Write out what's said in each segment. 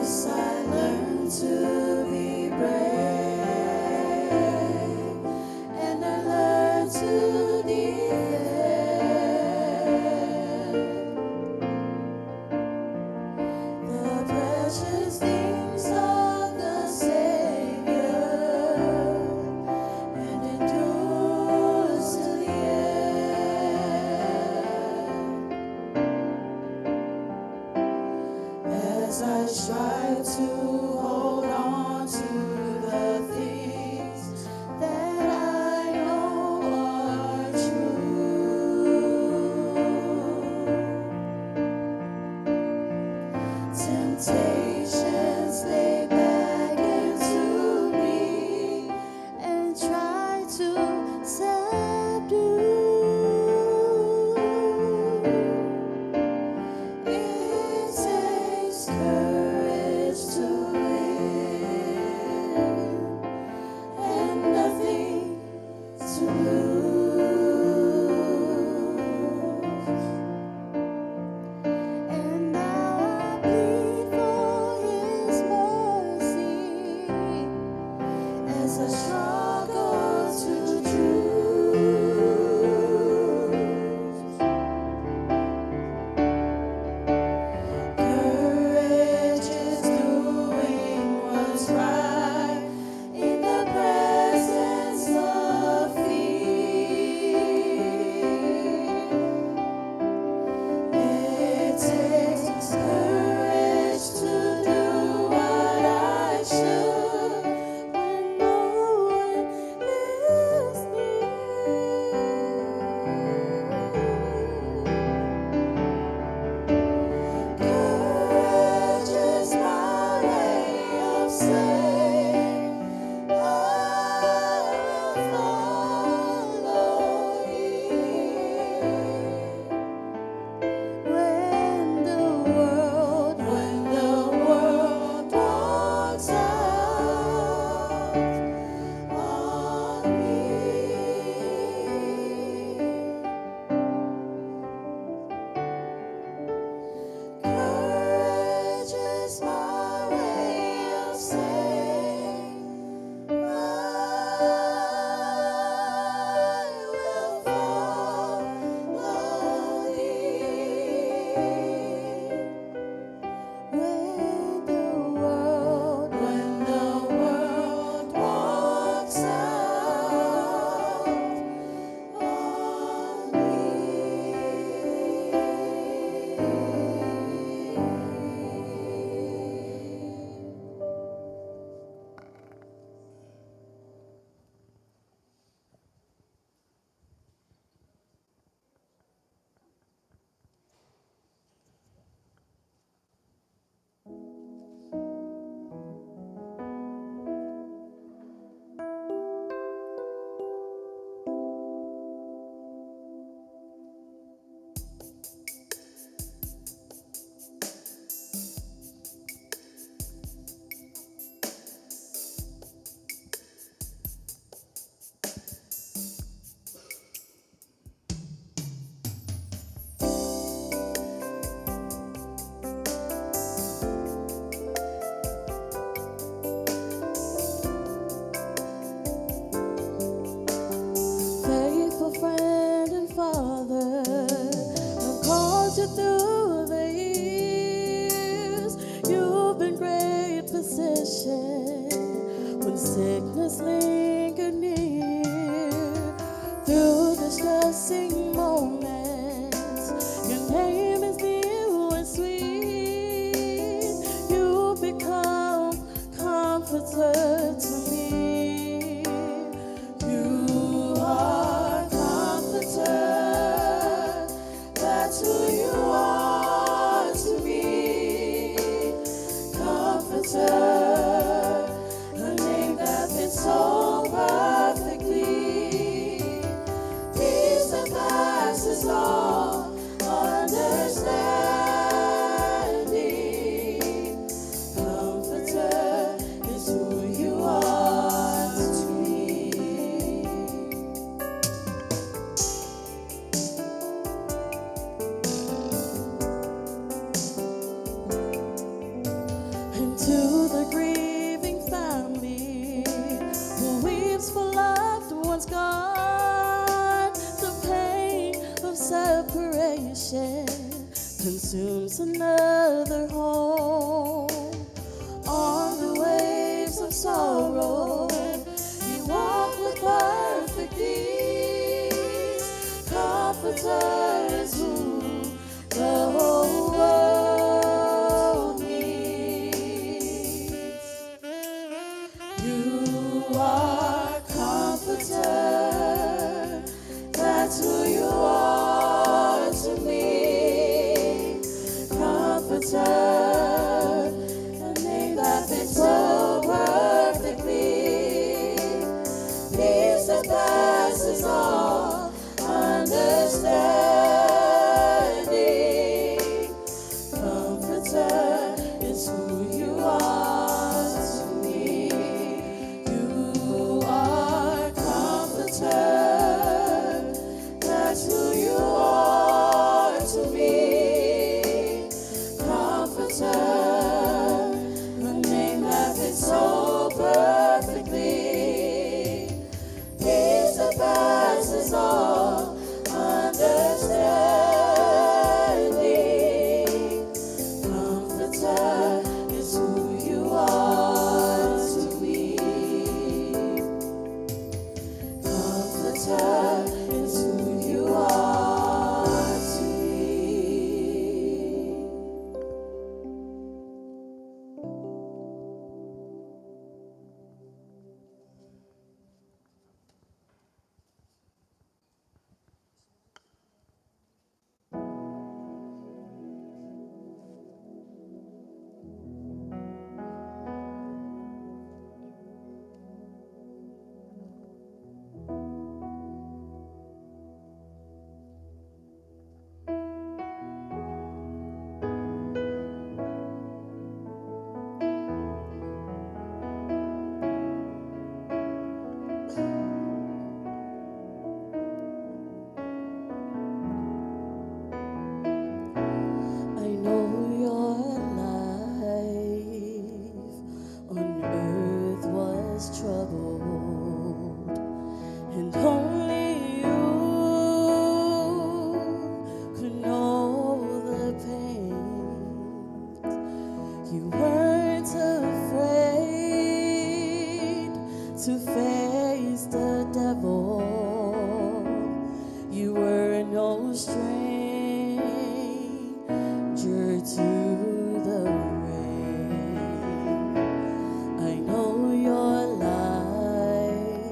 Yes, I learned to be brave. through distressing moments. Your name is new and sweet. You become comforter to me. You are comforter. That's who you are to me. Comforter, a name that fits so perfectly. Peace that passes all understanding. Comforter is who you are to me. And to the grieving family who weeps for loved ones gone, the pain of separation consumes another home. On the waves of sorrow, you walk with perfect ease. Comforter is who the whole world needs. You are comforter. That's who you are to me. Comforter, a name that fits so perfectly. Peace that passes all understanding. Comforter is who you are to me. You are comforter. That's who you are to me. Comforter, a name that fits so perfectly. Peace that passes all understanding. Comforter is who you are to me. Comforter is who you are to me. I know your life on earth was troubled, and only you could know the pain. You weren't afraid to face the devil. You were no stranger to the rain. I know your life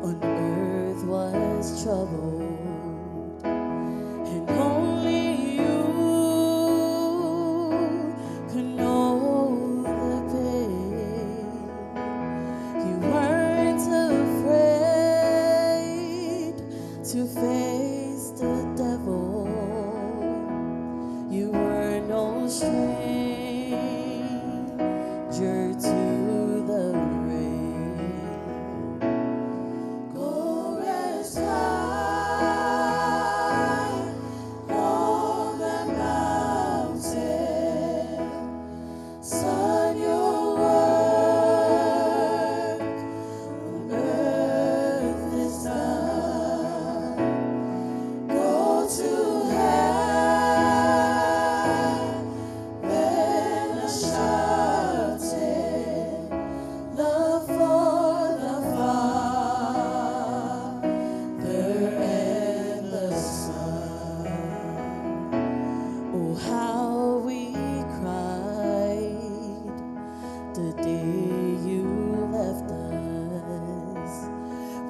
on earth was troubled, and only you could know the pain. You weren't afraid to face the devil. You were no stranger to the rain. Go rest high.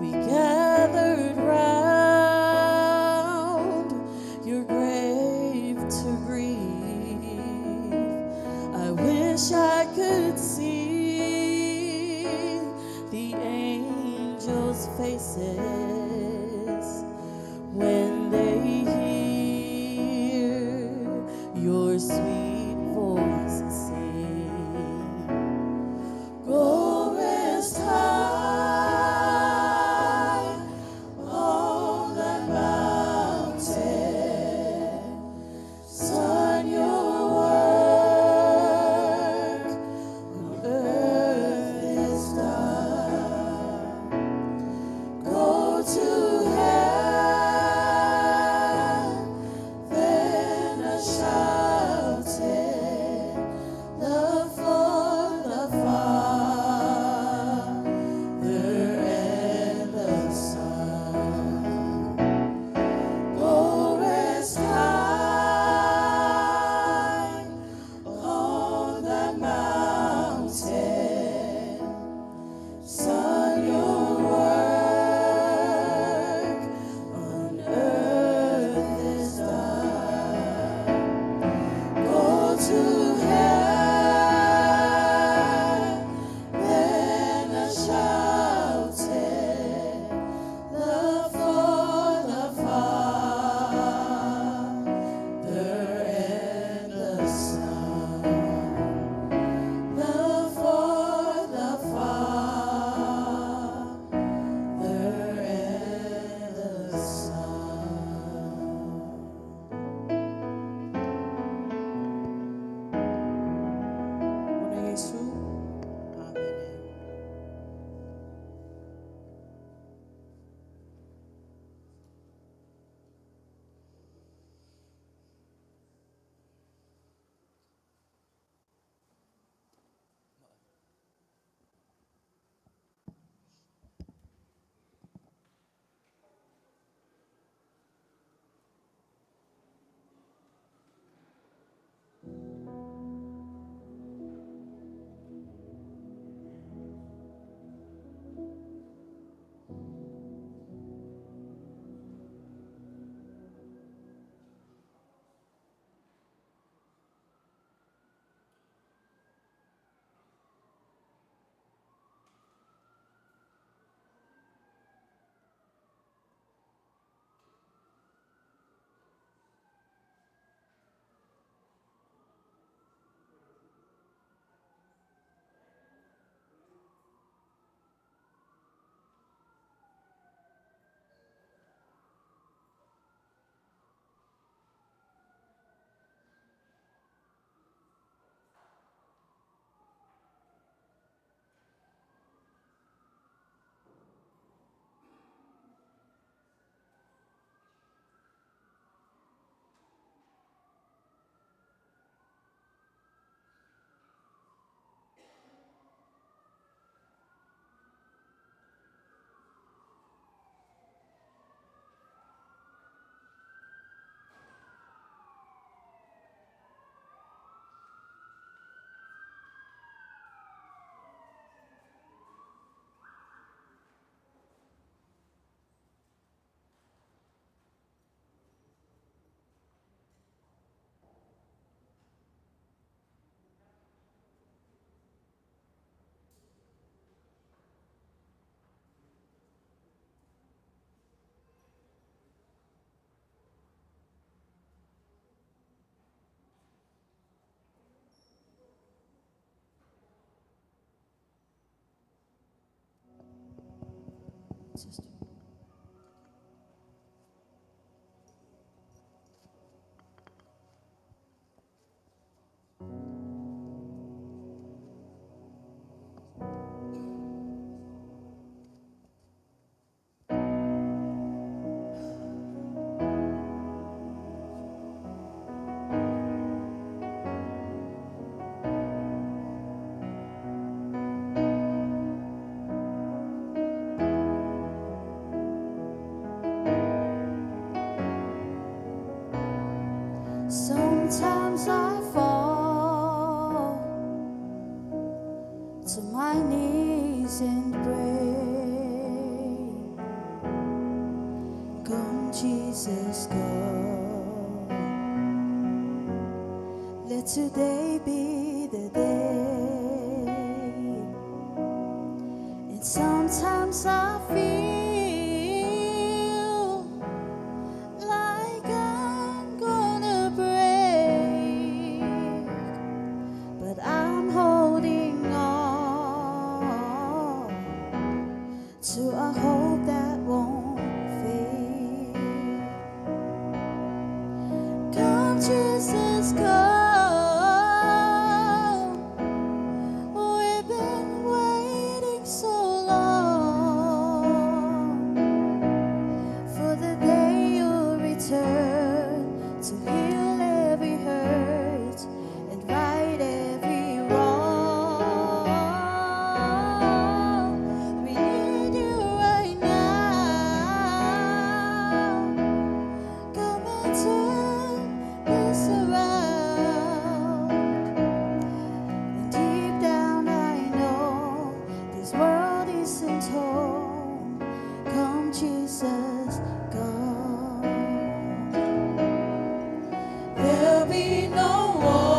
we gathered round your grave to grieve. I wish I could see the angels' faces when they hear your sweet voice sing. Go rest high on that mountain. Son, your work on earth is done. Go to heaven a shouting, love for the Father and the Son. Go rest high on that mountain. Son, your work on earth is done. Go to heaven a shouting, love for the Father and the Son. Love for the Father and the Son. 오늘 예수 아멘. Sometimes I fall to my knees and pray. Jesus, come. Let today be the day. And sometimes I feel like I'm gonna break, but I'm holding on to a hope that won't fade. Come, Jesus, come. We've been waiting so long for the day you'll return to heal every hurt and right every wrong. We need you right now. Come and turn this around. And deep down I know this world isn't home. Come, Jesus, come. There'll be no war,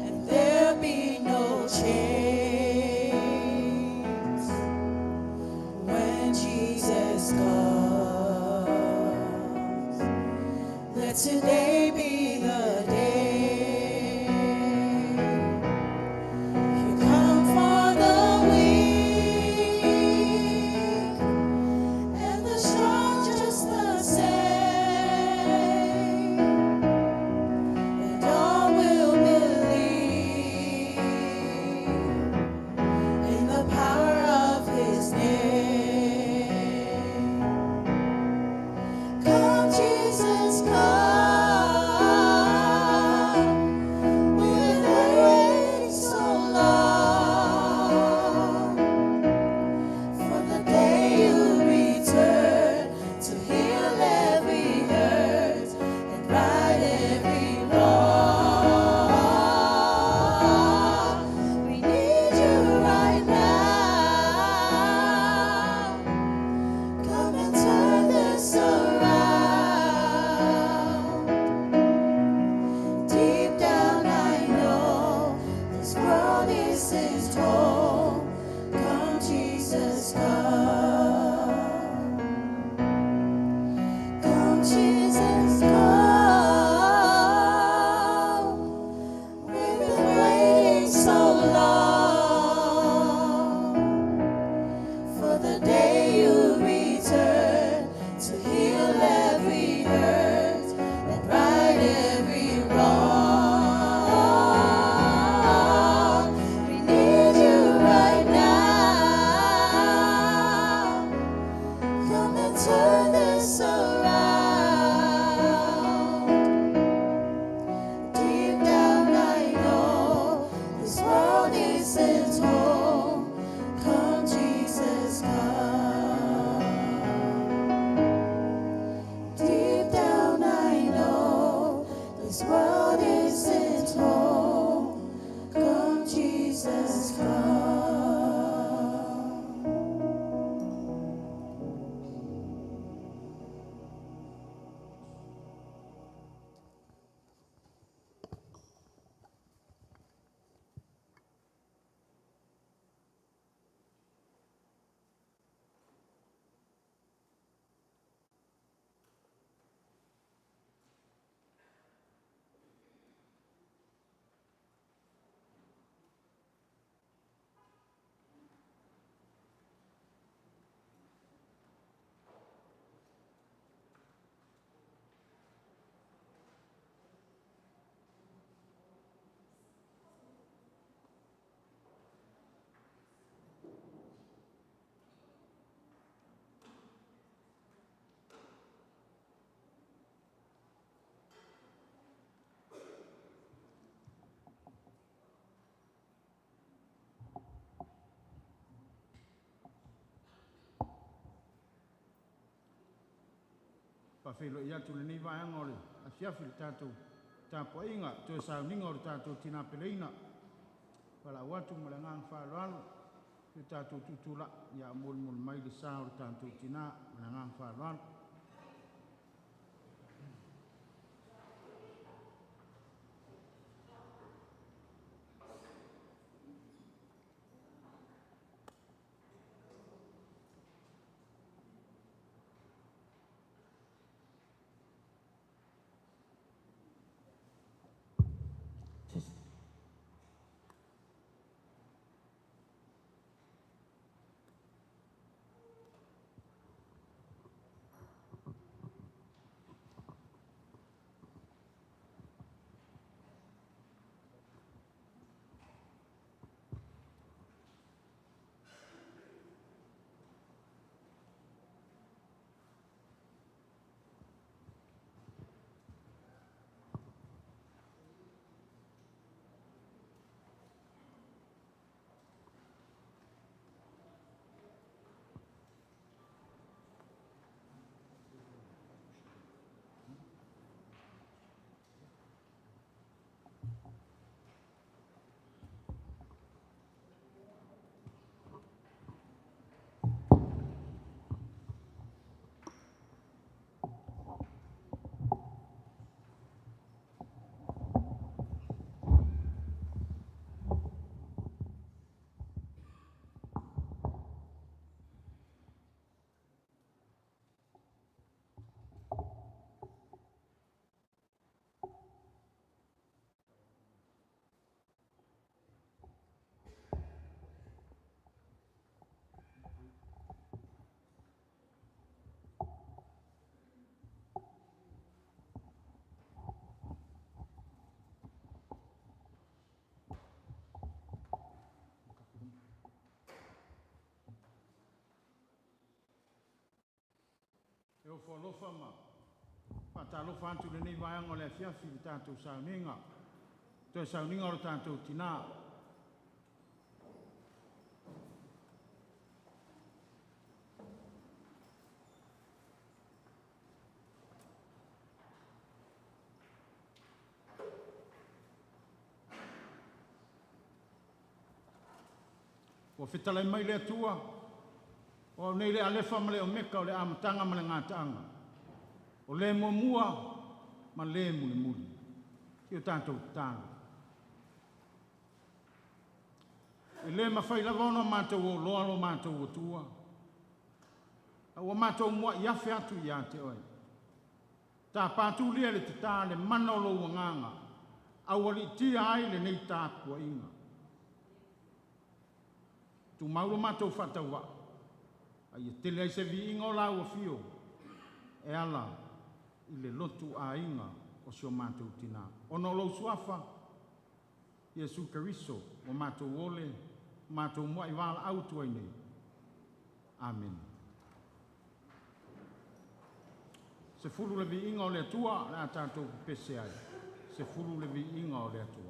and there'll be no chains when Jesus comes. Let today be the day. You come for the weak and the strong just the same, and all will believe in the power of His name. Come, Jesus, come. We've been waiting so long for the day you return to heal every hurt and right every wrong. We need you right now. Come and turn this around. Deep down I know this world isn't home. Come, Jesus, come. Come, Jesus, come. We've been waiting so long for the day you return to heal every hurt and right every wrong. We need you right now. Come and turn this around. Deep down I know this world isn't home. Come, Jesus, come. Deep down I know this world isn't home. Come, Jesus, come. Pafelo ia tu ni vai ngore asia fil tatu tapo inga tu sa ningo tatu tina peleina pala watu malangang fa lalu Te tātou tutula, ia mol mai le sā o tātou tina, mana ngang whāran. E o whalofa ma. Patalofa antu le nei vaianga o le afiafi le tātou sauninga. Toi sauninga o le tātou tina. O whitalai mai le atua. O nei le alefa ma le o meka o le amatanga ma le ngātanga. O le mua ma le muli muli. Ki o tātou tāna. E le mawhai lava ono mātou o loa lo mātou o tua. O mātou mua i awhi atu i ate oi. Tā pātū lia le te tā le mana o lo nganga. Awali tia ai le nei tā kua inga. Tu mauro mātou whatawa. Ai e tele ai se vi inga o lau o fio. E ala i le lotu a inga o sio mātou tina. Ono lo suafa. Iesu Kariso o mātou ole. Mātou mua i wala autu ai nei. Amen. Se fulu le vi inga o le atua, la tātou pese ai. Se fulu le vi inga o le atua.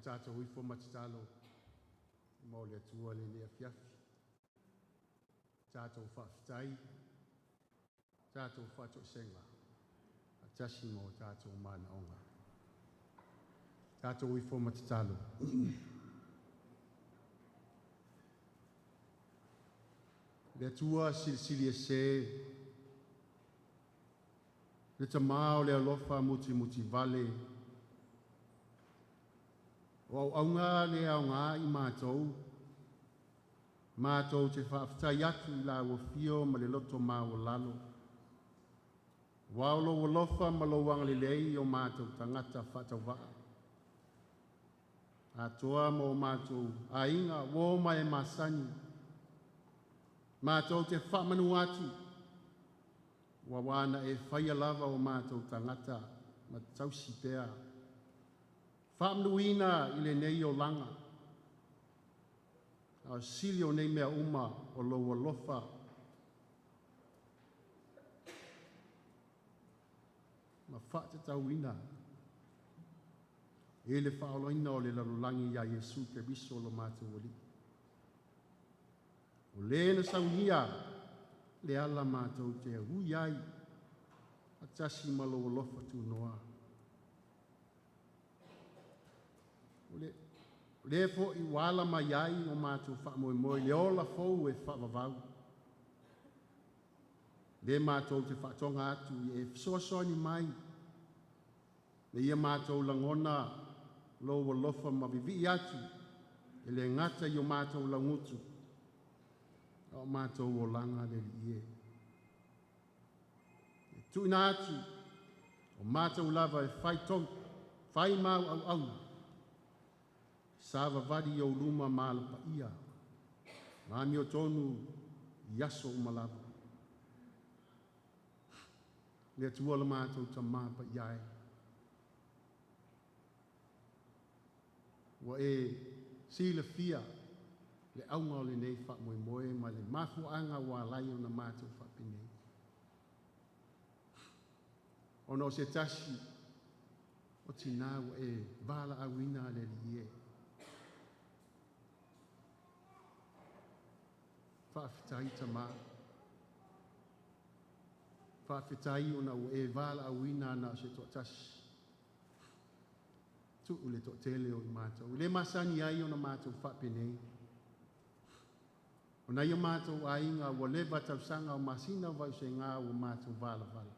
Tātou i fo matitalo, mo le tua le lea fiafi. Tātou whaafitai, tātou whaatou senga, a tasi mo tātou mana onga. Tātou i fo matitalo. Le tua silisili e se, le tamao le alofa muti vale, o aunga le aunga i mātou te whaafitai atu I la wafio ma le loto māo lalo. Waulo walofa ma lo wanga le lei o mātou tangata whatawaa. Atoa mo mātou ainga wo mai masani. Mātou te whamanu atu. Wawana e whaia lava o mātou tangata ma tausi pēa. Whamnuina I le nei o langa. A sili o nei mea uma o lo walofa. Ma whate tauina. E le whaoloina o le lalulangi a Yesu ke biso lo mātou wali. O le na saunia le ala mātou te hui ai. A tasi ma lo walofa tu noa. Le fo I wala mai ai o mātou whaamoe le ola fou e whaavavau. Le mātou te whaatonga atu e fisoasoni mai. Le ia mātou langona lo walofa mavivi atu. E le ngata I o mātou langutu. O mātou o langa le ie. E tuina atu. O mātou lava e whai tong. Whai mau au. Sava vadi o luma malapa ia. Mami o tonu yaso malapa. Le tua la mātou ta mapa iai. Wa e sila fia le aunga o le nei wha moe ma le mafu anga wa lai o na mātou wha pine. Ono se tasi o tina wa e vala awina le lie. Whaafitai ta mā. whaafetai ona ua e wala auina ana o se toa tasi. Tu le toa tele o i mātou. Le masani ai ona mātou whaapenei. Ona ia mātou ainga ua lewa tausanga o masina vai se ngā ua mātou vala vala.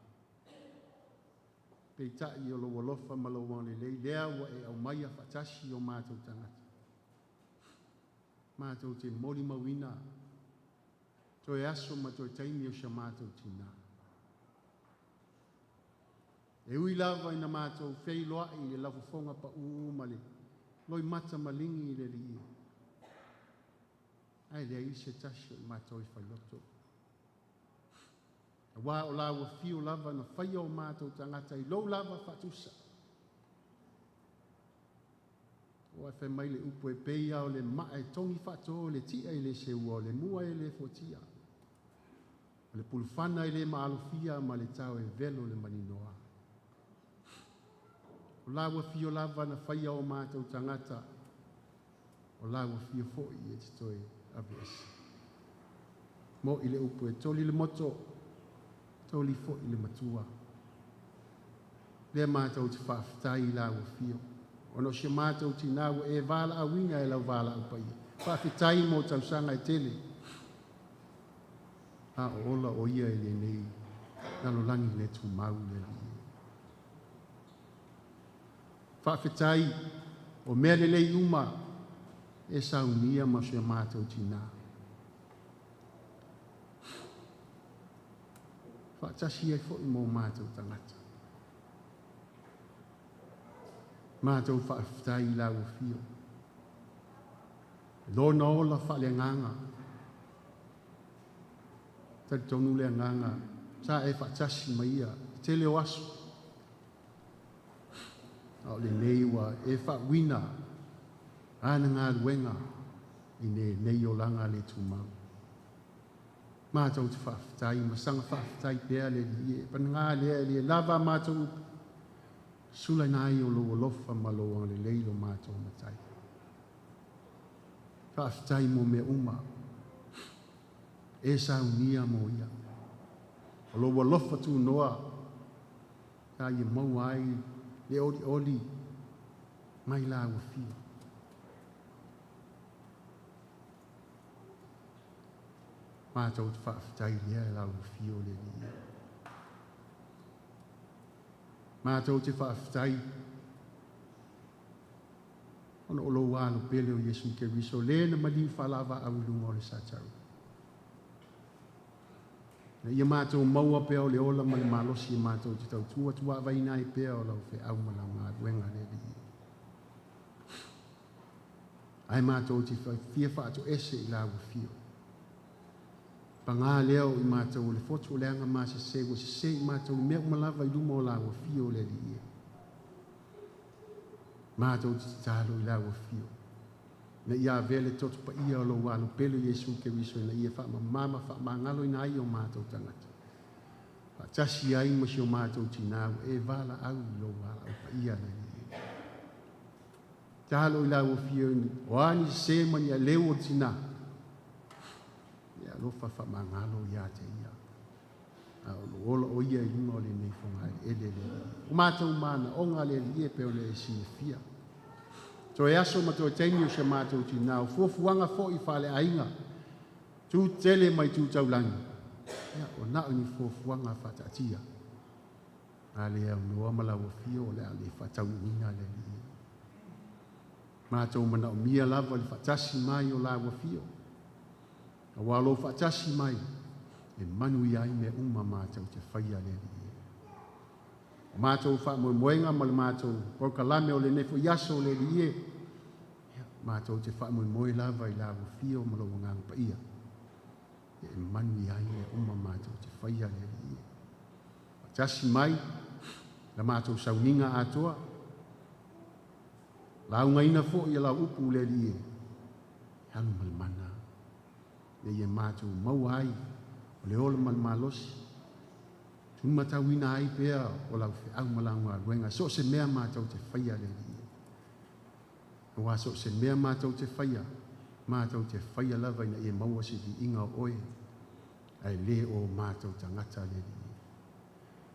Pei tai o lo walofa malawa le lei lea ua e au maia whaatasi o mātou tangata. Mātou te mori mawina. Toi aso ma toi taimi o sa mātou tina. E ui lava ina mātou fei loa i le lafufonga pa male. Loi mata malingi i le li. Ai le ai se tasi o mātou i whailoto. Wā o lawa fio lava na whaia o mātou tangata i lou lava whatusa. O e whai mai le upo e peia o le maa e tongi whato le tia i le seua o le mua e le fotia. O le pulufana i le maalofia ma le tau e velo le maninoa. O lawa fio lava na whaia o mātou tangata. O lawa fio foi e te toi aviesi. Mo i le upo e toli le moto. Toli foi le matua. Le mātou te whaafitai i lawa fio. Ono se mātou tina ua e wala awina e lau wala au pai. Whaafitai mo tausanga e tele. A o ola o ia e le nei. Nalo langi le tu mau le li. Whaafitai o mea le lei uma e saunia ma se mātou tina. Whaatasi e fo i mo mātou tangata. Mātou whaafitai i lau fio. Lona ola whaale nganga. Tari tonu le nganga. Sa e whaatasi maia. Tele o aso. O le neiwa e whaawina. Ana ngā ruenga. I ne nei o langa le tūmau. Mātou te whaafitai. Masanga whaafitai pēa le lie. Pana ngā le lava mātou. Sula nai o lo lofa malo le leilo mātou matai. Whaafitai mo me uma. E saunia mo ia. O lo lofa tu noa. Ta i mau ai le oli oli. Mai la ua fia. Mātou te whaafitai lea la ua fia o le lia. Mātou te whaafitai. Ono olo wāno pele o Yesu ke riso. Lēna mali whalawa au lunga o le sātau. Na ia mātou maua pēo le ola ma le malosi mātou te tau tua tua vaina i pēo lau whe au mana ngā ruenga le li. Ai mātou te whia whaato ese i lau fio. Pa ngā leo i mātou le fotu o leanga mā se se i mātou mea umalawa i luma o lau fio le li. Mātou te tālo i lau fio. Na ia vele totu pa ia o lo wālo pelo Yesu ke riso na ia wha mama wha mangalo ina ai o mātou tangata. Wha tasi ai masi o mātou tinau e wala au lo wala o pa ia na ia. Tālo i lau fio ni o ani se mani a leo o tina. Ia lofa wha mangalo ia te ia. A o lo o ia i lunga o le nei whonga e le le. O mātou mana o ngā le li e peo le e si fia. So e aso ma toi teini o se mātou ti nao. Fuafuanga fo i whale ainga. Tu tele mai tu taulangi. Ia o nao ni fuafuanga whatatia. A le au noa malawa fio le a le whatau inga le li. Mātou mana o mia lava li whatasi mai o lawa fio. A walo whatasi mai. E manu i ai me uma mātou te whaia le li. Mātou wha moenga ma le mātou o kalame o le nefo yaso le li e. Mātou te wha moe lava i lawa fio ma lo ngang pa ia. E manu i ai e uma mātou te whaia le li e. Tasi mai, la mātou sauninga atoa. La unga ina fo i la upu le li e. Hangu malmana. Le i e mātou mau ai, o le ola malmalosi. Tuma tauina ai pea o lau fe au malanga ruenga. So se mea mātou te whaia le li. Wa so se mea mātou te whaia. Mātou te whaia lava ina e maua se di inga oe. Ai le o mātou tangata le li.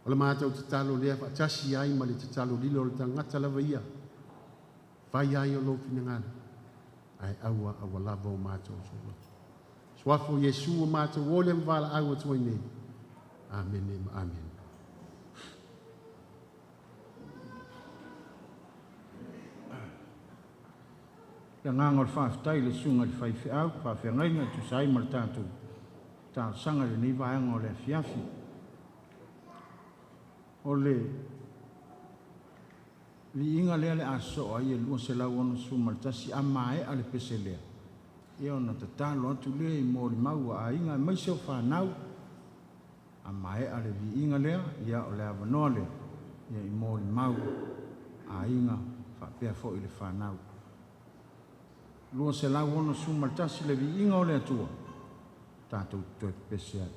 O le mātou te talo lea whaatasi ai ma le te talo lilo le tangata lava ia. Whai ai o lo finangana. Ai aua aua lava o mātou soa. Swafo Yesu o mātou o le mvala aua tuai nei. Amen, amen. Le nganga le whaafitai le sunga le whaifi au, whaafengai na tu sai ma le tātou. Tā sanga le ni vaenga o le fiafi. O le li inga lea le aso ai e lua se lau ono suma le tasi a mae a le pese lea. E ona ta talo atu lea i mo le maua a inga mai seo whanau. A mae a le vi inga lea, ia o le avanoa lea. Ia i mo le maua a inga whapea fo i le whanau. Lua se lau ono suma le tasi le vi inga o le atua. Tātou toi pese ai.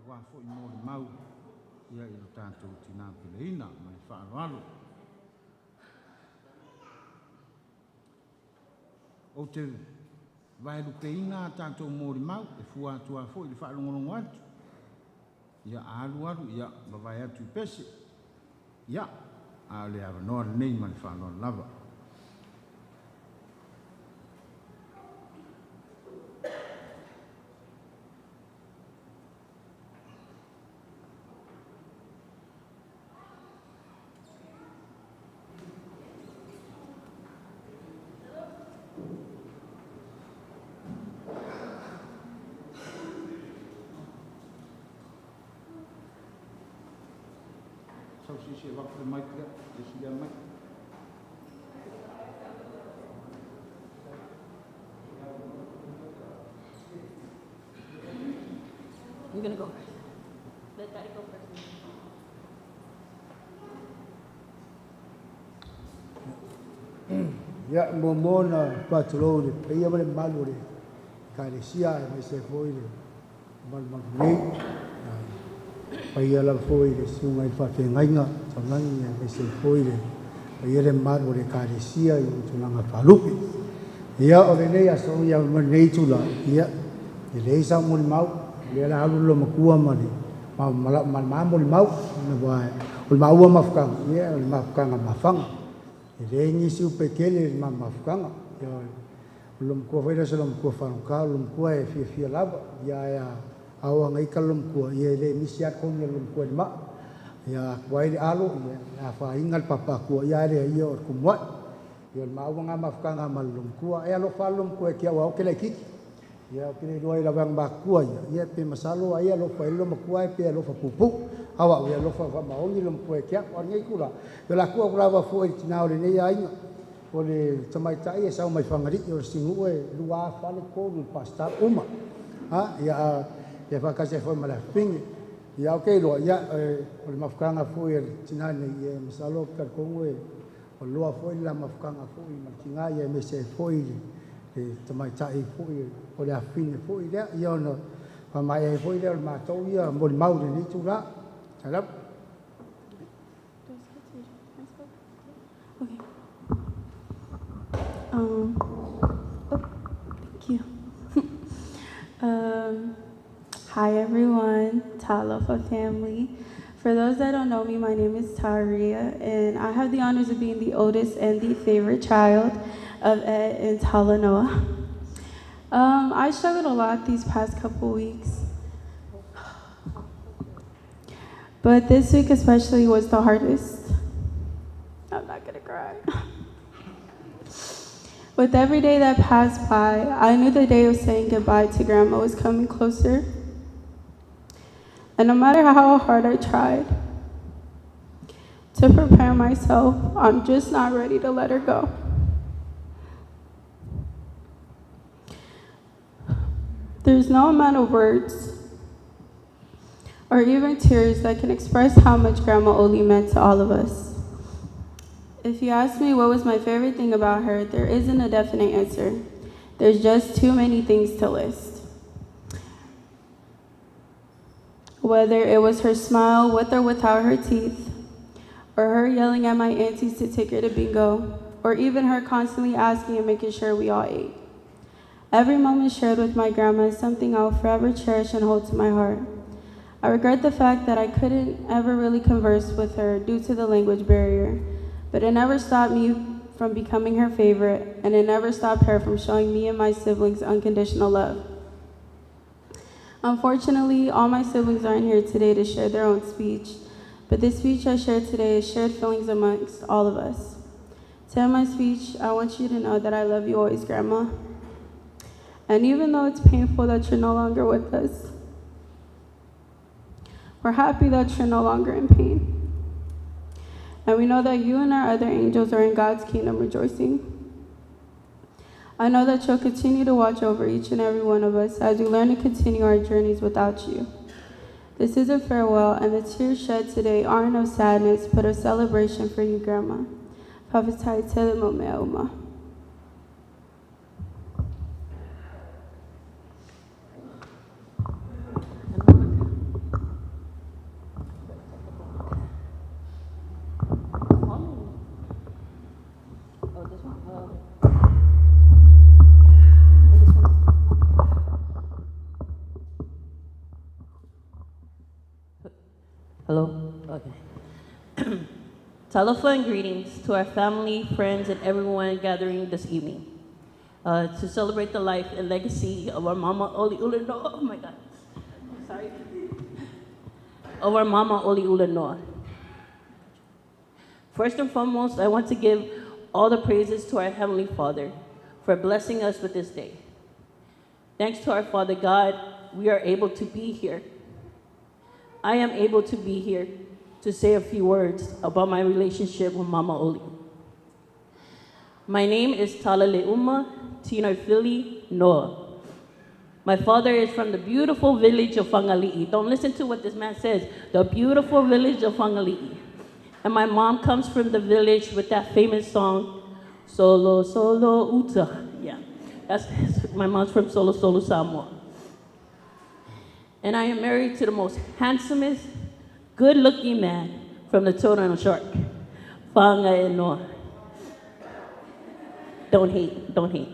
wā fo I mōri mau ia I lo tātou tina peleina mai whaaloalo. O te vairu peina tātou mōri mau e fua atua fo I le whaalongolongo atu. Ia alu ia mawai atu I pese. Ia a le awanoa nei ma le whaaloalo lava. So she walked the mic there. Did she get a mic? You're gonna go first. Let Daddy go first. Ya momona patrone, ia male malore. Kare sia mai se foi le. Mal nei. Ia la foi le sunga I fa te ngainga, tangangi mai se foi le. Ia le malore kare sia I tunanga palupi. Ia o le nei aso ia nei tula. Ia le sa mo mau, le la halu lo makua mani. Ma mo mau na vai. O mau mafka, ia mafka mafanga. Ele ngisi upekele mafukanga ya lum ko vai rasa lum ko fanka lum ko e fia lava ya awa ngai kalum ko ye le misia ko ne lum ko ma ya wai alu ya fa ingal papa ko ya le yo ko mo ya ma wa mafukanga malum ko ya lo falum ko ke wa ke le ki ya ke le roi la bang ba ko ya pe masalo ya lo fa lo ko pe lo fa pupu awa we lo fa ma ongi lum ko ke or ngai kula yo la ko grava fo I tina ole nei ai o le tamai tai e sa mai fangari o singu e lua fa le ko lu pasta uma ha ya fa ka se fo mala ping ya okay lo ya o le mafkanga fo e tina nei e masalo ka ko we o lua fo la mafkanga fo I matinga ye me se fo I e tamai tai fo o le afine fo I ya no pa mai fo I le ma to ia mo mau ni tu la Hello. Okay. Thank you. Hi everyone, Talofa family. For those that don't know me, my name is Taria, and I have the honors of being the oldest and the favorite child of Ed and Talanoa. I struggled a lot these past couple weeks. But this week especially was the hardest. I'm not gonna cry. With every day that passed by, I knew the day of saying goodbye to Grandma was coming closer. And no matter how hard I tried to prepare myself, I'm just not ready to let her go. There's no amount of words or even tears that can express how much Grandma Oli meant to all of us. If you ask me what was my favorite thing about her, there isn't a definite answer. There's just too many things to list. Whether it was her smile with or without her teeth, or her yelling at my aunties to take her to bingo, or even her constantly asking and making sure we all ate. Every moment shared with my grandma is something I'll forever cherish and hold to my heart. I regret the fact that I couldn't ever really converse with her due to the language barrier, but it never stopped me from becoming her favorite, and it never stopped her from showing me and my siblings unconditional love. Unfortunately, all my siblings aren't here today to share their own speech, but this speech I share today is shared feelings amongst all of us. To end my speech, I want you to know that I love you always, Grandma. And even though it's painful that you're no longer with us, we're happy that you're no longer in pain. And we know that you and our other angels are in God's kingdom rejoicing. I know that you'll continue to watch over each and every one of us as we learn to continue our journeys without you. This is a farewell, and the tears shed today aren't of sadness, but of celebration for you, Grandma. Papatai tele mo mea uma. Hello? Okay. Talofa and greetings to our family, friends, and everyone gathering this evening to celebrate the life and legacy of our Mama Oliula. Oh my God. Sorry. Of our Mama Oliula. First and foremost, I want to give all the praises to our Heavenly Father for blessing us with this day. Thanks to our Father God, we are able to be here. I am able to be here to say a few words about my relationship with Mama Oli. My name is Talale'uma Tinarfili Noah. My father is from the beautiful village of Whangali'i. Don't listen to what this man says. The beautiful village of Whangali'i. And my mom comes from the village with that famous song, Solo, Solo, Uta. Yeah, that's my mom's from Solo, Solo, Samoa. And I am married to the most handsomest, good-looking man from the Toronto Shark, Whangae Noa. Don't hate, don't hate.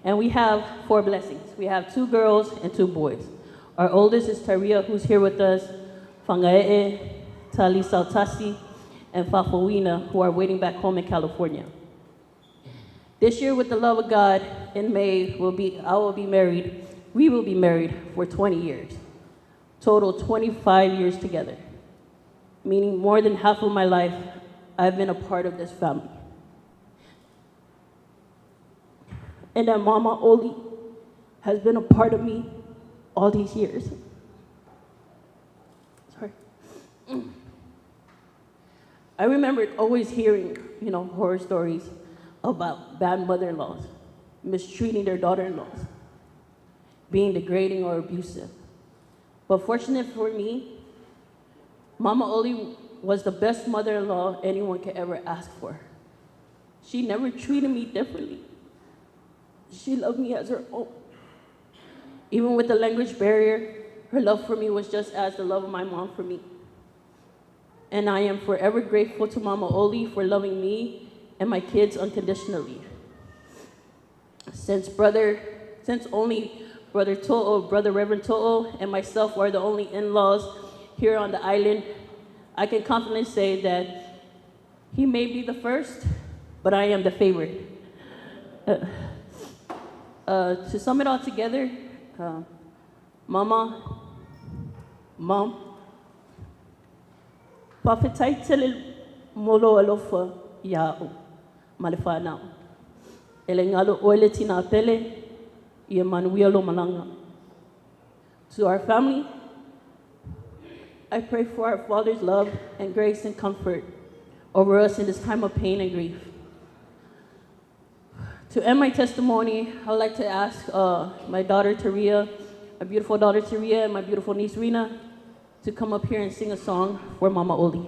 And we have 4 blessings. We have 2 girls and 2 boys. Our oldest is Taria, who's here with us, Whangae, Tali Sautasi, and Fafawina, who are waiting back home in California. This year, with the love of God, in May, I will be married. We will be married for 20 years. Total 25 years together. Meaning more than half of my life, I've been a part of this family. And that Mama Oli has been a part of me all these years. Sorry. I remember always hearing, horror stories about bad mother-in-laws, mistreating their daughter-in-laws, being degrading or abusive. But fortunate for me, Mama Oli was the best mother-in-law anyone could ever ask for. She never treated me differently. She loved me as her own. Even with the language barrier, her love for me was just as the love of my mom for me. And I am forever grateful to Mama Oli for loving me and my kids unconditionally. Since only Brother To'o, Brother Reverend To'o, and myself are the only in-laws here on the island, I can confidently say that he may be the first, but I am the favorite. To sum it all together, Mom, Pafitai tele molo alofa ya'u malifana. Elengalo oile tina pele, ye manuialo malanga. To our family, I pray for our Father's love and grace and comfort over us in this time of pain and grief. To end my testimony, I would like to ask my daughter Taria, my beautiful daughter Taria, and my beautiful niece Rena to come up here and sing a song for Mama Oli.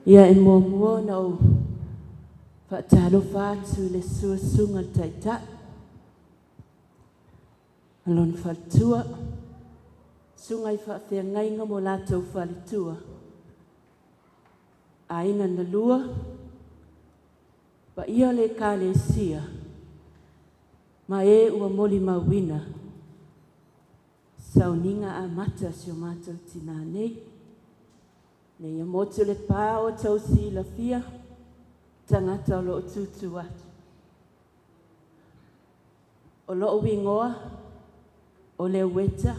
Ia e mua na o whaataro whātu le suasunga taita. Alon whatua, sungai whaawhia ngainga mo lātou whalitua. Aina na lua, pa ia le ka le sia, ma e ua moli mawina, sauninga a mata si o mātou tina nei. Ne ia motu le pā o tau si la fia, tangata o lo tutu atu. O lo wingoa, o le weta,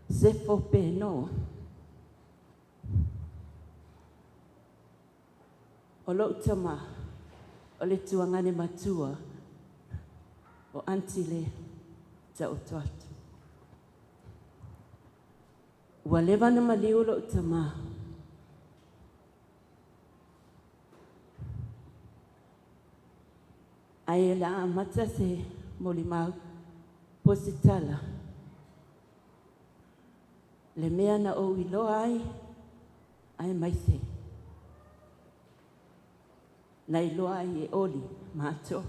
sefo Peno. O lo utama, o le tuangane matua, o antile ta o tuatu. Ua lewa na maliu lo utama, ai la amata se molimau positala. Le mea na o iloa ai maise. Na iloa ai e oli mato.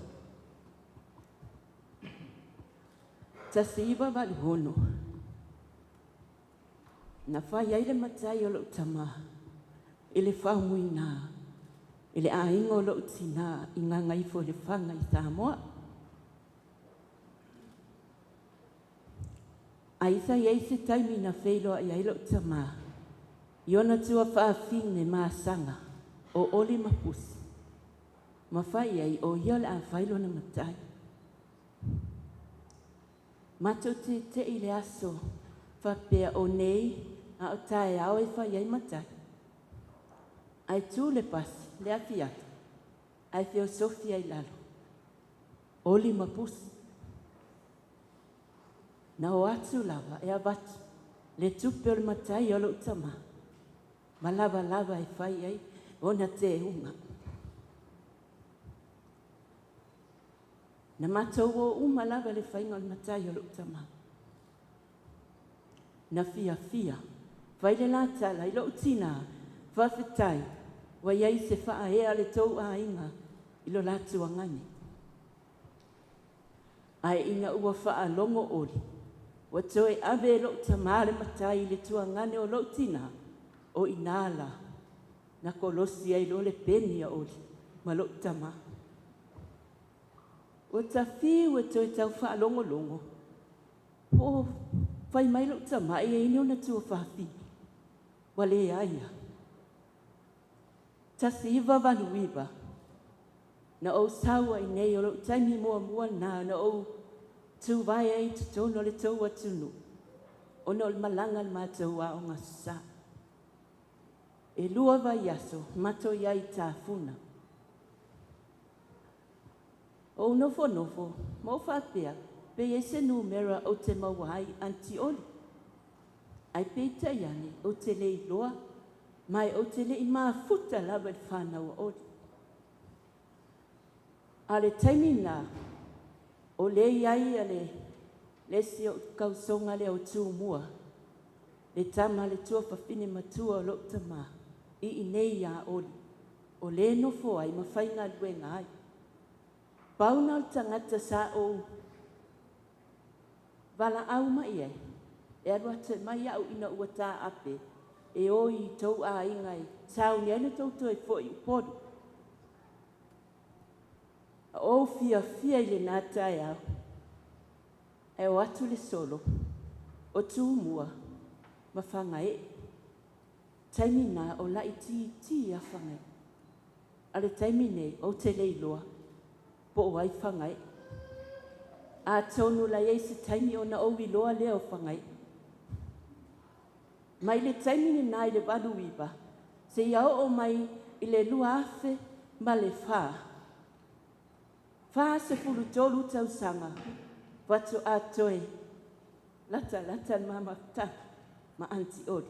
Ta siiva vali hono. Na whai ai le matai o lo tama. Ile whaumuina. Ile ainga o lo tina i ngā ngaifo le whanga i Samoa. Aisa iei se taimi na wheiloa i ailo tama. Iona tua whaafine maa sanga o oli mapusi. Ma whai ai o ia le a whailo na matai. Mato te i le aso whapea o nei a o tae au e whai ai matai. Ai tū le pasi. Le afiata, ai theosofia i lalo. Oli mapusi. Na o atu lava e avatu, le tupe o le matai o lo utama. Ma lava e whai ai, ona te unga. Na matou o uma lava le whainga o le matai o lo utama. Na fia, whai le latala i lo utina, whawhetai, wa iai se wha ea le tau a inga i lo latu angani. Ai ina ua wha longo oli, wa toe ave lo tamare matai le tua ngane o lo tina o inala na kolosi ai lo le peni a oli, ma lo tama. Wa ta fiu e toe tau wha longo, po whai mai lo tama e ino na tua wha fi, wa le aia. Ta siva valuiva. Na o sawa i nei o lo taimi mua na o tu vai ai tu tono le tau atunu. O no le malanga le mātou a o ngasa. E lua vai aso, mato iai tā funa. O nofo, mo whapea, pe ese numera o te mawai anti oli. Ai pe taiani o te lei loa, mai o te lei futa lava le whanau o oli. A le taimina, o le iai a le si o kausonga le o tū mua, le tama le tua whawhine matua o lo tama, i nei a oli, o le nofo ai ma whainga luenga ai. Pauna o tangata sa o wala au mai ai, e arua te mai au ina ua tā ape, e oi tau a ingai, tau ni ane tau tue fo i upodu. O fia i le nata e au, e o atu le solo, o tū mua, ma whangai, taimina o lai ti a whangai. Ale taimine o te leiloa, po o ai whangai. A tonu la eisi taimi o na owi loa leo whangai. Mai le taimine nai le wadu iwa, se iau o mai i le lua afe ma le wha. Wha se fulu tolu tau sanga, watu a toe, lata mama ta, ma anti ori.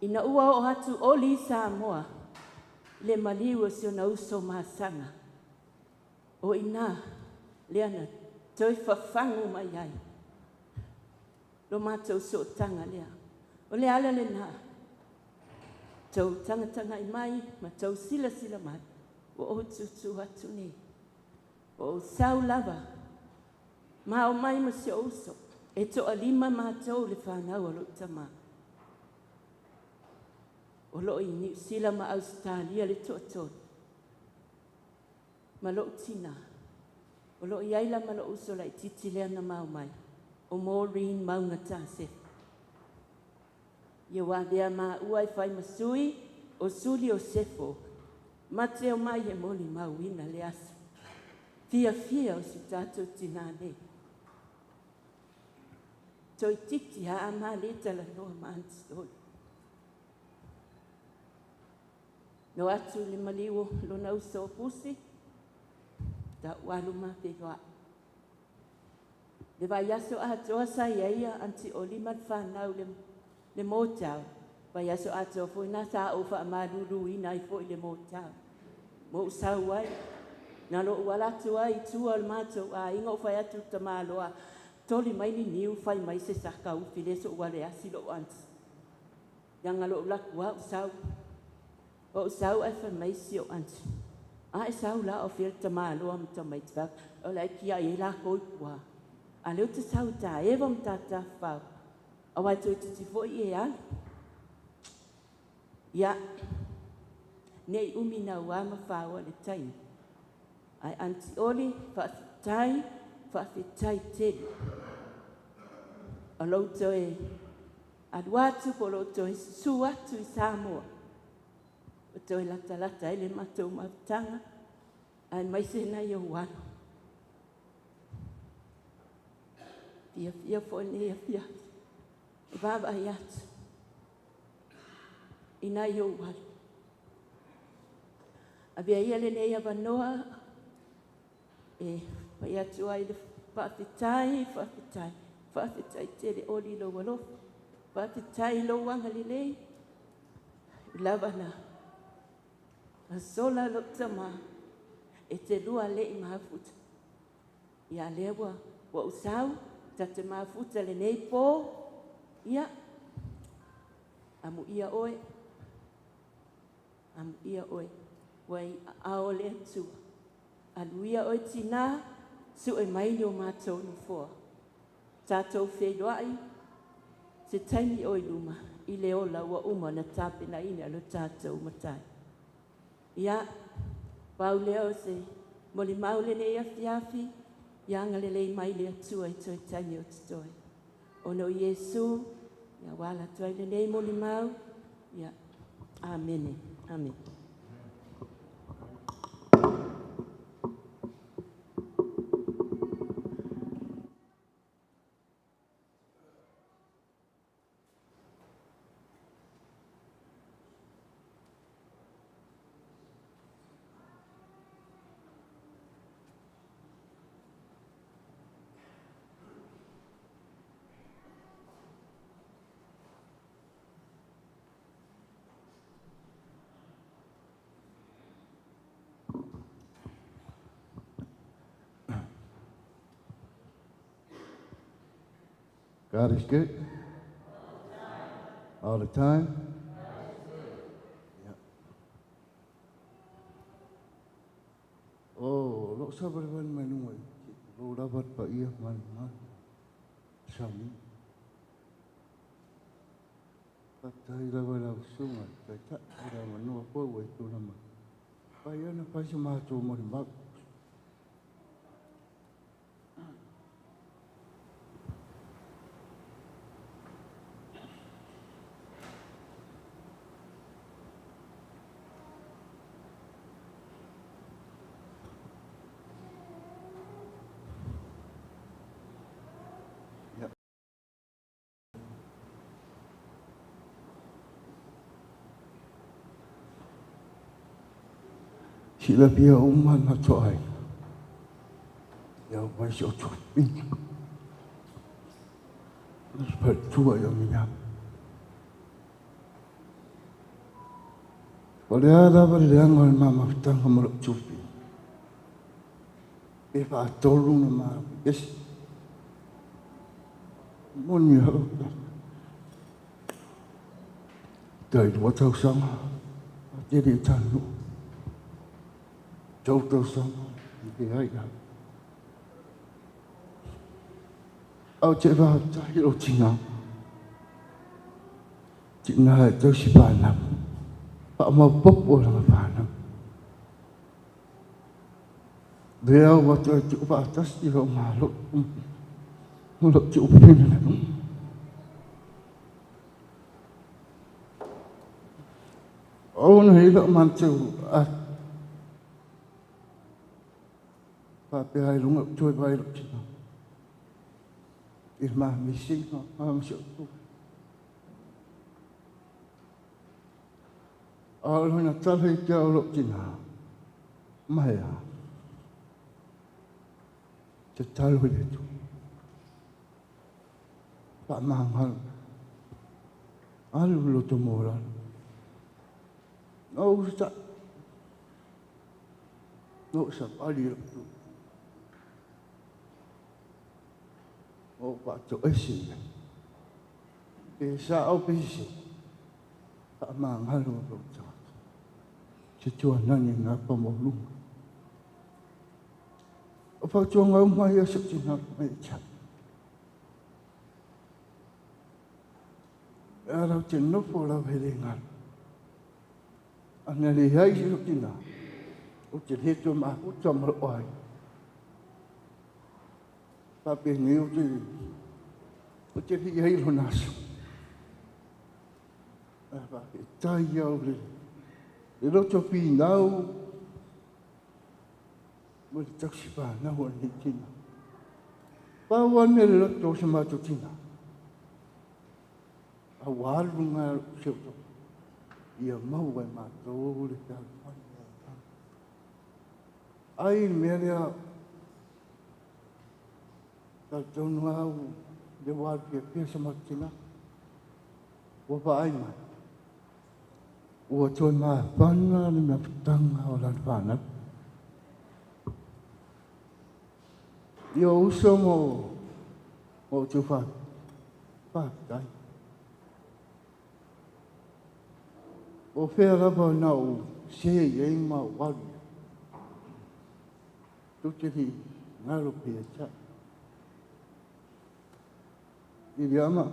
Ina ua o hatu oli sa moa, le maliwa si o na uso maa sanga. O ina, leana, toi whawhangu mai ai. Lo mātou so tanga lea. O le ala le nā. Tau tanga I mai, ma tau sila mai. O tutu atu nei. O sau lava. Ma o mai ma se oso. E to alima ma tau le whanau o lo tama. O lo I New Zealand ma Australia le to ato. Ma lo tina. O lo I aila ma lo uso la I titi lea na mau mai. O Maureen maunga tase. Ia wādea ma uai whai masui o suli o sefo. Mateo mai e moli mauina le aso. Fia o si tātou tina ne. Toi titi ha ama le tala noa ma antistoi. No atu le maliwo lo na usa o pusi. Ta walu ma te doa. Le vai aso a toa sa ia anti o lima whanau le motau. Vai aso a toa fo ina sa o wha amaruru ina I fo I le motau. Mo usau wai. Nā lo wala tua I tua al mātou a inga o whai atu ta māloa. Toli mai ni niu whai mai se saka uwhi le so wale asi lo anti. Yanga lo laku wa usau. O usau e whai mai si o anti. A e sau la o whir ta māloa mta mai tvak. O la kia e la koi kua. A leo te sau ta ewa mta ta whau. A wai toi titi fo I e al. Ia. Nei umina wama whaua le taimi. Ai anti oli whaafitai teli. A lauto e aduatu po lauto e su atu I Samoa. O toi lata ele matou mawtanga. Ai mai se na I o wano. Fia fo ne fia. E baba I atu. Ina I o wano. Avea ia le nei avanoa. E vai atu ai le whaafitai tele oli lo walo. Whaafitai lo wanga li lei. Lava na. A sola lo tama. E te lua le I mahafuta. Ia lewa wa usau. Ta te mahafuta le nei po. Ia. Amu ia oe. Wai ao le atua. Aluia oi tina, su e mai ni o mātou ni fua. Tātou whenua se taimi oi luma, I le ola ua uma na tāpena ina lo tātou matai. Ia, pau leo se, moli maule ne ia fiafi, ia ngale lei mai le atua I toi taimi o titoi. Ono Iesu, ia wala toi le nei moli mau, ia, amene, amen. God is good. All the time. Yeah. Oh, lo sabar ban manu. Lo dapat pa iya man. Sami. Patay la wala sunga. Kaya ira manu ako wa ito naman. Kaya na pa siya mato mo rin mag. Sila pia uman na toay. Ya vai se otu. Nas tua ya minha. Olha ada beriang on mama tang hamur chupi. E fa tolu na ma. Yes. Mon mi halo. Đời đua thâu sống, thế đi thằng nụ, châu thâu sống, thì hay là ở chế vào trái lộ trình nào, chị này tôi sẽ bàn làm, họ mà bốc vô là bàn làm, đeo vào tôi chịu vào tất gì không mà lộ chịu phim này. Ôn hay lỡ màn chịu và bây giờ lúc ngọc trôi bay lộ trình nào, mà mình sinh nó mà chịu tu, lúc nào ta thấy kêu lộ trình nào, mày à, chết ta luôn để tu, bạn mang hơn, luôn lộ trình mồ rồi. Nó sợ ai đi được ô bà chỗ ấy xì vì sao bây giờ ta mang hai lô đồ cho chứ chùa nó nhìn nó có một lúc ở vào chùa ngày hôm nay sự chỉ nó mày chặt ở trên nó phụ là về đây ngàn anh này hay chứ gì nào, ông chỉ hết cho mà cũng cho mà oai, ta bên nhiều gì, ông chỉ hết hay luôn nào, và cái trái dâu đi, để nó cho phi nào, mới chắc sẽ bà nó hoàn hết gì nào, baoวันnày nó cho xem mà cho gì nào, quá luôn à siêu tốt. Ia mau vai matou le ta ai meria ta tonau de wa pia samatina wa pa ai mai wa choi ma panna ni na tang ha lan pa na yo somo mo chu fa pa dai o fea rapa nau se yei ma wari. Tukiri ngaro pia cha. Iri ama.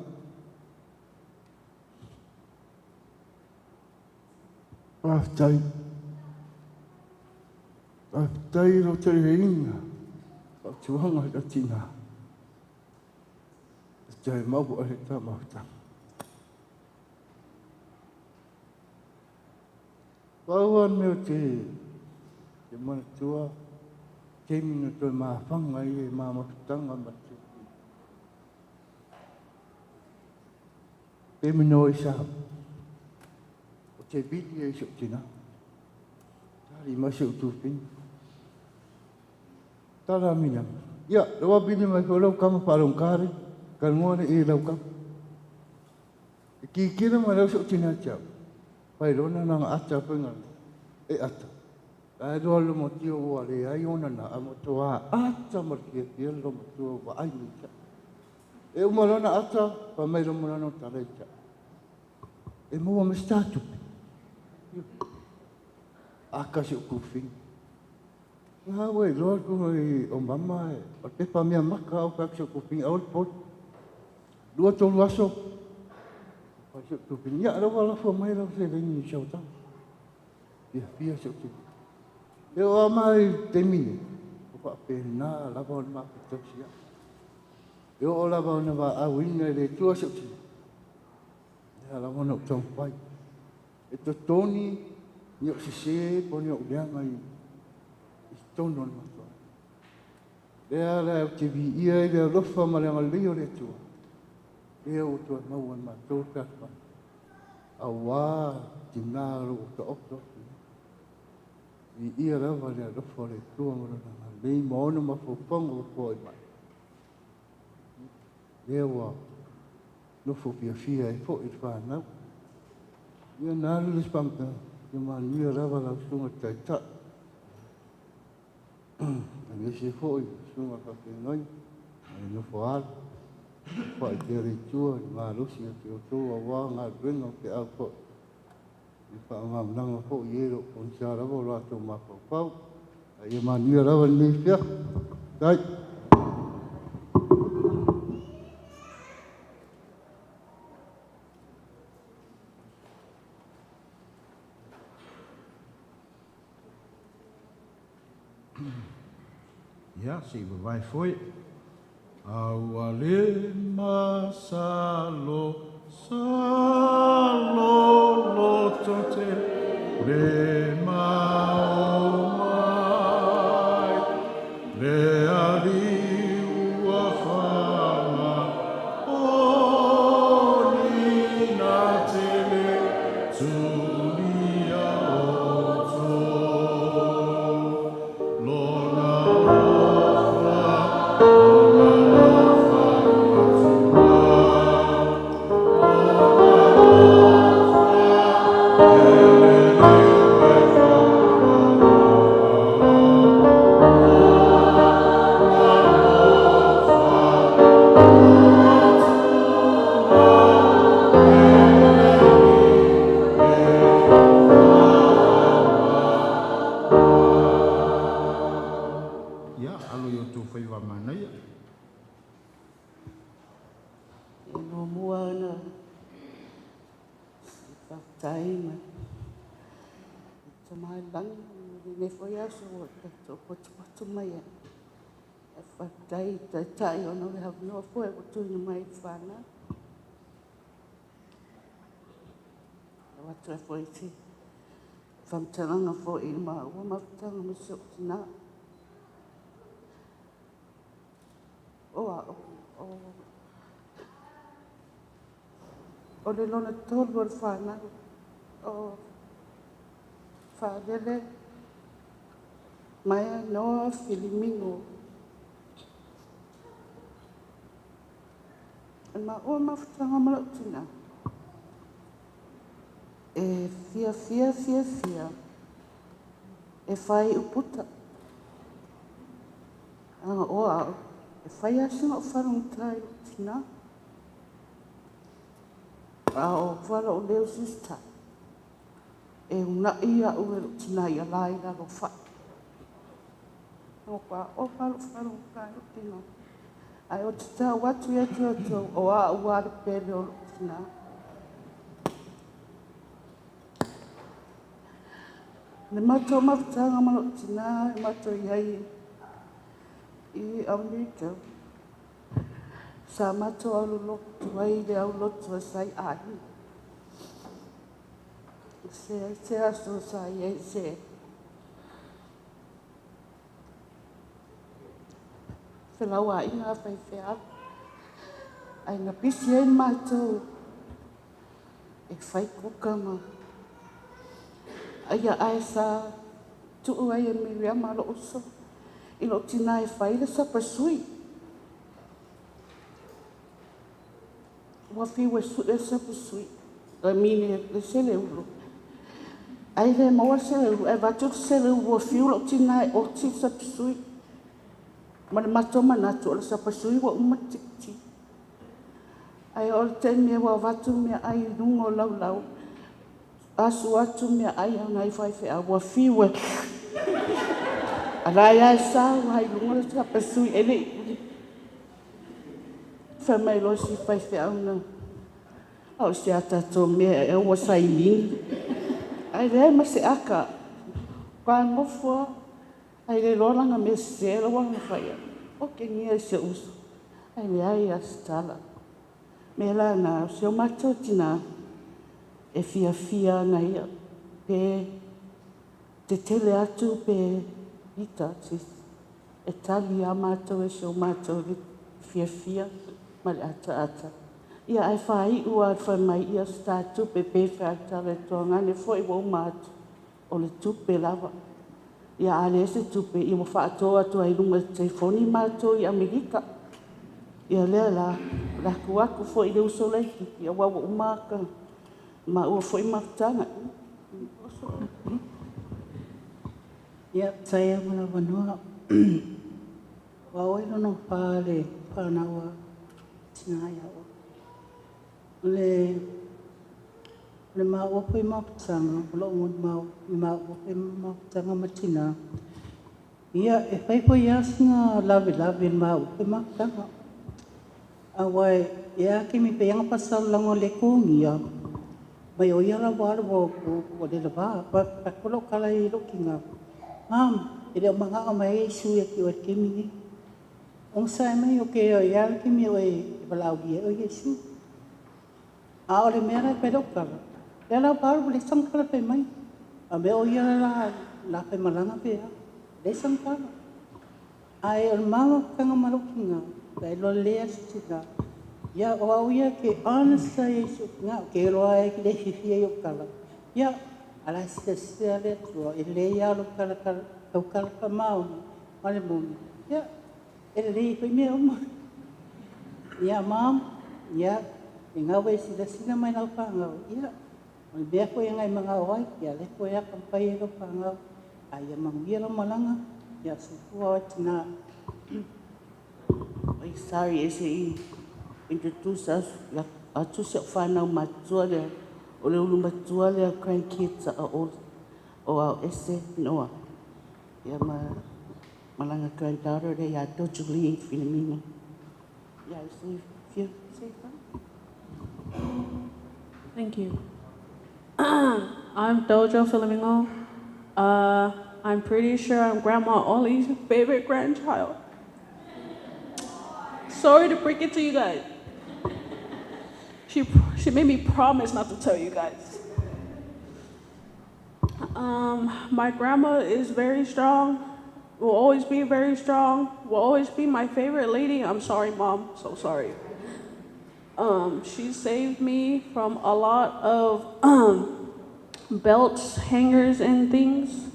Aftai ro te reinga. O tuanga ka tina. Jai mau o he ta mau ta. Bawan meu te mana tua te mina toi ma whanga i e ma matutanga matu. Te mino i sa o te bidi e sok tina. Tari ma se utupin. Tara mina. Ia, rawa bidi mai whalau kama whalong kare, ka ngone e lau kama. Ki kira ma lau sok tina chao. Pai rona nang ata pengan e ata. Ai do lo mo tio wa le ai ona na amo to ata mo ki lo mo to wa ai ni cha. E mo rona ata pa mai lo mo no ta le cha. E mo mo statu. Aka se ku fin. Nga we lo ko o mama o te pa mia maka o ka se ku fin au pot. Dua to laso. Pasal tu punya ada wala fo mai la se le ni chau ta. Pia se tu. Eu mai termine. O pa pena la bon ma to sia. Eu la bon va a win le tu se tu. Ya la bon to pai. E to toni ni se poni o dia mai. Sto non ma to. Ya la te vi ia le lo fa ma le le tu. Eu tu mau ma tu ka pa awa tinaro to opto i ia ra va le fo le tu mo na le mo no ma fo pongo fo i mai eu no fo pia fia e fo i fa na ia na le spampa e ma ia ra va la sunga ta ta e se fo i sunga fa ke noi no fo al Pak jari tua, malu sih tu tu awak ngadu no ke apa I whaamanga po i ero o ni sa rawa o ato mapau. Ai e mania rawa ni whia. Dai. Ia, se iwa vai foi. Aua le masalo, salo loto te, le mau mai, le ali ua whanga, o ni na tele, tulia o tō, lona ia, alo yo tō whaiwa manai. E no mua ana whaktai mai. Te mai langi, ne whai aso o te patu mai e. E whaktai, te tai ono le hau noa fwoi o tūna mai whana. E watu e whoi ti. Whamtaranga fwoi i maa ua mawhtanga me se o tina. O le lona tolu al whanau, o whanele, mai noa Filimingo. E ma o mawhtanga malautina. E fia. E whai uputa. Anga oa, e whai asinga o whanungai tina. A o wala o leo sista. E una ia ue tina ia lai la lo wha. O pa o walo kai o tina. Ai o tita watu ia tia o a uare pele o tina. Ne mato mawtanga malo tina, e mato iai i au nika. Sa mato au lotu ai le au lotu a sai ahi. Se aso sa iai se. Whilau a inga whai whea. Ai na pisi ai mato e whai kukama. Ai a ai sa tuu ai e miriama lo uso. I lo tina e whai le sapasui. Wa fiwa su e sapasui. A mine le sele ulo. Ai le maua sele ulo. E vatu sele ulo wa fiwa lo tina e o ti sapasui. Ma le mato manatu o le sapasui wa umatiti. Ai o le ten mea wa vatu mea ai nungo lau. Asu atu mea ai au nai whai whea wa fiwa. Arai ai sa wa ai nungo le sapasui ele. Whamai lo si whai whea una. Au se atato mea e ua sailini. Ai rea ma se aka. Kwa ngofua. Ai le rolanga me se la wanga whaia. O ke ngia se uso. Ai le ai astala. Me la na se o mato tina. E fia na ia. Pe te tele atu pe ita. E tali a mato e se o mato fia. Ma le ata. Ia ai whai ua whai mai ia statu pe whaatare toanga ne fwoi wau matu o le tupe lava. Ia ale se tupe i mo whaatoa tu ai lunga telefoni matu i Amerika. Ia lea la kuaku fwoi le uso leiki ia wawa umaka ma ua fwoi maftanga. Ia saya mana vanua. Wawai no pale panawa tinaya. Le le mau ope mau tanga, lo mau ope mau tanga matina. Ia e whaipo iasnga lawe mau ope mau tanga. Awai, ia ke mi peanga pasal lango le kongia. Mai o ia la wala o le la ba, pa kolo kala I lo kinga. Mam, ele o manga o mai Yesu e ki o ke mi. Ong sai mai o ke o ia ke mi o e balau ia o Yesu. A o le mera pe lo kala. Le la ba o le sang kala pe mai. A me o ia la pe malanga pe a. Le sang kala. Ai o mama kanga malo kinga. Kai lo le asita. Ya o ia ke ansa Yesu nga ke roa e ki le fifi o kala. Ya ala sia le tu ele ya lo kala o kala ka mau ale mo. Ya ele le pe me o ma. Ya mam ya nga we sina mai na pa nga. Ya o be ko nga mga wai ya le ko ya kampai ko pa nga. Ai mang wira malanga ya su ko tina. Ai sorry ese introduce us to se whanau matua le o le ulu matua le grandkids o ese noa ia malanga granddaughter le ia to Julie Philomena ia ese feel say Thank you. I'm Dojo Filomeno. I'm pretty sure I'm Grandma Ollie's favorite grandchild. Sorry to break it to you guys. She made me promise not to tell you guys. My grandma is very strong, will always be very strong, will always be my favorite lady. I'm sorry, Mom, so sorry. She saved me from a lot of belts, hangers, and things.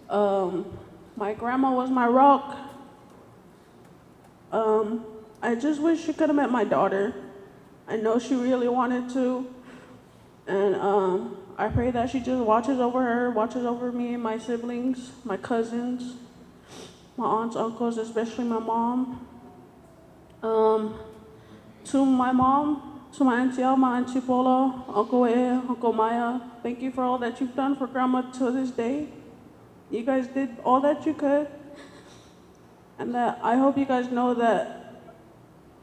My grandma was my rock. I just wish she could have met my daughter. I know she really wanted to. And I pray that she just watches over her, watches over me and my siblings, my cousins, my aunts, uncles, especially my mom. To my mom, to my Auntie Alma, Auntie Paula, Uncle E, Uncle Maya, thank you for all that you've done for Grandma to this day. You guys did all that you could. And that I hope you guys know that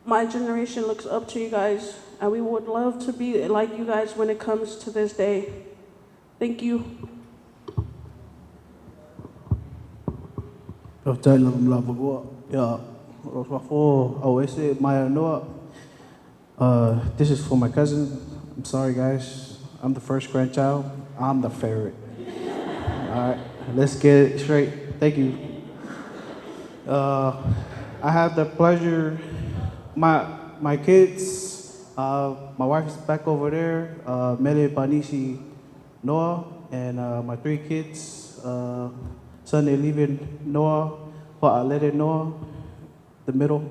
my generation looks up to you guys, and we would love to be like you guys when it comes to this day. Thank you. This is for my cousin. I'm sorry, guys. I'm the first grandchild. I'm the favorite. All right, let's get it straight. Thank you. I have the pleasure, my kids, my wife is back over there, Mele Banishi Noah, and my 3 kids, Sunday leaving Noah, Pa'alele Noah, the middle,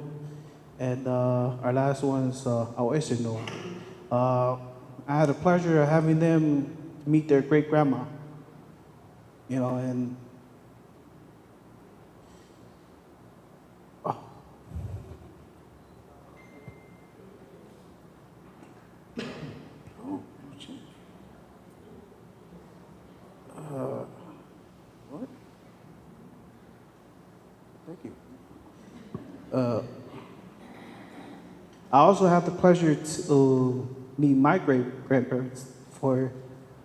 and our last one is Aoese Noah. I had the pleasure of having them meet their great grandma, you know, and what? Thank you. I also have the pleasure to meet my great-grandparents before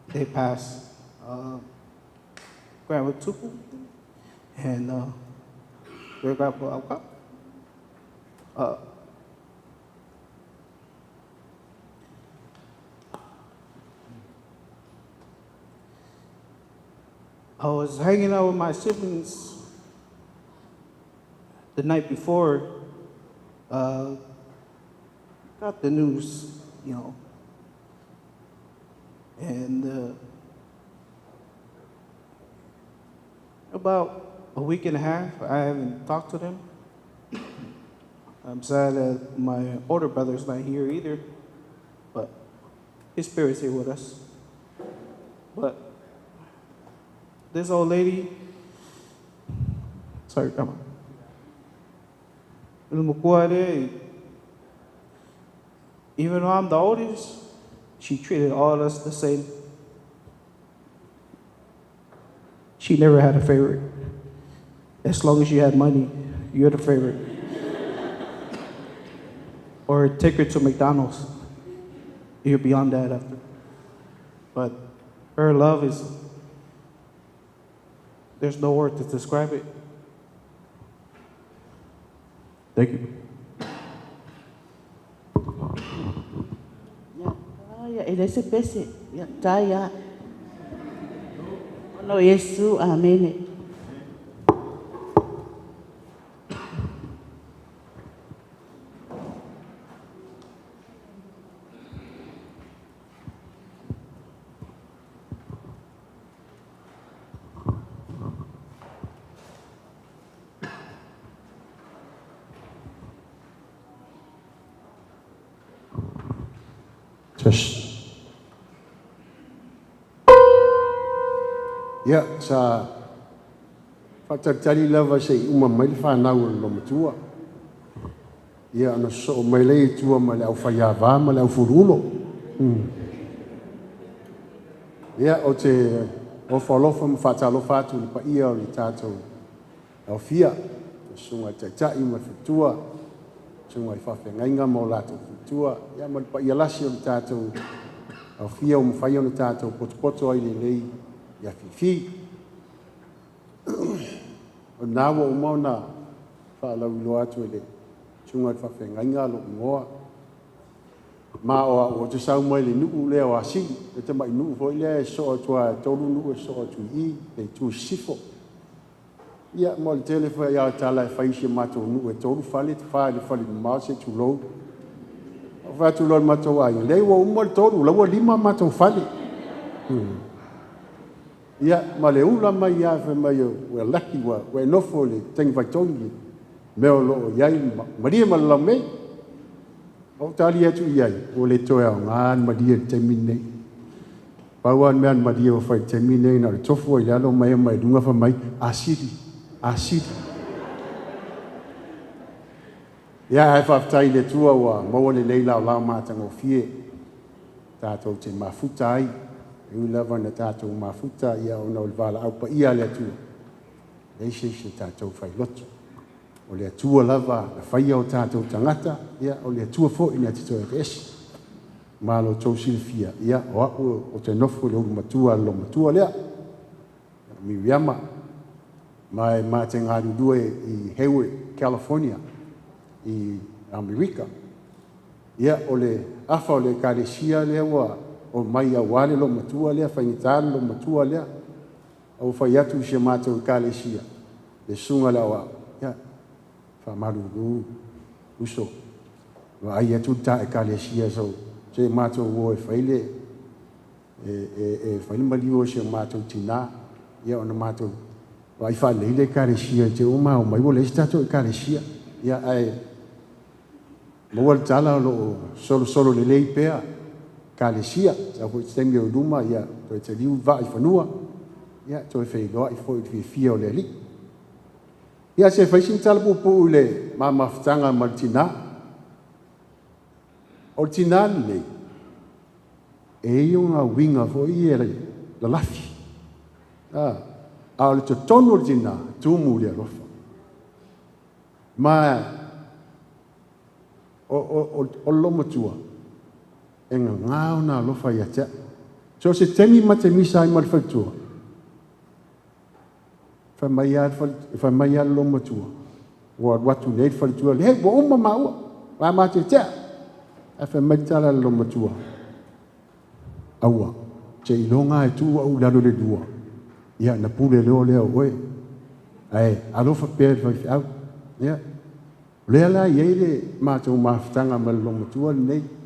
they passed. Grandma Tupu and great-grandpa Auka. I was hanging out with my siblings the night before, got the news, you know, and about a week and a half, I haven't talked to them. I'm sad that my older brother's not here either, but his spirit's here with us. But this old lady, sorry, Grandma. Even though I'm the oldest, She treated all of us the same. She never had a favorite. As long as you had money, you're the favorite. Or take her to McDonald's. You're beyond that after. But her love is, there's no word to describe it. Thank you. Ya, ele se pese. Ya, taya. No Yesu, amen. Ya, sa whatatari lava se uma mai le whanau lo matua. Ia ana so mai le tua ma le au whaiava ma le au furulo. Ia o te o whalofa ma whatalofa atu le pa ia o le tātou au fia. Sunga te tai ma whitua. Sunga i whawhengainga mo lātou whitua. Ia ma le pa ia lasi o le tātou au fia o mwhai o le tātou poto ai le lei. Ia fifi. O nāwa o mauna whaalau ilo atu ele. Tunga te whawhengainga lo ngoa. Ma o te sau mai le nuu lea o asi. E te mai nuu hoi lea e so atua tolu nuu e so atu I. E tu sifo. Ia mo le telefo ia tala e whaisi mato nuu e tolu whale te whae le whale maa se tu lou. O whae tu lou mato ai. Lewa umo le tolu. Laua 5 mato whale. Ia, ma le ula mai ia fe mai o ua laki ua nofo le tengi waitongi meo loo iai maria ma la mei o tali atu iai o le toe au ngaan maria te minei pauan mean maria o fai te minei na le tofu i lalo mai mai dunga fa mai asidi ia e whaftai le tua ua maua le leila o lao mātanga o fie tātou te mafuta ai e lava na tātou mafuta ia o na o le wala au pa ia le atua. Leise se tātou whai loto. O le atua lava na whaia o tātou tangata, ia o le atua fo ina te toi esi. Malo tau silfia, ia o aku o te nofo le uru matua lo matua lea. Mi wiama. Mai ma te ngāru due I Hayward, California, I Amerika. Ia o le afa o le kāresia lea wa o mai a wale lo matua lea, whainitare lo matua lea, au whai atu se mātou kālesia, le sunga la wa, ia, whamaru uso, wa ai atu ta e kālesia so, se mātou wo e whaile, e whaile maliwo se mātou tina, ia ona mātou, wa ai whaleile kālesia, te o mai wo le stato e kālesia, ia ai, mawal tala lo solo le lei pea, kālesia, sa hoi tengi o ruma, ia, toi te liu va I whanua, ia, toi whai loa I fwoi te fia o le li. Ia, se whaisin tala pupu le mamawhtanga martina. O tina nei, e o ngā winga fwoi I la lafi. A le te tono o tina, tūmu le rofa. Ma, o lomatua, e ngā ngāo nā lofa I atea. So se temi mate misa I mal whaitua. Whai mai lo matua. Wa watu nei whaitua. Le hei, wa uma maua. Wa mate tea. E whai mai tala lo matua. Aua. Te ilonga e tu au lalo le dua. Ia, na pule leo leo oe. Ai, alofa pēr whai whiau. Ia. Lea la iei le mātou mawhtanga ma lo matua nei.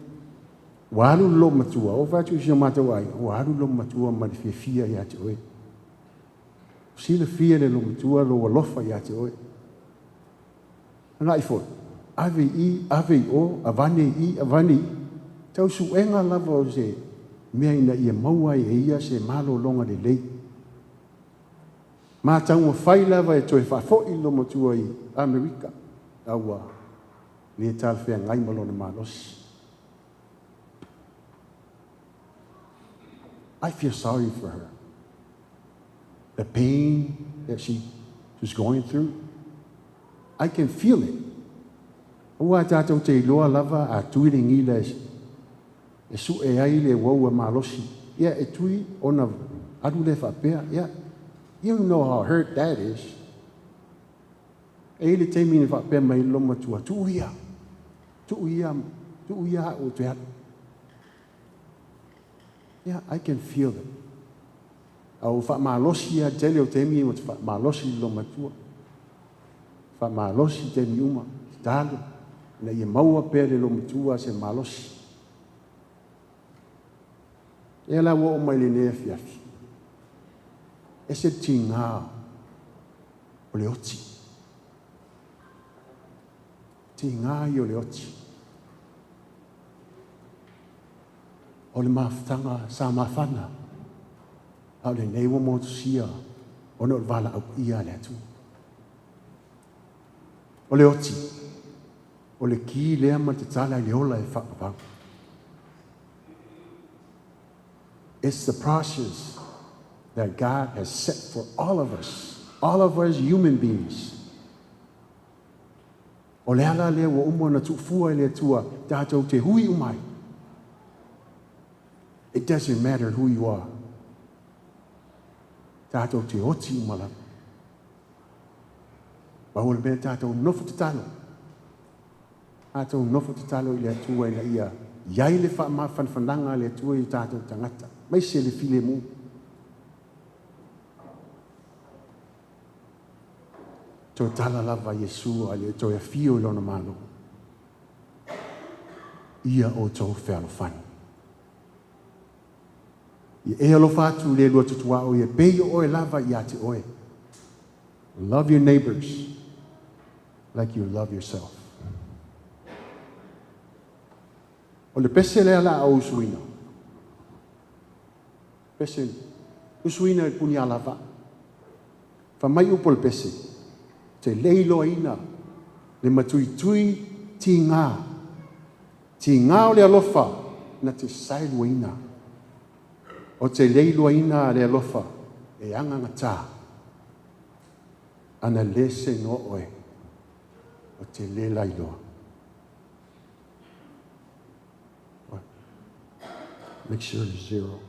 Waru lo matua, o whatu si o mātou ai, waru lo matua ma le fia I ate oe. Si le fia le lo matua lo walofa I ate oe. Nga I fo, ave I o, avane I, avane I. Tau suenga lava o se, mea ina ia maua e ia se malo longa le lei. Mā tau whai lava e toi whafo I lo matua I Amerika. Aua, le tal whea ngai malona mālosi. I feel sorry for her. The pain that she's going through, I can feel it. Ua tātou te iloa lava a tuiringi le e su e ai le wau e malosi. Ia e tui ona aru le whapea. Ia, you know how hurt that is. E le te mine whapea mai loma tua. Tuia o te hatu. Yeah, I can feel it. Au whamalosi a tele o te mi o te whamalosi lo matua. Whamalosi te mi uma, tālu. Na ia maua pere lo matua se malosi. E la wo o mai le nea fiafi. E se tingā o le oti. Tingā i o le oti. O le mafutanga sa mafana. Au le nei wa motu sia. O le vala au ia le atu. O le oti. O le ki lea ma te tala le ola e whakapau. It's the process that God has set for all of us human beings. O le ala lea wa umo na tufua e le tua, tātou te hui umai. It doesn't matter who you are. Tātou te oti umala. Wahole mea tātou nofu te talo. Tātou nofu te talo i le atua i la ia. Iai le whanwhananga le atua i tātou tangata. Mai se le file mu. Tō tala lava Yesu a le tō e fio lona malo. Ia o tō whaalofani. I e alofa atu le lua tutua o e pei o e lava i ate oe. Love your neighbors like you love yourself. O le pese le ala au usuina. Pese usuina e puni alava. Whamai upo le pese. Te leilo ina. Le matui tui ti ngā. Ti ngā o le alofa na te sailua ina. O te leilo ina le alofa e anganga tā. Ana lese no oe. O te le lailoa. Make sure it's 0.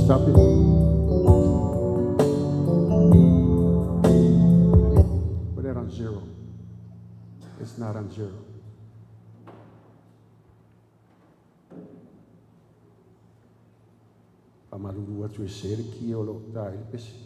Stop it. Put that on 0. It's not on 0. Pamalulu atu e sere ki o lo dai pesi.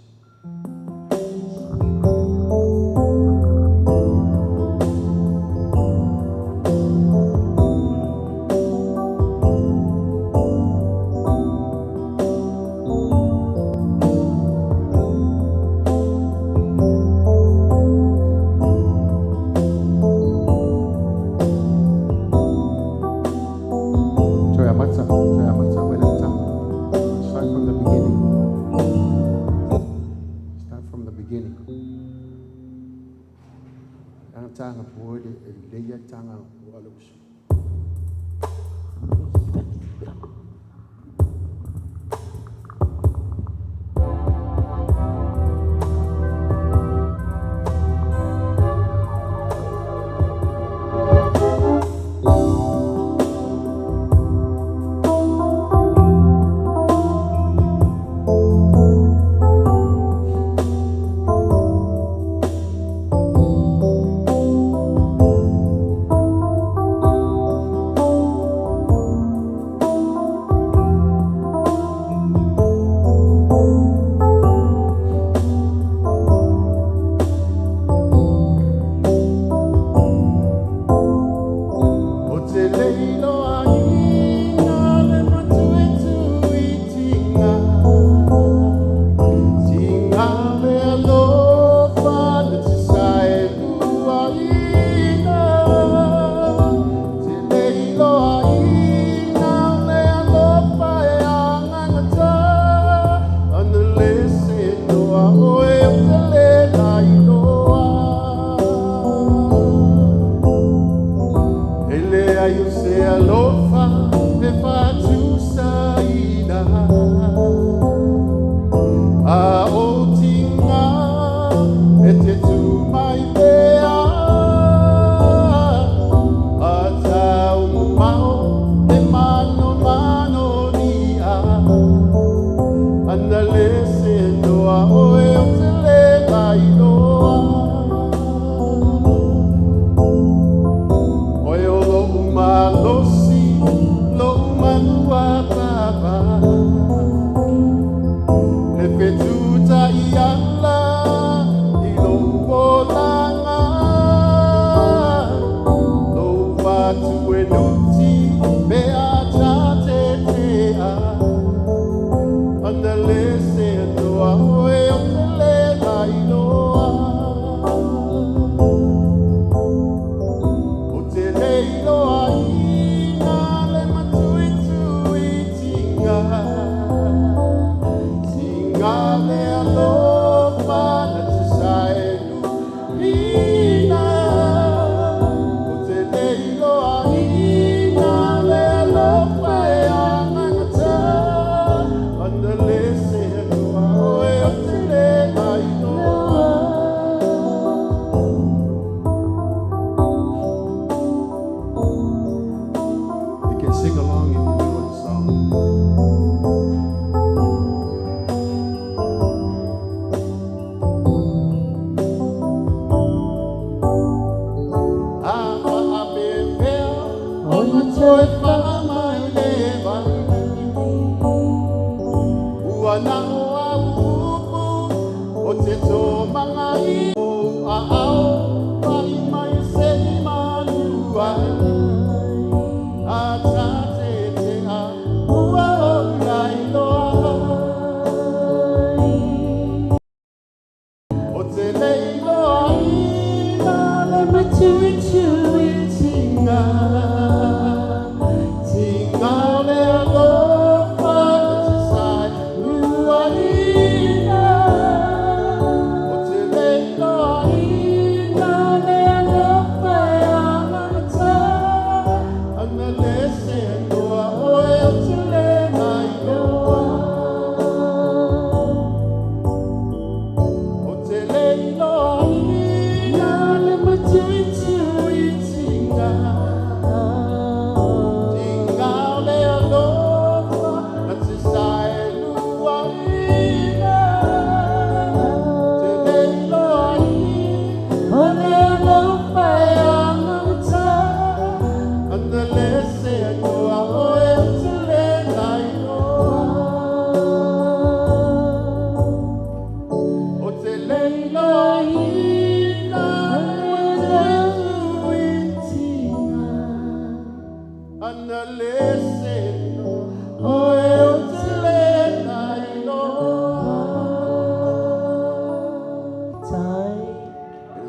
Sing along if you know the song.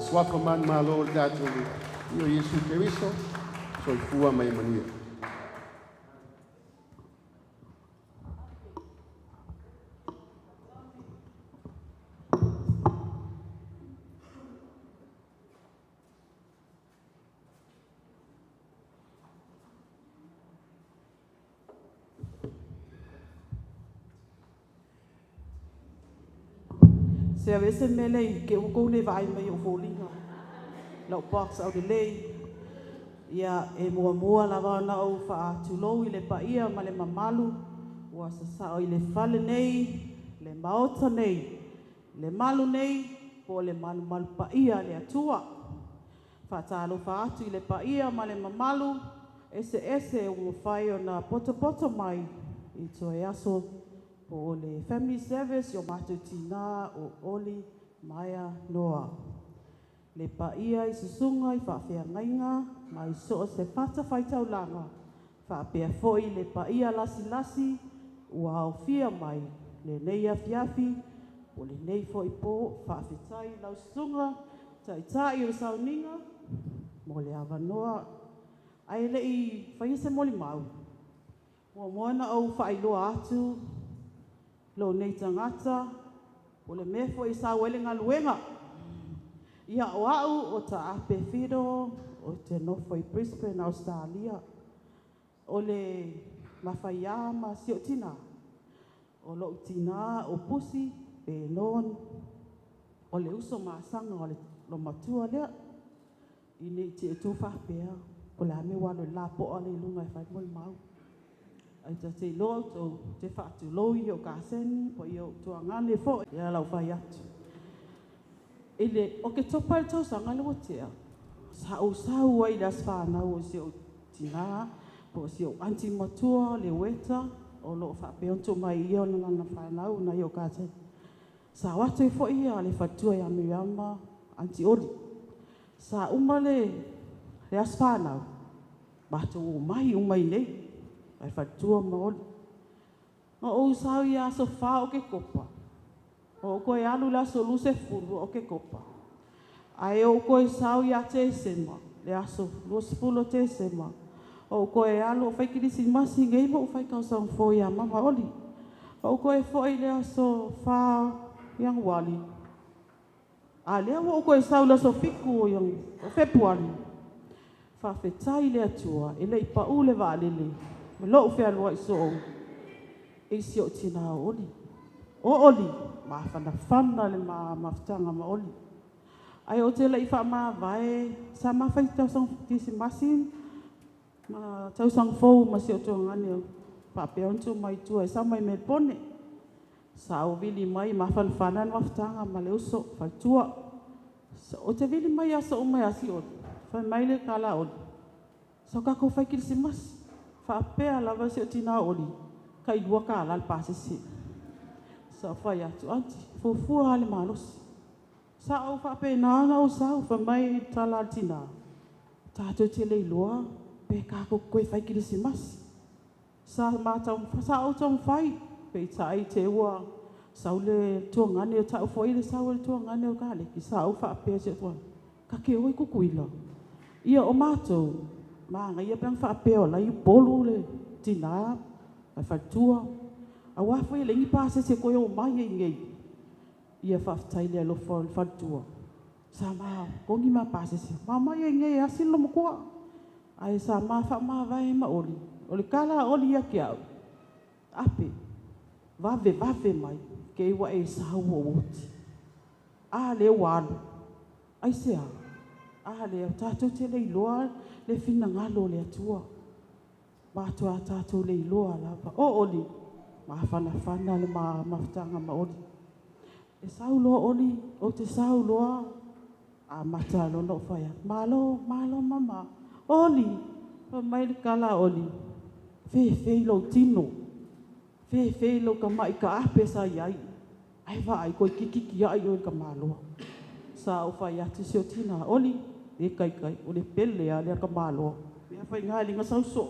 Swafaman malo dato yo Yesu Keriso so fua mai mania. Se a veces mele ke o ko le vai mai o folinga. Lau box au de lei. Ia e mua lava na o fa tu lo i le paia ma le mamalu. Ua sa o i le fale nei, le maota nei, le malu nei, po le malu paia le atua. Fa talo fa atu i le paia ma le mamalu. Ese o fai o na poto mai i to e aso. Po le family service o matutina o Oli Maya Noa. Le paia i susunga i whaafea ngainga, mai so o se fata whaitau langa. Whaapea foi le paia lasi, ua au fia mai, le nei a fiafi, o le nei foi po, whaafetai lau susunga, tai o sauninga, mo le avanoa. Ai le i whaise moli mau. Ua moana au whailoa atu, lo nei tangata, o le mefo i sa wele ngā luenga. Ia o au o ta ape whiro o te nofo i Brisbane, Australia. O le mawhaia ma sio tina. O lo tina o pusi, Peno. O le uso maasanga o le lo matua lea. I nei te tu whapea. O le ame walo la po ale lunga e whaimol mau. Ai ta te loa tau te whaatu loi o kāseni, po i o tuangane fo, ia lau whai atu. Ele o ke topa tau sanga le watea. Sau ai das whanau o se o tina, po se o anti matua le weta, o lo whapeonto mai i o na whanau na i o kāseni. Sa watu i fo ia le whatua i Amiriama, anti Oli. Sa umale le as whanau, mato o mai umai nei. Ai whatua maoli. O usau ia so fa o ke kopa. O koe alu la so luse furu o ke kopa. Ai o koe sau ia te sema. Le aso lus fulo te sema. O koe alu o whaikirisi masi ngei mo o whaikau sang fo ia mama oli. O koe fo i le aso fa yang wali. A lea o koe sau la so fiku o yang o fepuari. Fa fetai le atua e le ipa ule va lele. Me lo o fea lua iso o. E si o tina o oli. O oli. Ma fana le maftanga ma oli. Ai o te la ifa ma vai. Sa ma fai tau sang tisi masin. Ma tau sang fou ma si o tua ngane o. Pa peonto mai tua e sa mai me pone. Sa o vili mai ma fana maftanga ma le uso. Fai tua. O te vili mai asa o mai asi o. Fai mai le kala oli. So kako fai kirisi mas. Fa pea lava si o tina oli. Kai dua kala al pasisi. Sa fai atu anti. Fufua ale malos. Sa au fa pe na o sa fa mai tala tina. Tato te le loa. Pe kako koe fai kirisi mas. Sa mata sa au tau fai. Pe tai te ua. Sa ule tua ngane o tau foi le sa ule tua ngane o kale. Ki sa au fa pe se tua. Ka ke oi kukuila. Ia o matou. Ma nga ia pang fa pe o la i bolu le tina. Ai fa tua. A wa foi le ngi pase se ko yo mai ngei. Ia fa tai le lo fa tua. Sa ma ko ngi ma pase se. Ma mai ngei asilo mo ko. Ai sa ma fa ma vai ma oli. Oli kala oli ia ki au. Ape. Vave mai. Ke wa e sa wo wuti. A le walu. Ai se a. A le tatou te le loa le fina ngalo le atua. Ma tua tatou le loa lava. O oli. Ma fana le maftanga ma oli. E sau loa oli. O te sau loa. A mata lo no faya. Malo mama. Oli. Pa mai le kala oli. Fe lo tino. Fe lo ka mai ka ape sa iai. Ai va ai koe kiki ai o ka malo. Sa o faya te sio tina oli. E kai o le pele a le ka malo. Ia fai ngali nga sau so.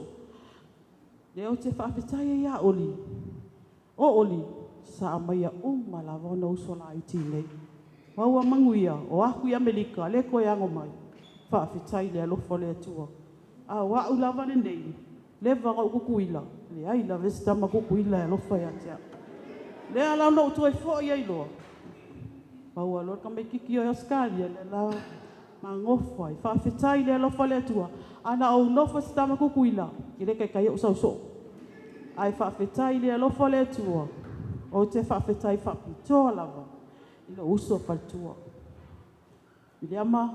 Le o te whaapetai ia oli. O oli. Sa mai a lava no so la i tine. Waua manguia o aku i Amerika le koe ango mai. Whaapetai le alofo le atua. A wa ulava le nei. Le vanga o kukuila. Le ai la vesta ma kukuila e alofo ia tea. Le ala no tu e fo ia ilo. Waua lo ka me kiki o askalia le la ma ngofa i whaafetai le alofa le atua. Ana au nofa si tama kukuila. I le kai o sau so. Ai whaafetai le alofa le atua. O te whaafetai whaapitoa lava. I le uso whaltua. I le ama.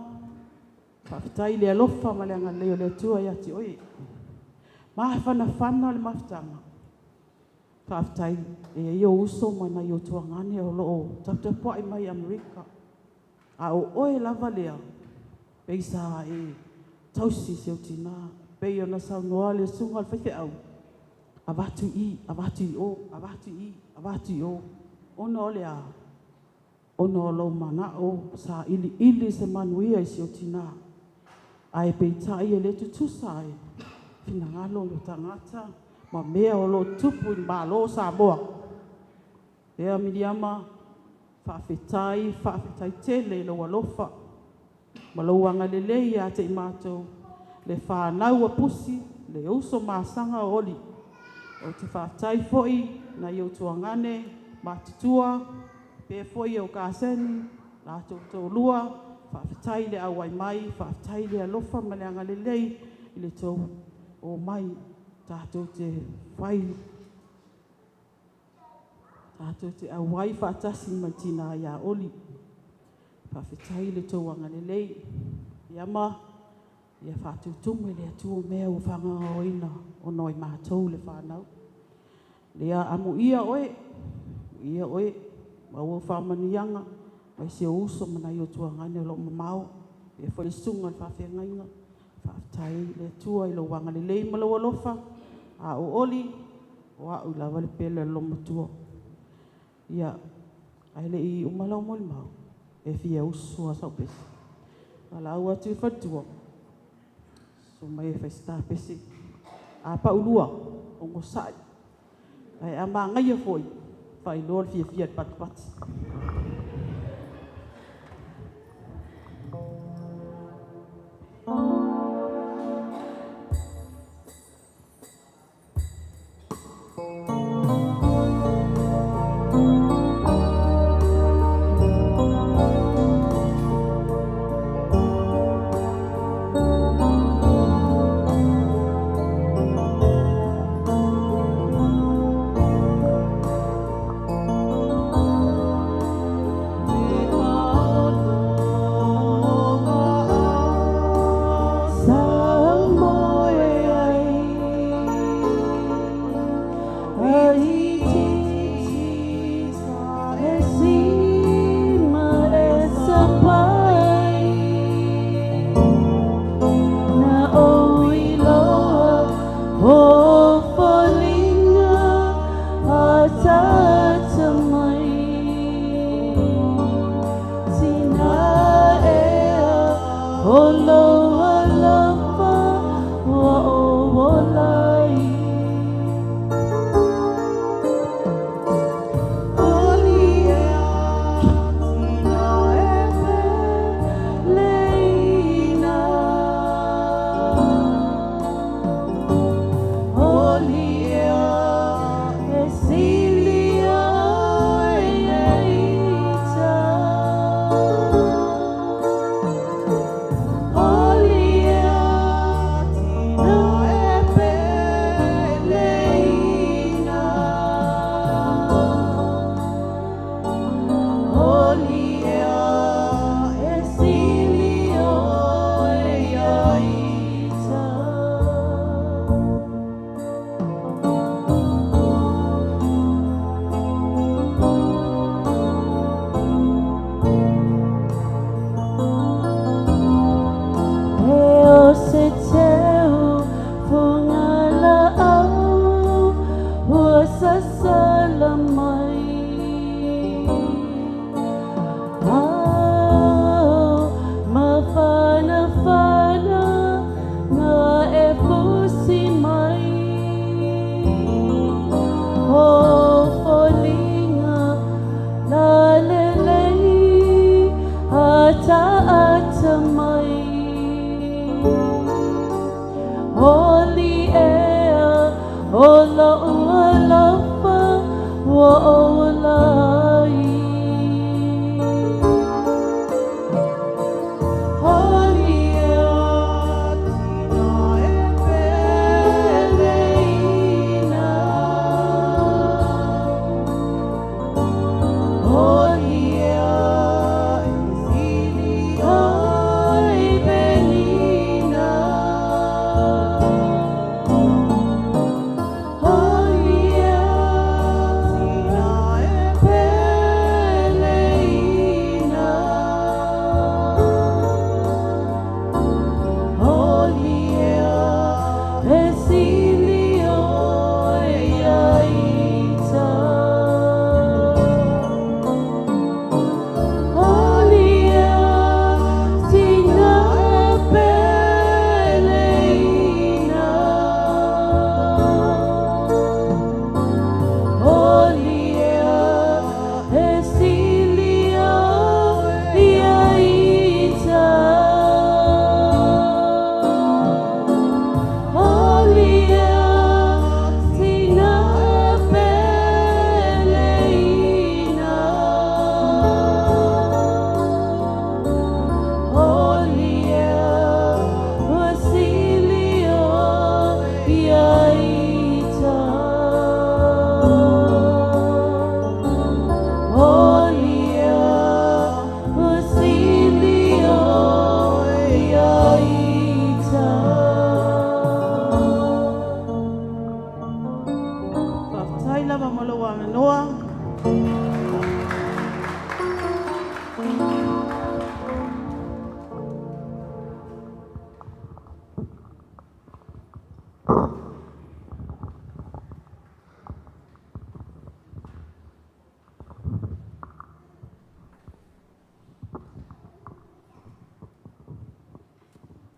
Whaafetai le alofa ma le anga leo le atua i ati oi. Maa fana le maftanga. Whaafetai e i o uso mana i o tua ngane o loo. Tapua i mai Amerika. A o oe lava lea. Peisa e tausi se o tina. Pei ona sau noa le sunga al whaife au. Avatu i o. Ona o lea. Ona o lau mana o. Sa ili se manuia i se o tina. Ai pei tai e le tutusa e. Fina ngalo lo tangata. Ma mea o lo tupu i malo sa moa. Ea miriama. Whaafetai tele lo alofa. Malauanga le lei a te imato. Le whanau a pusi. Le uso maasanga o oli. O te whaatai foi. Na iau tuangane. Matutua. Pe foi o kāseni. La tō lua. Whaafetai le awai mai. Whaafetai le alofa. Maleanga le lei. I le tō o mai. Tātou te whai. Tātou te awai whaatasi matina ia oli. Whawhetai le tauanga le lei. Ia ma, ia whātutumu le atua mea o whanga oina o noi mātou le whanau. Lea amu ia oe, ma ua whamanianga, mai se uso mana i o tuangane o lo mamau. Ia whalisunga le whawhengainga. Whawhetai le atua i lo wanga le lei ma lo alofa. A o oli, o a ulawa le pele lo matua. Ia, ai le i umalau mo le mau. E fia uso a sau pesi. Ala au atu i whatua. So mai e whaista pesi. A pa ulua, o ngosai. Ai ama ngai foi. Fai lor fia pat pat.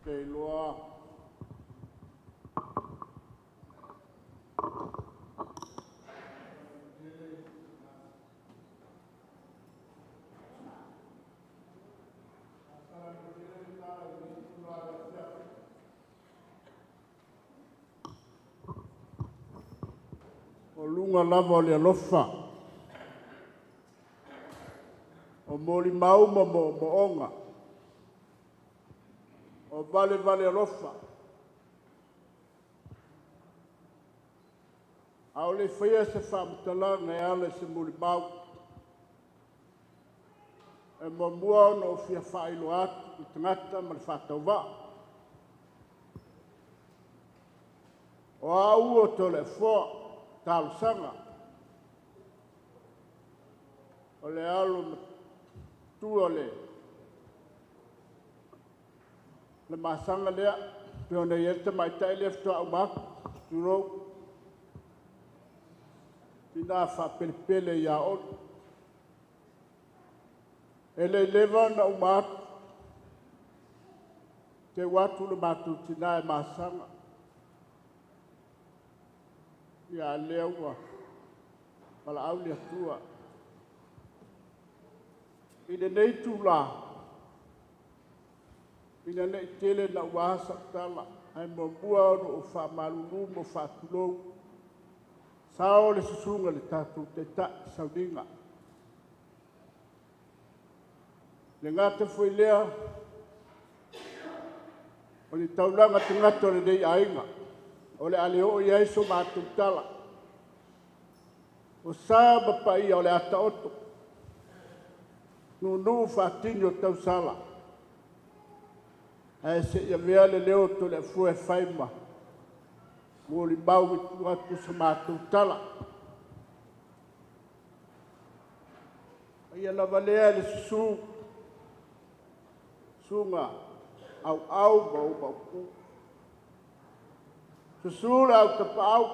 Kei loa. lunga lava o le alofa. O moli mauma mo onga. O vale alofa. Au le whaia se whaamutala ngai ale se moli mau. E mamua ona o fia whailo atu i tangata ma le whatau wā. O au o to le fua tau sanga. O le alo tua le masanga lea. Peo na ieta mai tai lefto au maku. Turo. Tina wha pelepele ia on. Ele leva na umatu. Te watu le matu tina e masanga. Ia leua. Pala au le atua. Ine nei tula. Ine nei tele na uahasa tala. Ai mambua ono o wha malulu mo wha tulou. Sao le susunga le tatu te ta saudinga. Le ngata foi lea. O le taulanga te ngata o le dei ainga. O le aleo i aiso mātutala. O sāba pa ia o le ata oto. Nunu whātini o tau sala. Ai se ia mea le leo to le fue whaima. Mo li mau i tu atu sa mātutala. Ia na valea le susu. Sunga au bau pu. Susu au te pau.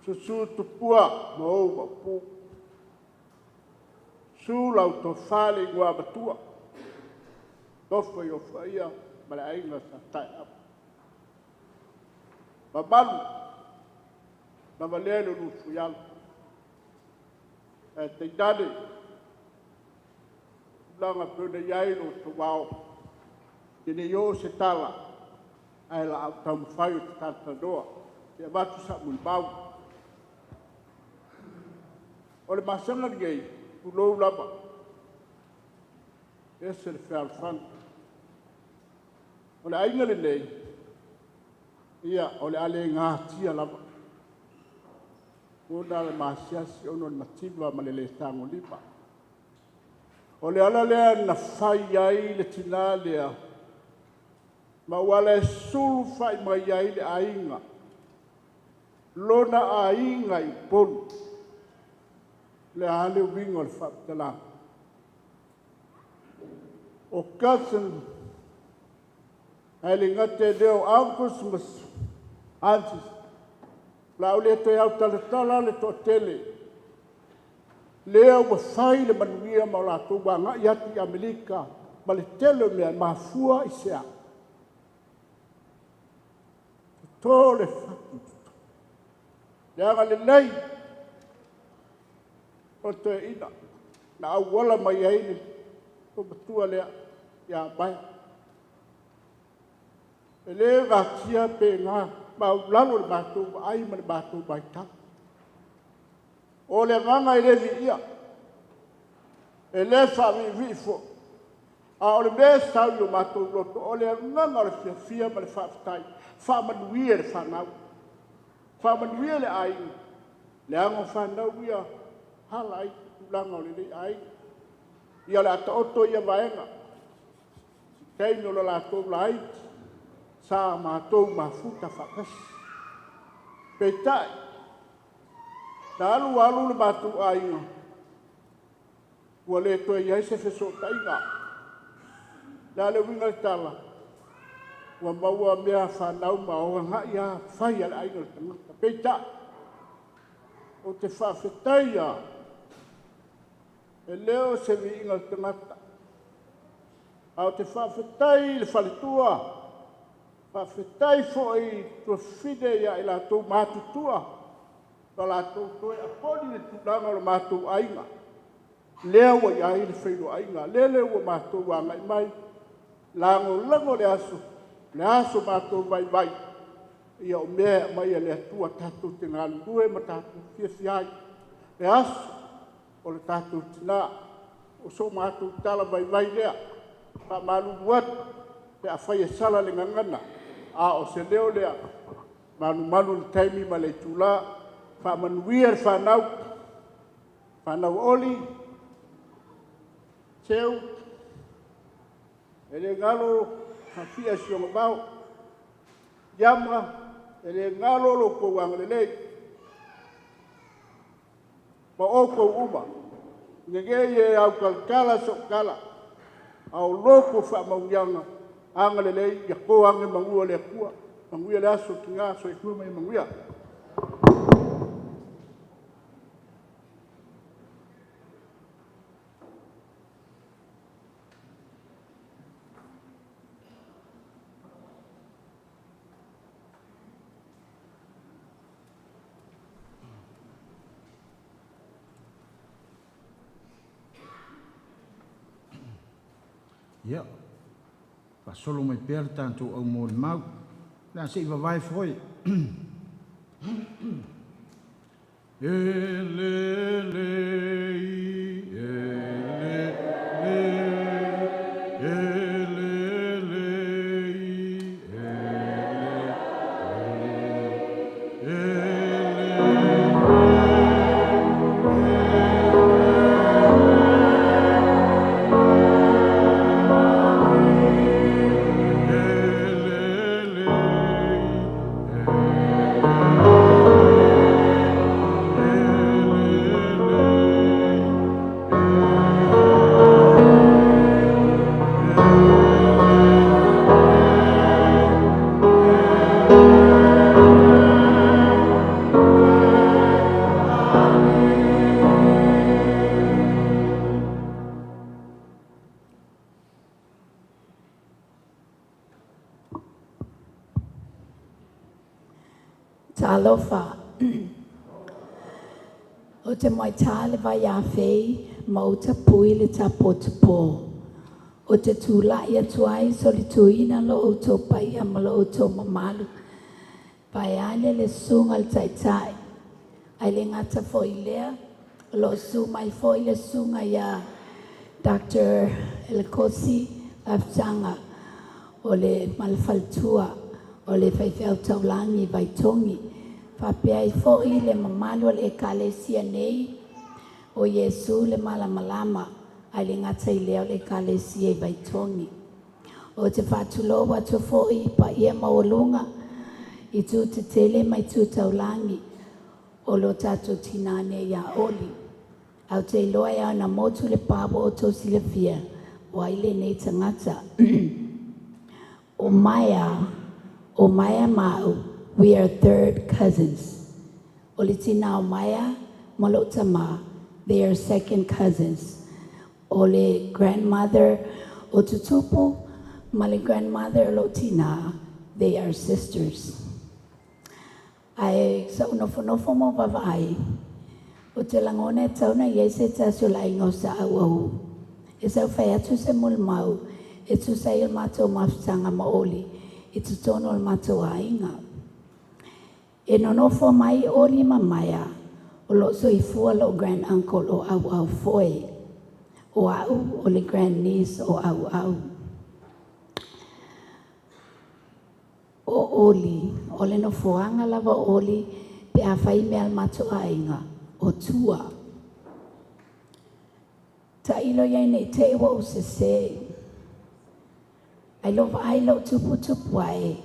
Susu tupua mau pu. Su lau to fale ngua batua. Tofa yo faia mala ainga sa tai ap. Babalu. Na valelo no fuyal. Te dade. Langa puna yai no to wao. Tine yo se tala. Ai la au tam whai te tata doa. Te abatu sa mui bau. O le masanga ngei, pulou lama. Ese le whea alfan. O le ainga le nei. Ia, o le ale ngā tia lama. Ona le masiasi, ono le mativa ma le tango lipa. O le ala lea na whai ai le tina lea. Ma wala e sulu whai mai ai le ainga. Lona ainga i polu. Le hale wingo le whaptala. O cousin, ai le ngate leo uncles mas aunties. Lau le te au talatala le to tele. Leo wa whai le manuia ma la tō wanga i ati Amerika. Ma le tele mea mafua i sea. Tō le whaki. Le anga le nei. O te ina. Na au wala mai aile. O batua lea. Ia bai. E le vatia pe ngā. Ma lalo le mātou ai ma le mātou bai ta. O le nganga i levi ia. E le whami vifo. A o le mea sau i o mātou loto. O le nganga o le fia ma le whaafitai. Whaamanuia le whanau. Whaamanuia le ai. Le ango whanau ia. Hala ai. Langa o le lei ai. Ia le ata oto ia vaenga. Teino le lātou lai. Sa mātou mafuta whakasi. Peitai. Ta alu le mātou ainga. Ua le toi iai se wheso tainga. La le winga le tala. Ua maua mea whanau maoa ngā ia whai ale ainga le tangata. Peitai. O te whawhetai a. E leo se vi inga le tangata. A o te whawhetai le whaletua. Whawhetai fo i tua whide ia i la tō mātutua. Ta la tō toi a poni le tūranga o mātou ainga. Lea wa i ai le whairo ainga. Lele wa mātou wa mai. Lango lango le aso. Le aso mātou vai vai. ia o mea mai le atua tātou te ngā lue ma tātou whiawhiai. E aso o le tātou tina o so mātou tala vai lea. Pa malu buat pe a whai e sala le ngangana. A o se leo lea malu le taimi ma le tula. Pa manuia le whanau. Whanau oli. Teu. E le ngalo hawhia si o ngabau. Yama. E le ngalo lo kou anglelei. Ma o kou uma. Ngege e au kalkala so kala. Au loko wha maungianga. Anglelei ya ko ange mangua le akua. Manguia le aso ki ngā so e kua mai manguia. Ia, pa solo mai pēr tātou au mō le mau. Nā se iwa vai foi. E le le e Talofa. O te mai tāle vai a whei, ma o ta pui le ta potupo. O te tūla ia tuai, so li tuina lo o tō pai ama lo o tō mamalu. Pai ale le sunga le taitai. Ai le ngata fo i lea, lo su mai fo i le sunga ia Dr. Elkosi Aftanga o le malfaltua o le whaiwhau taulangi vai tongi. Whapea i fo i le mamalu le kalesia nei o Yesu le malamalama ai le ngata i leo le kalesia vai tongi. O te whatuloa to fo i pa ia maolunga i tu te tele mai tu taulangi o lo tato tinane ia oli. Au te loa ia na motu le pabo o to silafia o aile nei tangata. O Maya Mau, we are third cousins. O le tina o Maya, Malotama, they are second cousins. O le grandmother o Tutupu, male grandmother Lotina, they are sisters. Ai sa unofo mo vavai. O te langone tauna yese tasu la ingo sa au. E sa whai atu se mulmau, e tu sa il mato mafutanga maoli, e tu tono il mato ainga. E nonofo mai oli mamaya, o lo so i fua lo grand uncle o au foi, o au o le grand niece o au. O oli, o le no foanga lava oli, pe a whai mea al mato ainga, o tua. Ta ilo iai nei te iwa o se se. Ai lo vai lo tupu ai.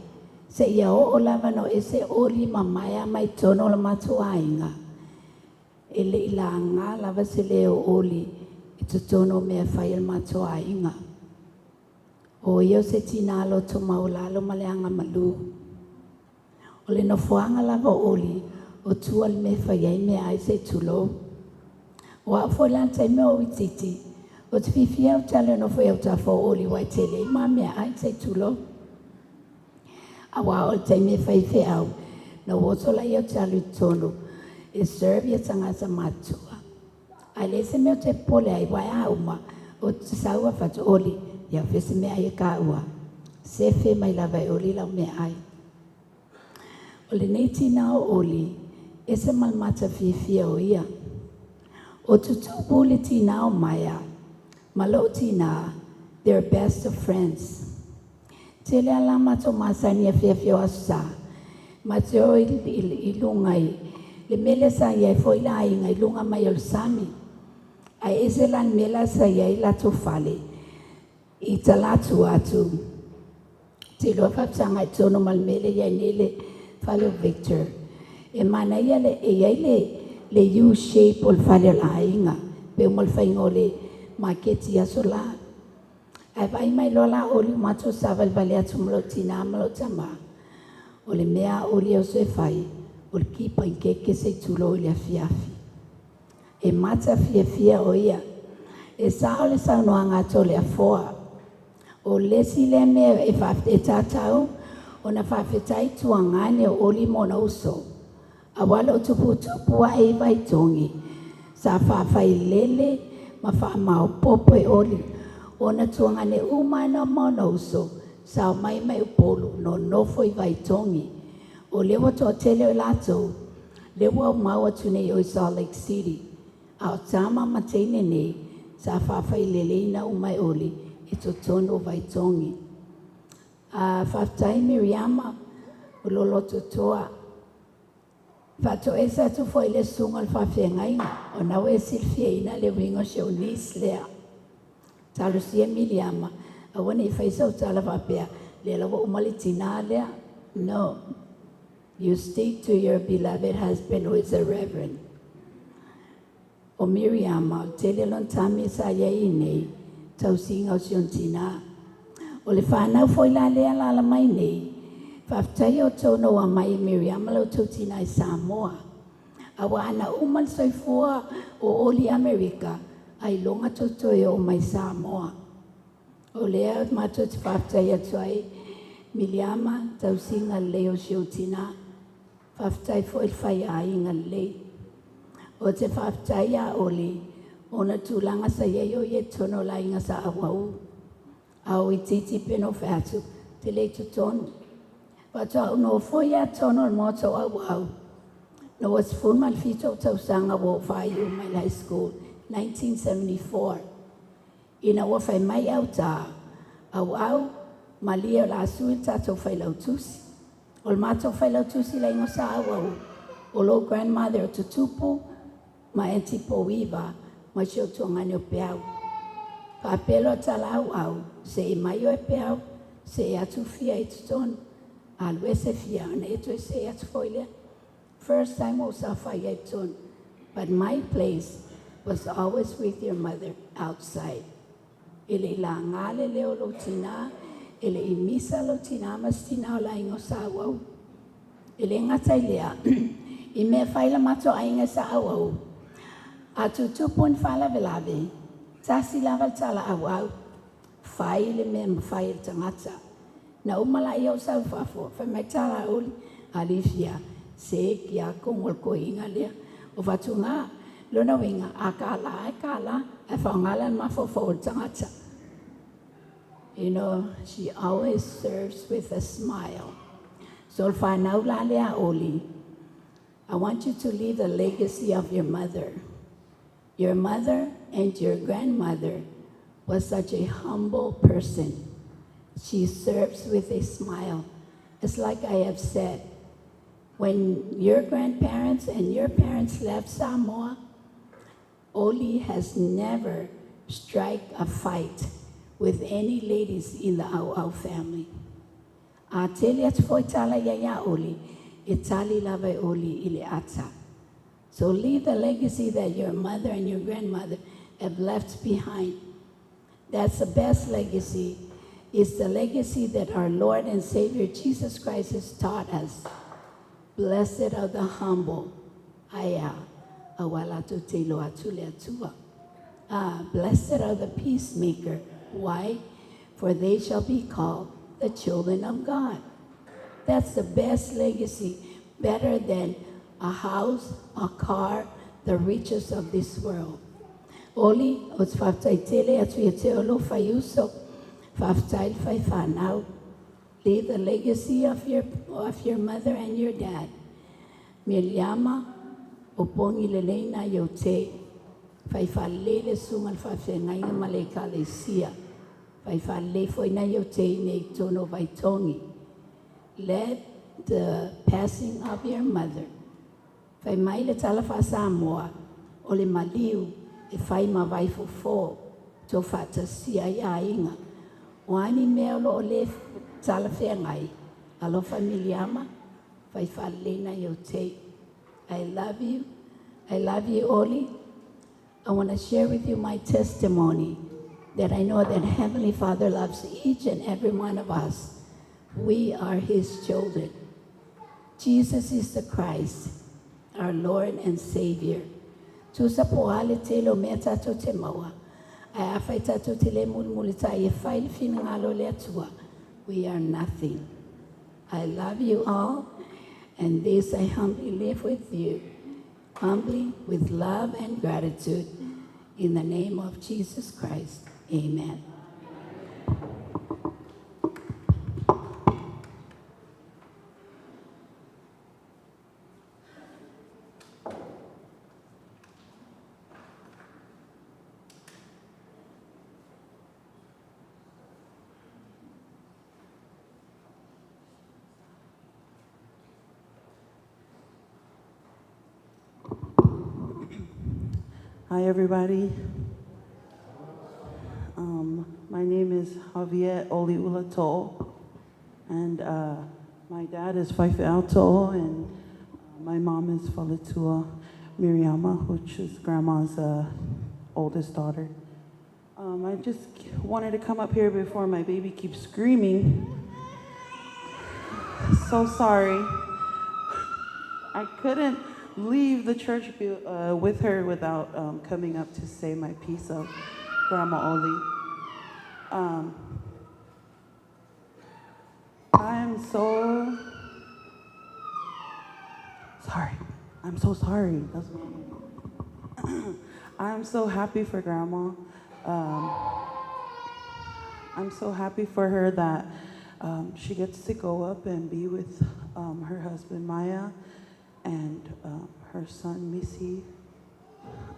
Se ia o lava no e se oli mamaya mai tono la mato ainga. E le ila ngā lava se leo oli, e tu tono mea whai al mato ainga. O io se tina lo to maulalo maleanga malu. O le no foanga lava oli, o tua le me whaiai me ai se tulo. O a fo lantai me o ititi, o te whiwhia o tale no fo ta fo oli wai tele, ma me ai se tulo. A wa o te me whaiwhi au, no woso la i o tale tonu, e serve ia tangasa matua. Ai le se me o te pole ai wai auma, o te saua fatu oli, ia whese me ai ka ua. Se whe mai lava e oli lau me ai. O le nei tina o oli, e se malmata fia o ia. O tutupu le tina o maia, malo tina, they're best of friends. Tele ala mato masani fia o asa, mato ilungai, le mele sa ia foi la inga ilunga mai o sami. Ai eselan mela sa ia ila to fale, I talatu atu. Tilo fapsanga I tono malmele ia nele fale Victor. E mana ia le U-shape o fale la inga, pe mal faingo le maketi asola. Ai vai mai lola o li mato saval vale atu mlotina mlotama. O le mea o li o se fai, o le kipa in keke se tulo le fiafi. E mata fia o ia, e sao le sao noanga to le afoa. O lesi le mea e whafte tatau, o na whawhetai tuangane o oli mona uso. A wala o tupu a e vai tongi, sa whawhai lele, ma whamao popo e oli. O na tuangane umana mona uso, sa mai upolu, no nofo I vai tongi. O lewa to tele o lato, lewa o maua tune o Salt Lake City. A o tama matene ne, sa whawhai lele ina umai oli, I to tono vai tongi. Whaftai Miriama, o lolo totoa. Fato esa tu foi le sunga al whawhengainga, o nau e silfia ina le wingo se o nis lea. Talo sia Miriama, a wana I whaisa o tala whapea, le lawa umalitina lea. No, you stick to your beloved husband who is a reverend. O Miriama, tele lon tami sa ia nei, tau singa o siontina. O le whanau foi la lea la mai nei, whaftai o tono a mai Miriam lau tautina I Samoa. Awa ana umal soifua o oli Amerika, ai longa totoi o mai Samoa. O lea matot whaftai atuai, Miriama tau singa leo siotina, whaftai foi whai a inga lei. O te whaftai a oli, ona tūlanga sa iei o ie tono la inga sa awau. Au I titi Peno whātu, te le tonu. Wata no foi a tono moto awau. No was full mal fito tau sanga wo whai o my high school, 1974. Ina wa whai mai au tā. Au, malia la sui tato whai lau tusi. O mato whai lau tusi la ingo sa awau. O lo grandmother to tupu, ma enti po iwa, ma sio tongane o peau. Ka pelo tala au, se I mai o e peau, se atu fia I tutonu. Alwe se fia, na eto se atu foile. First time o sa whai e tutonu. But my place was always with your mother outside. Ele la ngale leo lo tina, ele I misa lo tina, mas tina o la ingo sa awau. Ele ngatai lea, I mea whaila mato a inga sa awau. Atu tupun whala velave, tasi lava tala awau, whaile mea mwhaile tangata. Na umala I o sau whafo, whamai tala uli, alifia, se ki a kongol ko inga lea. O whatu ngā, lona winga, a kāla, e whangalan mafofo o tangata. You know, she always serves with a smile. So whanau la lea oli, I want you to leave the legacy of your mother. Your mother and your grandmother was such a humble person. She serves with a smile. It's like I have said, when your grandparents and your parents left Samoa, Oli has never struck a fight with any ladies in the AUVA'A family. A tele atu foi tala yaya Oli, e tali lava Oli ile ata. So leave the legacy that your mother and your grandmother have left behind. That's the best legacy. It's the legacy that our Lord and Savior Jesus Christ has taught us. Blessed are the humble. Aya, awalato te lo atule atua. Blessed are the peacemaker. Why? For they shall be called the children of God. That's the best legacy, better than a house, a car, the riches of this world. Oli, os whaftai tele atu i te olo whai uso, whaftai whai whanau, Leave the legacy of your mother and your dad. Miriama, opongi leleina yote. Fai falele sungal fa fengainga maleka lesia. Fai fale foi na yote ne tono vaitongi. Let the passing of your mother. Fai mai le tala fa Samoa. O le maliu e fai ma vai fofo. To fata sia ia inga. Wani mea lo le tala fengai. Alo familiama. Fai fale na yote. I love you. I love you, Oli. I want to share with you my testimony that I know that Heavenly Father loves each and every one of us. We are His children. Jesus is the Christ, our Lord and Savior. Tusa poale te lo meta to te maua. Ai afaita to te le mulmulita e faile finangalo le atua. We are nothing. I love you all, and this I humbly live with you. Humbly, with love and gratitude, in the name of Jesus Christ. Amen. Hi, everybody. My name is Oliula, and my dad is Faife and my mom is Falatua Miriama, which is Grandma's oldest daughter. I just wanted to come up here before my baby keeps screaming. So sorry. I couldn't leave the church with her without coming up to say my piece of Grandma Oli. I'm so sorry. I'm so sorry. I'm so happy for Grandma. I'm so happy for her that she gets to go up and be with her husband Maya and her son Missy.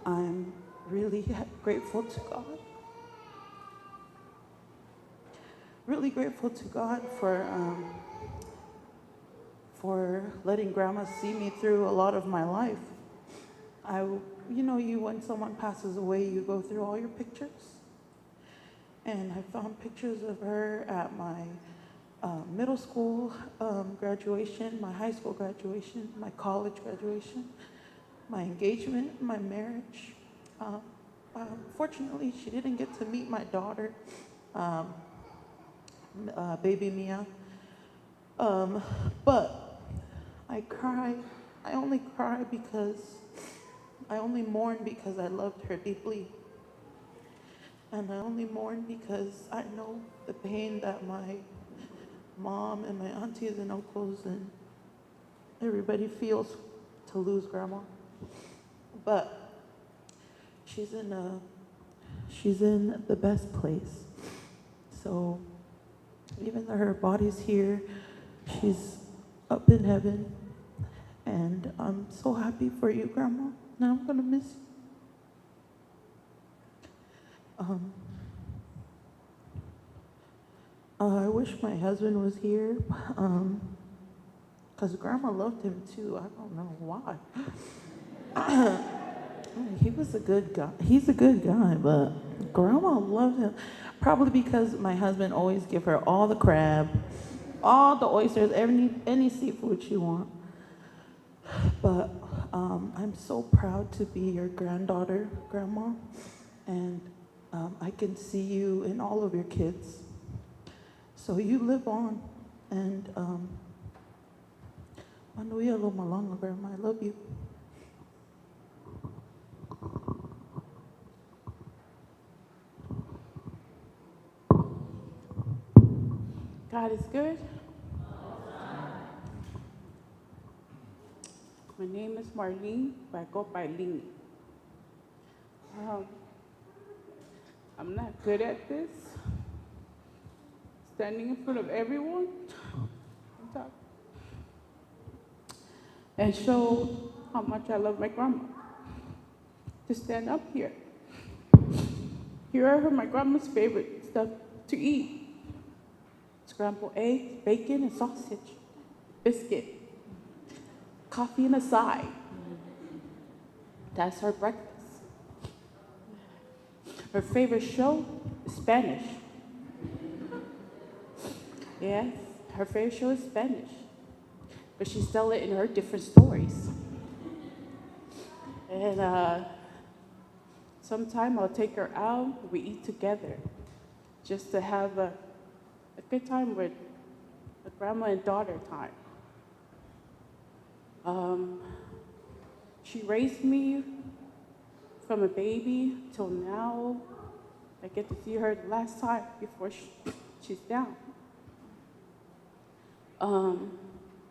I'm really grateful to God. Really grateful to God for letting Grandma see me through a lot of my life. When someone passes away, you go through all your pictures. And I found pictures of her at my middle school graduation, my high school graduation, my college graduation, my engagement, my marriage. Fortunately, she didn't get to meet my daughter, baby Mia. But I cry. I only mourn because I loved her deeply. And I only mourn because I know the pain that my mom and my aunties and uncles and everybody feels to lose Grandma. But she's in the best place. So even though her body's here, she's up in heaven. And I'm so happy for you, Grandma. Now I'm gonna miss you. I wish my husband was here, because Grandma loved him too. I don't know why. He was a good guy. He's a good guy, but Grandma loved him. Probably because my husband always give her all the crab, all the oysters, any seafood she wants. But I'm so proud to be your granddaughter, Grandma, and I can see you in all of your kids. So you live on, and Manuia lo malanga, Grandma, I love you. God is good. My name is Marlene, but I go by Lini. I'm not good at this. standing in front of everyone and show how much I love my grandma. To stand up here. Here are my grandma's favorite stuff to eat. Scrambled eggs, bacon, and sausage, biscuit, coffee and a side. That's her breakfast. Her favorite show is Spanish. Yes, her favorite show is Spanish. But she tells it in her different stories. And sometime I'll take her out, we eat together, just to have a good time with a grandma and daughter time. She raised me from a baby till now. I get to see her the last time before she's down.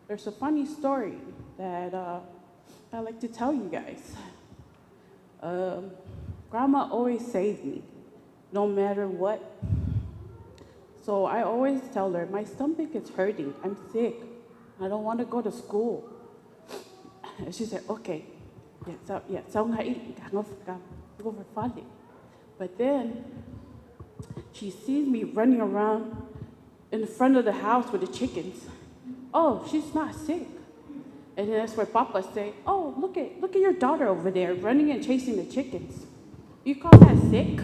There's a funny story that I like to tell you guys. Grandma always saved me, no matter what. So I always tell her, my stomach is hurting, I'm sick, I don't want to go to school. And she said, okay, so go for fun. But then she sees me running around in the front of the house with the chickens. Oh, she's not sick. And then that's where Papa say, oh, look at your daughter over there running and chasing the chickens. You call that sick?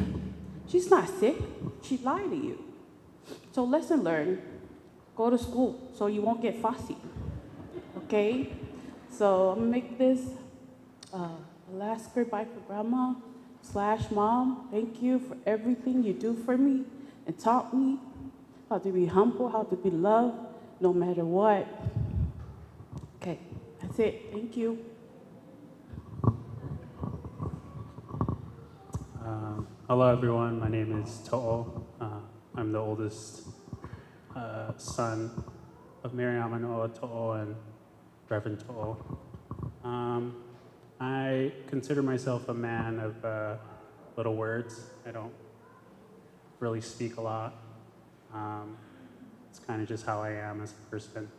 She's not sick. She lied to you. So lesson learned, go to school so you won't get fussy. Okay? So I'm gonna make this a last goodbye for Grandma / Mom. Thank you for everything you do for me and taught me how to be humble, how to be loved, no matter what. Okay, that's it. Thank you. Hello, everyone. My name is To'o. I'm the oldest son of Miriam Noah To'o and Reverend To'o. I consider myself a man of little words. I don't really speak a lot. It's kind of just how I am as a person.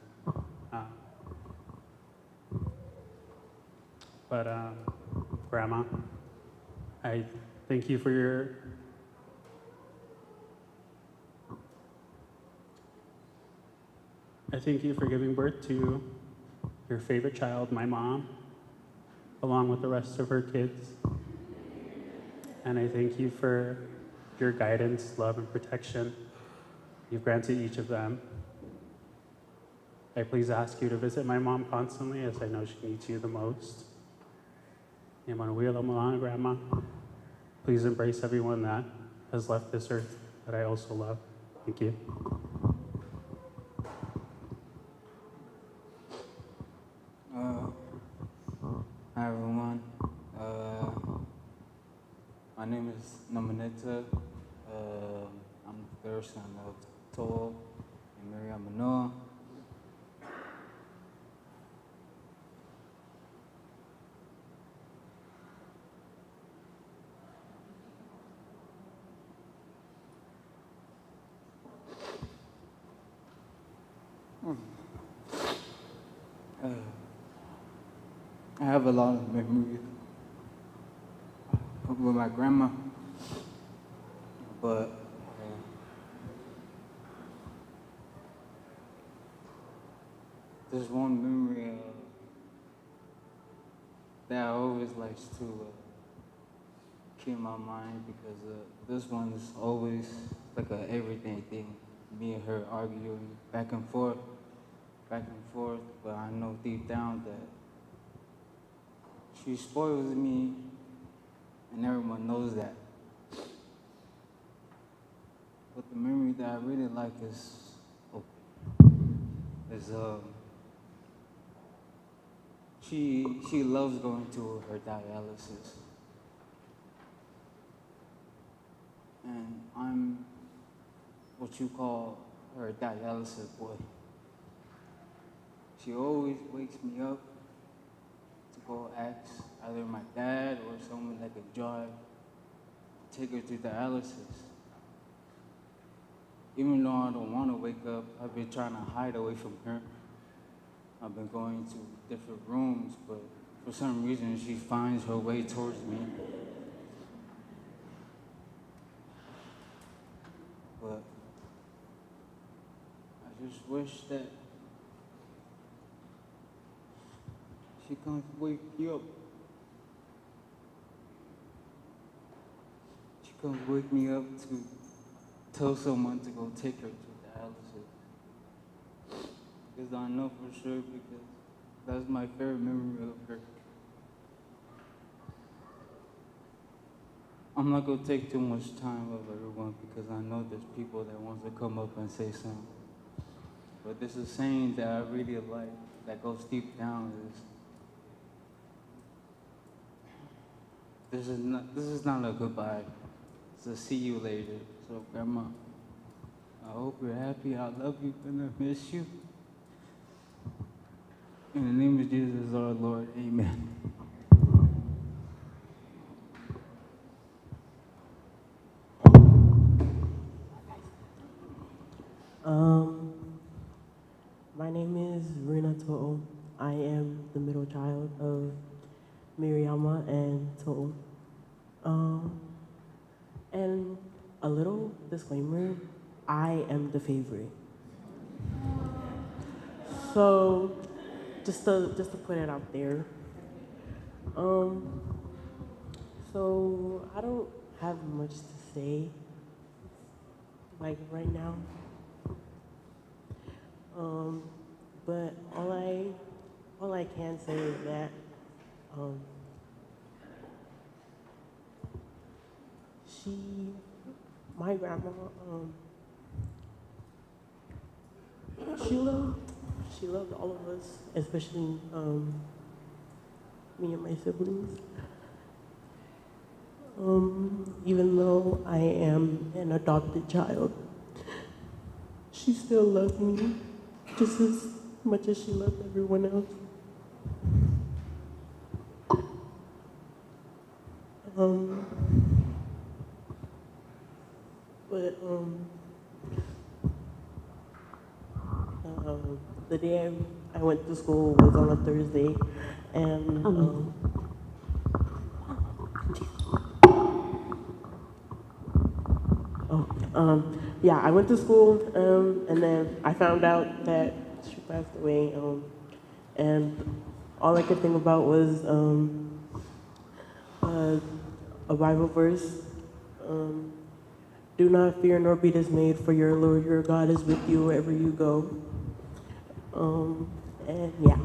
But Grandma, I thank you for your giving birth to your favorite child, my mom, along with the rest of her kids. And I thank you for your guidance, love, and protection you've granted each of them. I please ask you to visit my mom constantly, as I know she needs you the most. Grandma, please embrace everyone that has left this earth that I also love. Thank you. Hi everyone. My name is Namaneta. I'm the third son of To'o and Miriam Manoa. I have a lot of memories with my grandma, but there's one memory that I always like to keep in my mind, because this one's always like a everyday thing. Me and her arguing back and forth, but I know deep down that she spoils me, and everyone knows that. But the memory that I really like is she loves going to her dialysis, and I'm what you call her dialysis boy. She always wakes me up to go ask either my dad or someone that could drive, take her to dialysis. Even though I don't want to wake up, I've been trying to hide away from her. I've been going to different rooms, but for some reason she finds her way towards me. But I just wish that she comes wake you up. She comes wake me up to tell someone to go take her to dialysis. Because I know for sure, because that's my favorite memory of her. I'm not going to take too much time of everyone because I know there's people that want to come up and say something. But this is saying that I really like, that goes deep down, is this is not a goodbye. It's a see you later. So Grandma, I hope you're happy. I love you and I miss you. In the name of Jesus our Lord, amen. My name is Rina To'o. I am the middle child of Miriama and To'o. And a little disclaimer, I am the favorite. So, just to put it out there. So I don't have much to say, like right now. But all I can say is that my grandma, she loved all of us, especially me and my siblings. Even though I am an adopted child, she still loved me just as much as she loved everyone else. The day I went to school was on a Thursday, and yeah, I went to school, and then I found out that she passed away, and all I could think about was a Bible verse. Do not fear nor be dismayed, for your Lord your God is with you wherever you go. And yeah.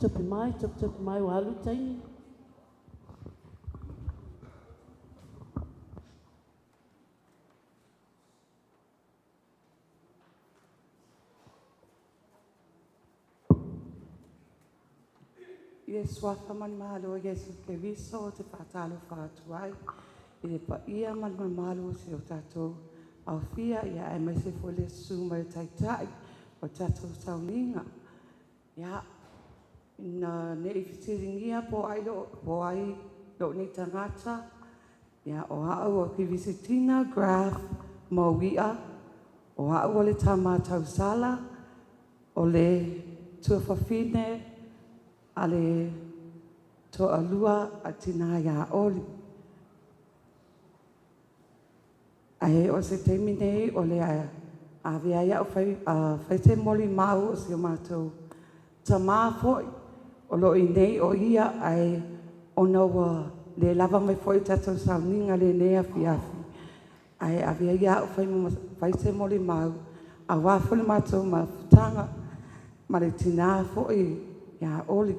Tupi mai, walu taini. Yesu afa man malo Yesu ke viso o te whātalo whātuai. I le pa ia man malo se o tātou au fia ia e mai se fo le suma e taitai o tātou sauninga. Ia, na ne i fitiringia po ai lo ni tangata. Ia, o hao o ki visitina graph mo wia. O hao o le tāmatau sala. O le tuafafine ale to alua a tina ia oli. Ai o se teimi nei o le a vea ia o fai te moli mau o si o mātou. Ta maa foi o lo i nei o ia ai o naua le lava mai foi tatou sauninga le nea fiafi. Ai a vea ia o fai te moli mau a wafo le mātou ma futanga ma le tina foi ia oli.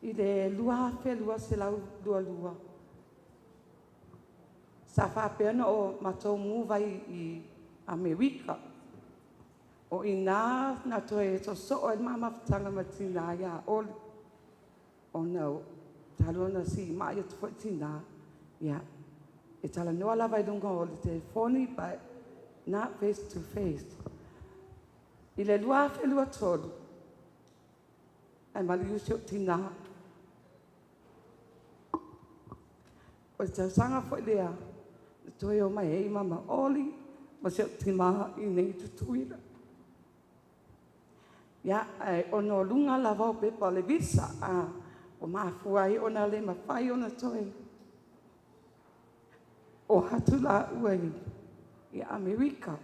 I le lua whelua se lau lua. Sa whapena o matou mūwai i Amerika. O i nā toe to so o e mamawhtanga matina ia oli. O nau, talona si mai atu fo tina. Ia, e tala noa lava i dunga o le telefoni, but not face to face. I le lua whelua tolu. Ai mali usi o tina. O te sanga fo lea. Toi o mai hei mama oli, ma se tima i nei tutuira. Ia, o no lunga lava o pepa le visa, o maafuai o na le mawhai o na toi. O hatu la uai i Amerika.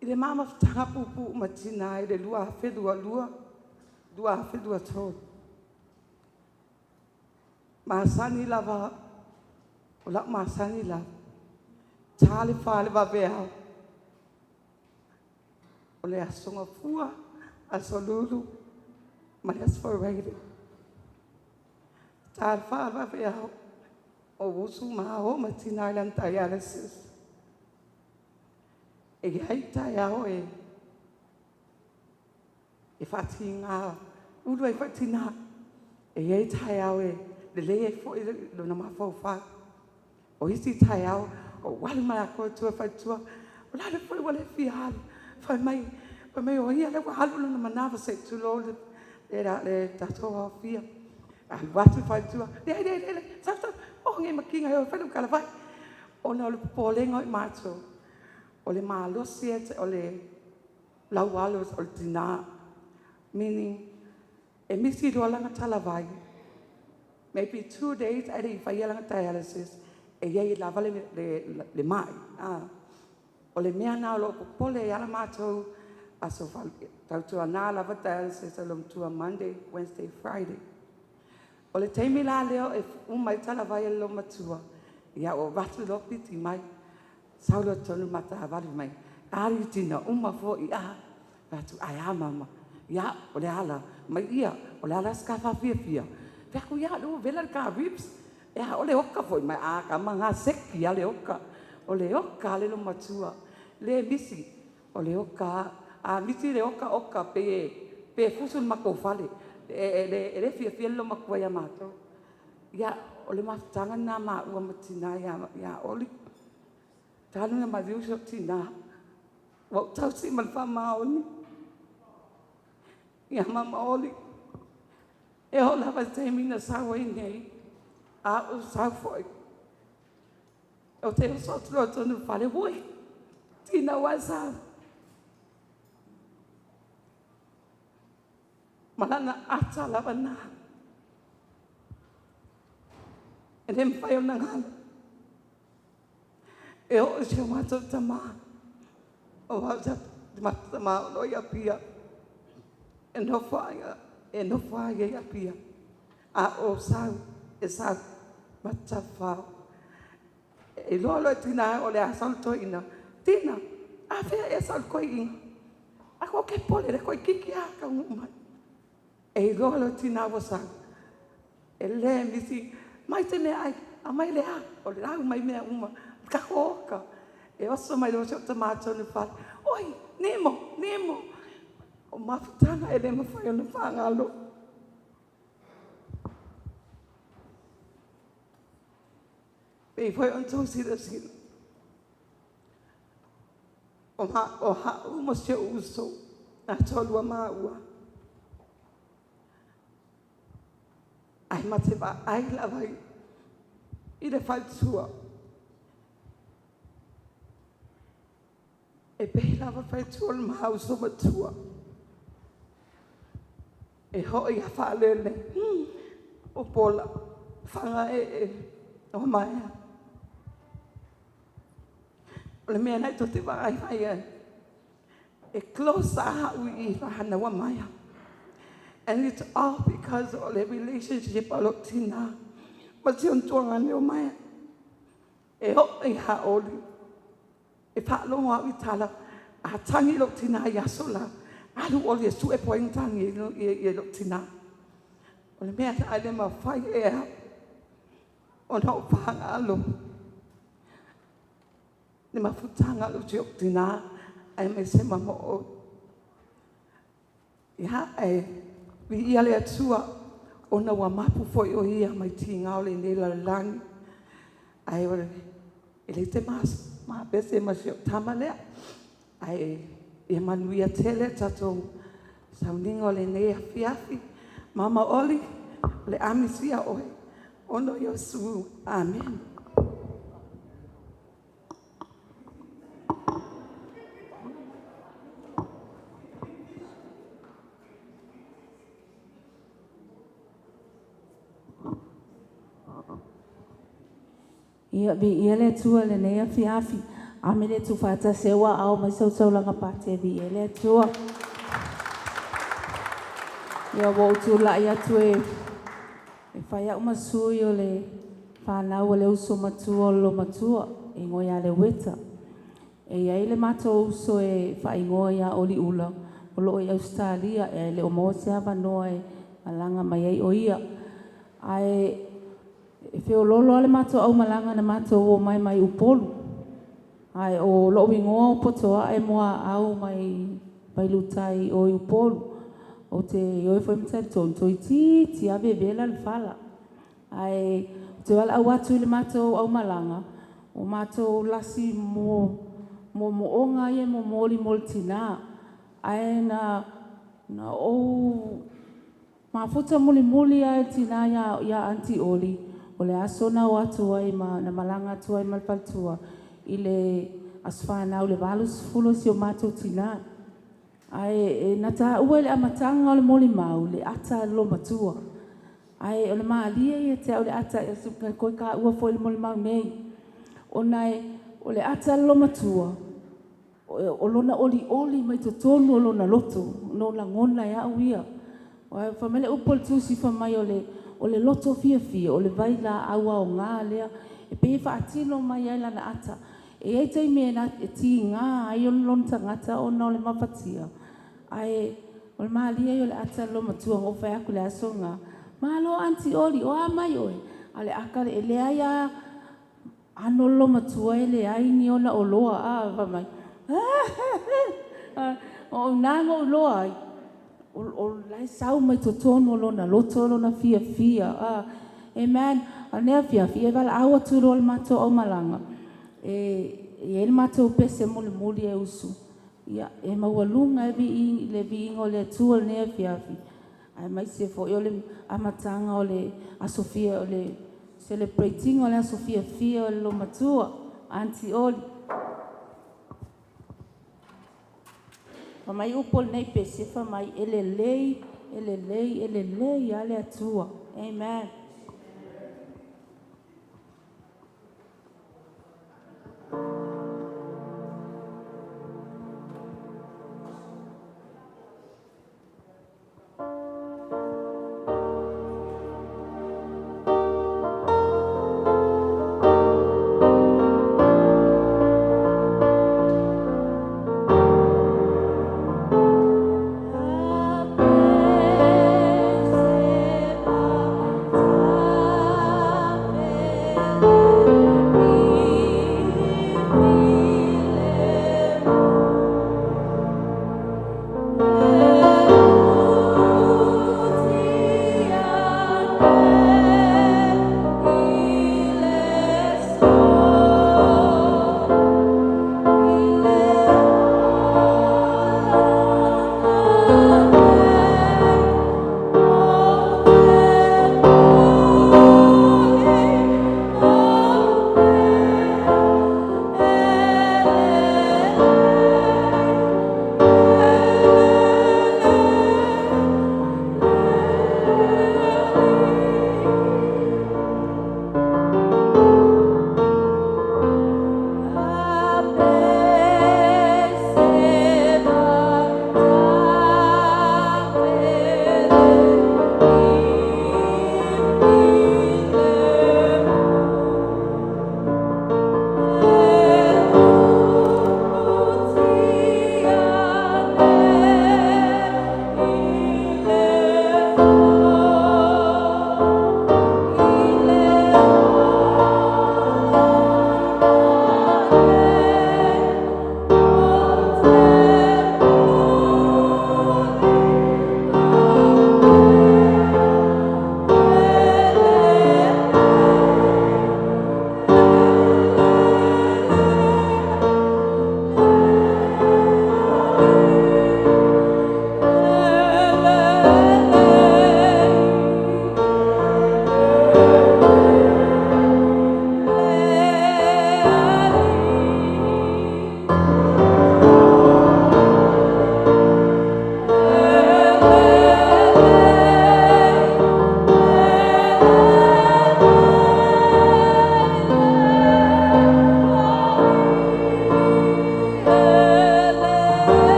I le mama whtanga pupu matina i le lua whelua tō. Masani lava, o la masani lava. Tale whale wa vea. O le asonga fua, asolulu, ma le asforeire. Tale whale wa vea. O usu maa o matina ilan dialysis. E gai tai ao e whati ngā, uru e whati ngā. E gai tai ao e le lei e fo i lona mawhau wha. O isi tai au, o wale mai a koe tua whaitua, o lale fo i wale fi halu, whai mai o ia le wahalu lona manawa se tu lo le tatoa o fia. A watu whaitua, le, sauta, o nge makinga e o whalu kalawai. O na o le polenga i mātou, o le mālosi e o le laualos o le tina, meaning, e misi roalanga talawai, maybe 2 days at a fayalanga dialysis, e yei lava le mai. O le mea nā lo pole ala mātou, aso tautua nā lava dialysis alum tua Monday, Wednesday, Friday. O le teimi la leo e umai talawai lo matua, ia o watu lo piti mai, saulo tonu mata avali mai, ari tina uma fo i a, watu ai a mama, ia o le ala, mai ia, o le ala skafa fia. Peku ia lu vela ka ribs. Ia o le oka foi mai a ka manga seki a le oka. O le oka le lo matua. Le misi. O le oka a misi le oka pe fusul mako fale. Le fia lo mako ya mato. Ia o le matanga na ma ua matina ia oli. Tanu na madiuso tina. Wa tau si man fa maoni. Ia mama oli. E o lava teimi na sawa i nei, a o sau foi. O te o sotro o tonu whare hui, tina wasa. Malana ata lava nā. E ne mwhai o na ngana. E o se o mato tama. O wauta mato tama o loia pia. E no whaia. E no whaia ia pia. A o sau, e sau, matawhau. E lolo e tina o le asal to ina. Tina, a whea e asal koe inga. A ko ke pole re ko kiki a ka uma. E golo tina wasa. E le misi mai te me ai a mai le a o le au mai me uma ka hoka. E oso mai lo so tomato ni fa. Oi, Nemo. O mafutanga e le mafai ona whangalo. Pei foi on tō sira. O ha uma se uso. Na tolua maua. Ai mate va ai la vai. I le falsua. E pei lava falsua le mahauso matua. E hoi a whalele. O pola. Whanga o maia. O le mea nei to te wai vai e close a ui wahana wa maia. And it's all because of the relationship a lo tina. Ma si on tuanga ni o maia. E ho e ha oli. E whaalongo a tala. A tangi lo tina i asola. Alu oli e su e poing tangi i lo tina. O le mea ta ale ma whai e a. O na o whanga alo. Ni ma futanga lo ti o tina. Ai me se mamo o. Ia e. Vi ia le atua. O na wa mapu foi o ia mai ti ngao le nela langi. Ai o le. E le te mas. Ma pese ma se o tamalea. Ai e manuia tele tatou. Sauningo le nea fiafi. Mama Oli. Le amisia oe. Ono Yosu. Amen. Ia le tua le nea fiafi. A me le tu fata sewa au mai sau langa pate vi ia le tua. Ia wau tu la ia tue. E whai au masui o le whanau o le uso matua o lo matua. E ngoia le weta. E ia le mato uso e whai ngoia Oliula. O lo i Australia e le o mo se ava noa e malanga mai ai o ia. Ai e feo lolo ale mato au malanga na mato o mai upolu. Ai o lo wingoa o potoa e moa au mai lutai o upolu. O te ioi foi mtari tonto i ti ave vela le fala. Ai te wala au atu le mato au malanga. O mato lasi mo onga ie mo moli tina. Ai na o mafuta muli ai tina ya anti oli. O le asona o atu ai na malanga atu ai malpaltua. I le aswhanau le valus fulo si o mato tina. Ai na ta ua le amatanga o le moli mau le ata lo matua. Ai o le maalia i te o le ata e suka koe ka ua fo le moli mau nei. O nai o le ata lo matua. O lona oli mai to tonu o lona loto. No la ngona ya uia. O ai whamele upol tusi whamai o le loto fia o le vaila aua o ngā lea. E pe whaatino mai ai lana ata. E ei tei mea na e ti ngā ai o lona tangata o na o le mawhatia. Ai o le maalia i o le ata lo matua o whai aku le aso ngā. Malo anti oli o a mai oe. A le aka e le ai a ano lo matua e le ai ni ona o loa a whamai. O nango o loa ai. O lai sau mai to tono lona loto lona fia. Amen. A nea fia e wala awa turo o le mato au malanga. E le mato pese muli e usu. Ia, e mawalunga e le viingo le tua le nea fiafi. Ai mai se fo i o le amatanga o le asofia o le celebrating o le asofia fia o le lo matua. Anti oli. Mai upol nei pese mai ele lei ale atua. Amen.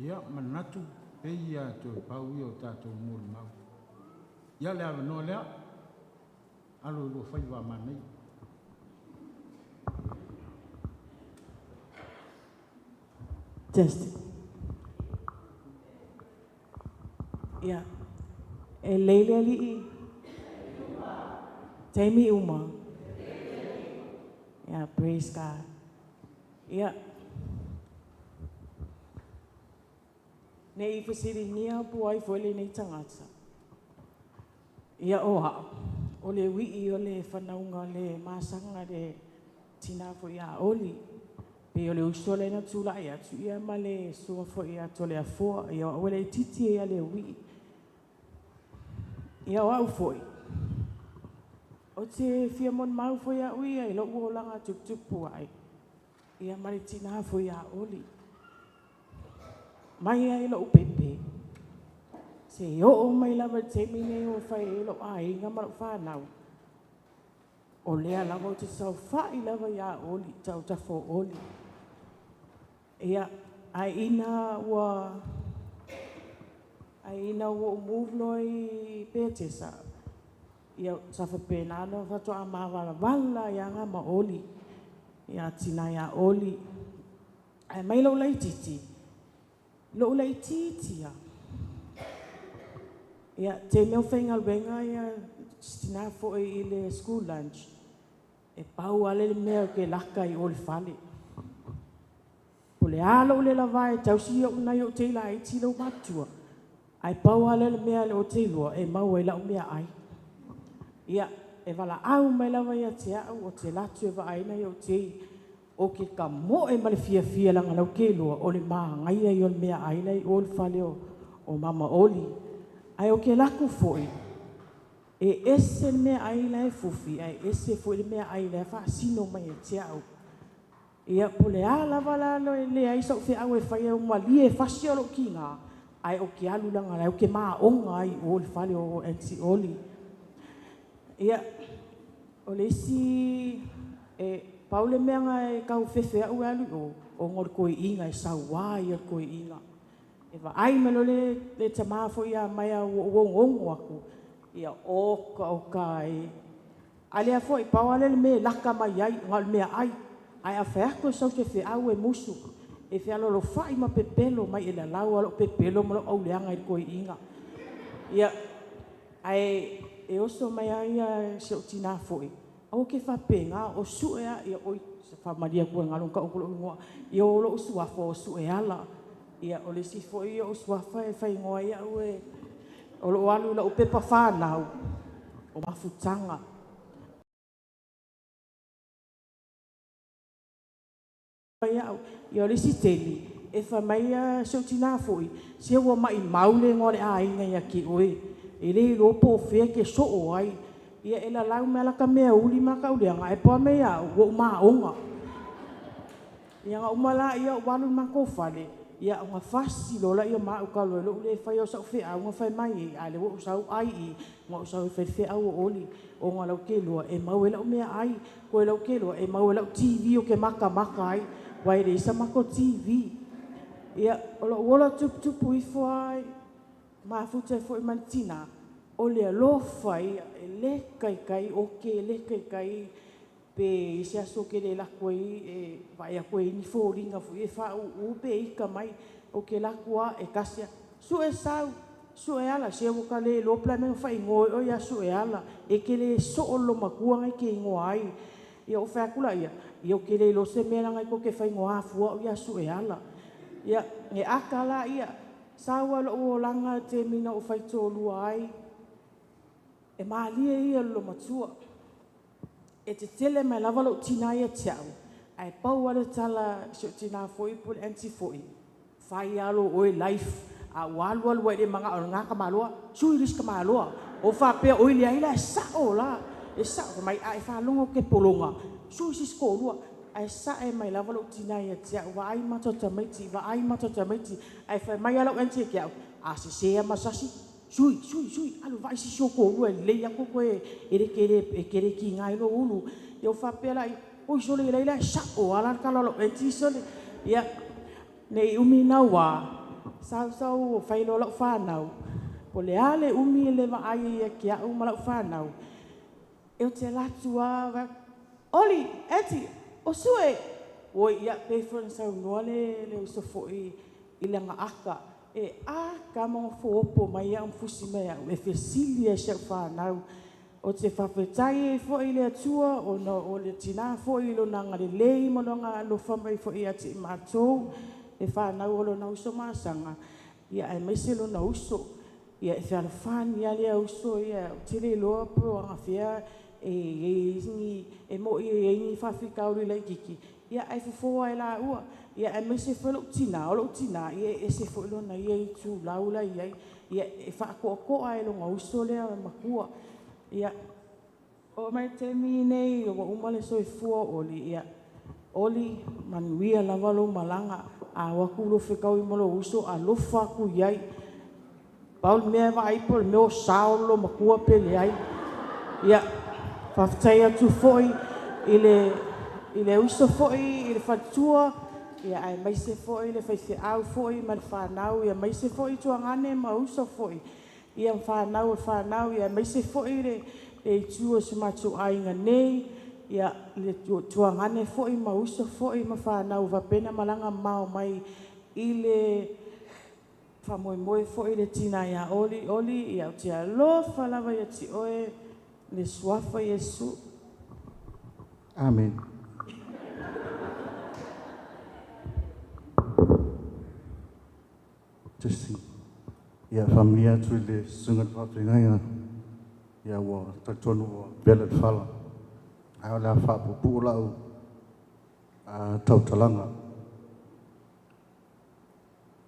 Ia manatu e ia to pau ia o tātou mōli mau. Ia le awa noa lea, alo lo whai wā manei. Just. Yeah. E leile li i. Taimi uma. Yeah, praise God. Yeah. Ne I whasiri nia pu ai whole nei tangata. Ia oha. O le wii o le whanaunga le masanga le tina fo ia oli. Pe o le usole na tula ia tu ia ma le sua fo ia tole a foa. Ia o le titi ia le wii. Ia o au foi. O te fia mon mau fo ia ui ai lo uolanga tupu ai. Ia ma le tina fo ia oli. Mai ai lo pepe. Se o mai lava te mine o fai lo ai nga ma whanau. O lea lava o te sau whai lava ia oli, tau tafo oli. Ia, ai ina ua move noi pētesa. Ia, safa pēnano, fato a mawala wala ia nga ma oli. Ia, tina ia oli. Ai mai lo lai titi. Lo lai titi ia. Ia, te meo whainga wenga ia, tina fo i le school lunch. E pau ale le mea ke laka i ole whale. Po le ala o le lawai, tau si o unai o te la i tila o matua. Ai pau ale le mea le o te lua, e mau e la o mea ai. Ia, e wala au mai lawa ia te au o te latu e wa aina i o te o ke ka mo e male fia langa lau ke lua, o le maa ngai ai o le mea aina i ole whale o mama oli. Ai o ke laku foi. E ese mea aina e fufi, ai ese foi le mea aina e wha sino mai e te au. Ia po le ala wala lo e le aisa o fe au e whai au mali e whasi alo ki ngā. Ai o ke alu langa lai o ke maa onga ai o le whale o Auntie Oli. Ia, o le si e paule mea nga e kau fefe au e alu o ngor koe inga e sau wai o koe inga. E wa ai melo le tamafo ia mai a wongongo aku. Ia oka e. Alea fo i pau ale le me laka mai ai, ngal mea ai. Ai a whaako sau te whi au e musu. E whi alo lo whai ma pepelo mai e la lau alo pepelo ma lo au leanga i koe inga. Ia, ai e oso mai ai a se o tina foi. Au ke whapenga o suea ia oi se whamaria kua ngalong ka okolo ingoa. Ia o lo usuafo o sue ala. Ia o le si foi o usuafa e whai ngoa ia ue. O lo alu la upepa whanau. O mafutanga. Ia o le si teli. E whamai a se o tina foi. Se ua mai maule ngore a inga ia ki oe. E rei lopo o whea ke so o ai. Ia e la lau mea laka mea uli maka uleanga. E poa mea ua maa onga. Ia nga umala ia walu mako whale. Ia nga fasi lola ia maa ukalo. Lo ule whai o sau whea nga whai mai e. Ale wo usau ai i. Nga usau whai whea o oli. O nga lau ke lua e mau e lau mea ai. Koe lau ke lua e mau e lau TV o ke maka ai. Wai re isa mako TV. Ia o lo wola tupu i whai. Maa futa e fo i mantina. O le alofa ia e le kai o ke le kai pe se aso ke le la koi e vai a koi ni fo ringa fu e fa u pe ika mai o ke la kua e kasia su e sau su e ala se o ka le lo pla me fa ingo o ya su e ala e ke le so o lo makua ngai ke ingo ai ia o fa kula ia o ke le lo se me ngai ko ke fa ingo a fu o ya su e ala ia e akala ia sawa lo o langa te mina o fa tolu ai e malia ia lo matua. E te tele mai lava lo tina ia tiau. Ai pau ala tala se tina foi por anti foi. Fai alo oi life. A walu alu e manga o ngaka maloa. Sui riska maloa. O fa pe oi le ila sa o la. E sa mai ai fa longo ke polonga. Sui sis ko lua. Ai sa e mai lava lo tina ia tiau. Va ai matota maiti. Ai fa mai alo anti kiau. A se se masasi. Sui, alu vai si soko ua le ia ko e kere ki ngai no ulu. Yo fa pela o sole leila sa o ala kala lo enti sole. Ia nei umi na wa sau fai lo lau whanau. Po le ale umi le maai ia ki au ma lau whanau. E o te latua, Oli, eti, o sue. O ia pefon sau noa le uso foi i le aka. E a ka mga foopo mai ia mfusi mea. E fesili e siau whanau. O te whawhetai e foi le atua, o le tina foi lo nanga le lei mononga lo whamai foi ati mātou. E whanau o lo na uso masanga. Ia e mese lo na uso. Ia e whanawhani ia lea uso ia o tele loa po anga whia e mo e ingi whawhikauri lai kiki. Ia e fufoa e la ua. Ia e mese whaluk tina, o lo tina. Ia e se fo ilo na ia i tū laula ia. Ia e whaakoa e lo nga uso lea makua. Ia o mai te mi nei o umale soi fua Oli. Ia Oli manuia lava lo malanga. A waku lo whikau i malo uso a lofa ku iai. Paul mea wa aipo le meo saolo makua pele ai. Ia whaftai atu foi i le uso foi i le whatua. Ia ai maise foi le whaife au foi ma le whanau. Ia maise foi tuangane ma uso foi. Ia whanau ia maise foi le tua sumatu ainga nei. Ia le tuangane foi ma uso foi ma whanau. Vapena malanga mao mai i le whamoemoe foi le tina ia Oli ia o te alofa lava ia ti oe le suafa Yesu. Amen. Tesi. Ia familia tu le sungat whapinga ia wa tatonu wa belet fala. Ai la fa pu lau tau talanga.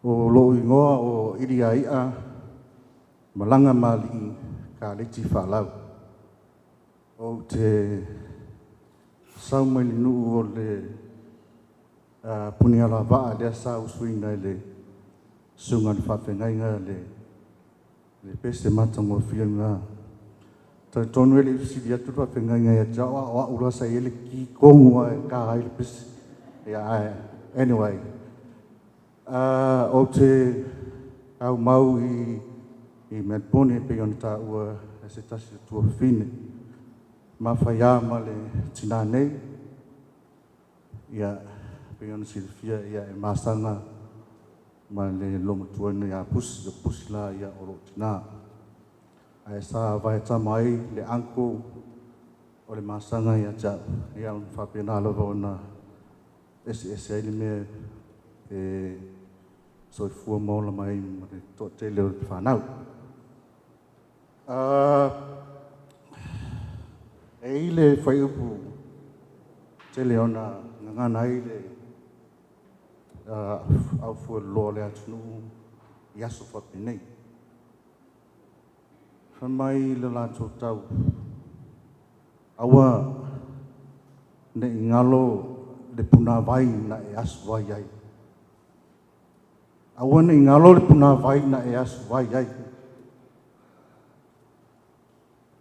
O lo ingoa o iria ia malanga mali ka leti whalau. O te saumai nu o le puniala waa lea sa usuina le sungan whawhengainga le pese matango whianga. Tai tonu ele usiri atu whawhengainga ia jawa o urasa ele ki kongua e ka hai le pese. Anyway. O te au mau i Melbourne pe on ta ua se tasi tua fine. Ma whaia ma le tina nei. Ia pe on silfia ia e masanga ma le lomo tuana ia pusi la ia oro tina. Ai sa vai tamai le anko o le masanga ia ja ia un whapena lava ona ese ai le me so fua mola mai to tele o whanau. E le whai upu tele ona ngana i le au fua loa le atunu i aso whapenei. Whamai le lato tau. Awa ne ingalo le puna vai na e aso vai ai. Awana i ngalo le puna vai na e asu vai ai.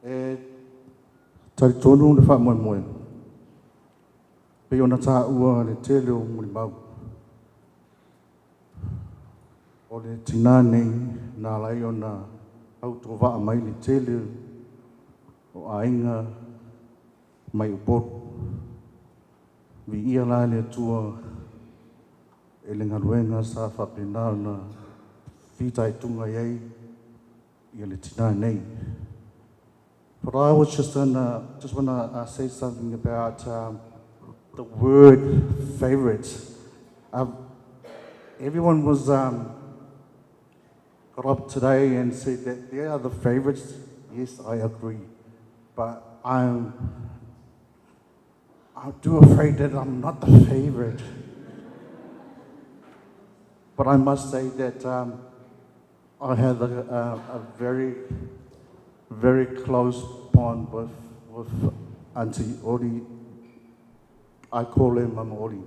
E tari tonu le wha moe moe. Pe ona tā ua le tele o muli mau. O le tina nei nā lai ona au tō waa mai le tele o ainga mai upot. Vi ia la le tua e le ngaluenga sa whapena na whitai tunga iei i le tina nei. But I was just want to say something about the word favorites. Everyone was got up today and said that they are the favorites. Yes, I agree. But I'm too afraid that I'm not the favorite. But I must say that I had a very, very close bond with Auntie Ori. I call her Mama Ori.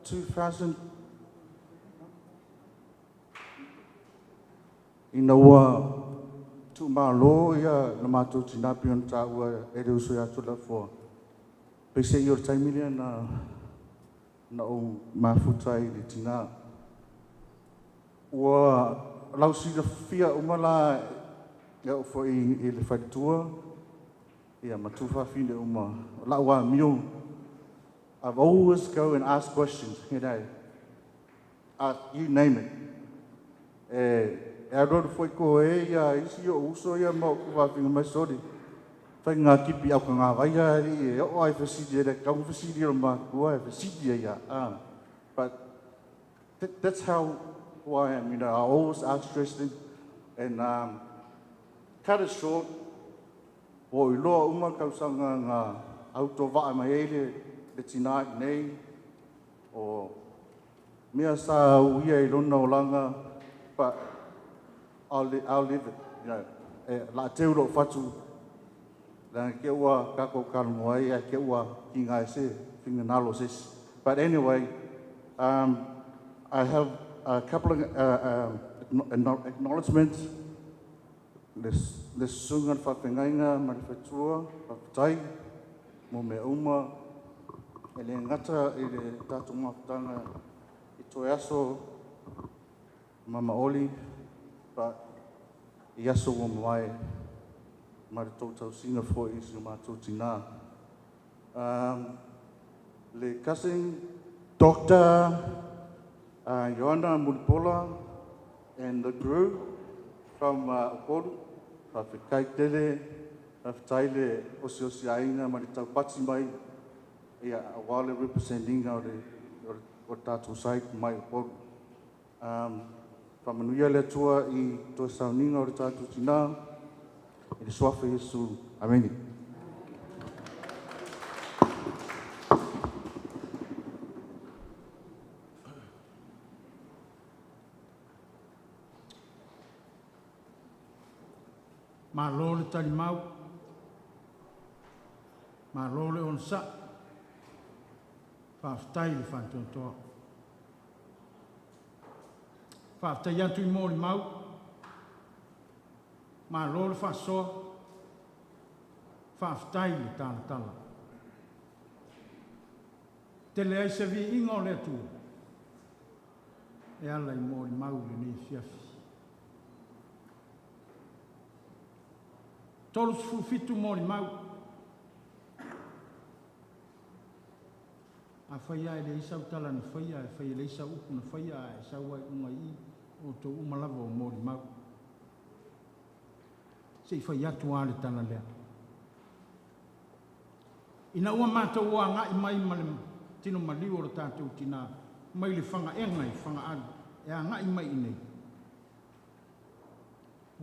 2000 Inawa tu malo ya namato tinapi on tawa edu suya tula for Pese i o taimilia na o mafutai le tina. Ua lausi da fia umala ia o fo i le whaitua. Ia matufa fine uma. La ua mio. I've always go and ask questions, you know. You name it. E aroru foi ko ia isi o uso ia mo ku wa finga mai sori. Fai ngā kipi au ka ngā waia ri e o ai fasidi e ka fasidi o ma ku ai fasidi ia. But that's how who I am, you know. I always ask questions and cut it short. O i loa uma kausanga ngā auto waa mai ele le tina nei o mea sa uia i lona o langa, but I'll live it, you know. La te uro fatu, la ke ua kako kalmo ai, ke ua ki ngā se, finga nalo ses. But anyway, I have a couple of acknowledgements. Les sungan whawhengainga, marifetua, whawhetai, mo me uma, e le ngata i le tātou mawhutanga i toi aso mama oli, but i aso o mai, mare tōtau singa fo i si mātou tina. Le cousin, Dr. Joanna Mulipola and the crew from Okoru, whawhekai tele, whawhetai le osi ainga, mare tau pati mai, ia wale representing o tātou site mai Okoru. Whamanuia le atua i toi sauninga o tātou tina, i le swafe Jesu. Ameni. Ma lo le tali mau, ma lo le on sa, whaftai le whantontoa. Whaftai atu I mōri mau, ma lo le whasoa, whaftai le tāna tala. Te le aisa vi ingo le atu, e ala I mōri mau le ni fiafi. Tolu fitu mōri mau. A whaia e le isa utala na whaia, e whaia le isa upu na whaia, e saua I unga I, o tō umalawa o mōri mau. Se I whaia atu ale tana lea. Ina ua mātou ua ngai mai male tino maliu o tātou tina, mai le whanga e ngai, whanga anu, e a ngai mai I nei.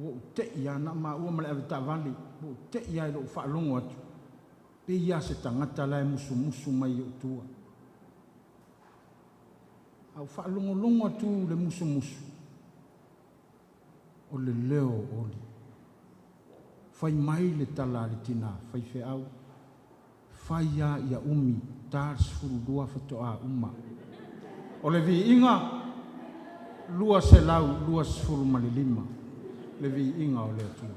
O te ia na ma ua male ave tāwali, o te ia I lo whaalongo atu. Pe ia se tangata lai musu mai o tua. Au whaalongo atu le musu. O le leo oli. Whai mai le tala le tina, whai whe au. Whai ia ia umi, tārs furu lua whatoa uma. O le vi inga, lua se lau, lua se furu malilima. Le vi inga o le atua.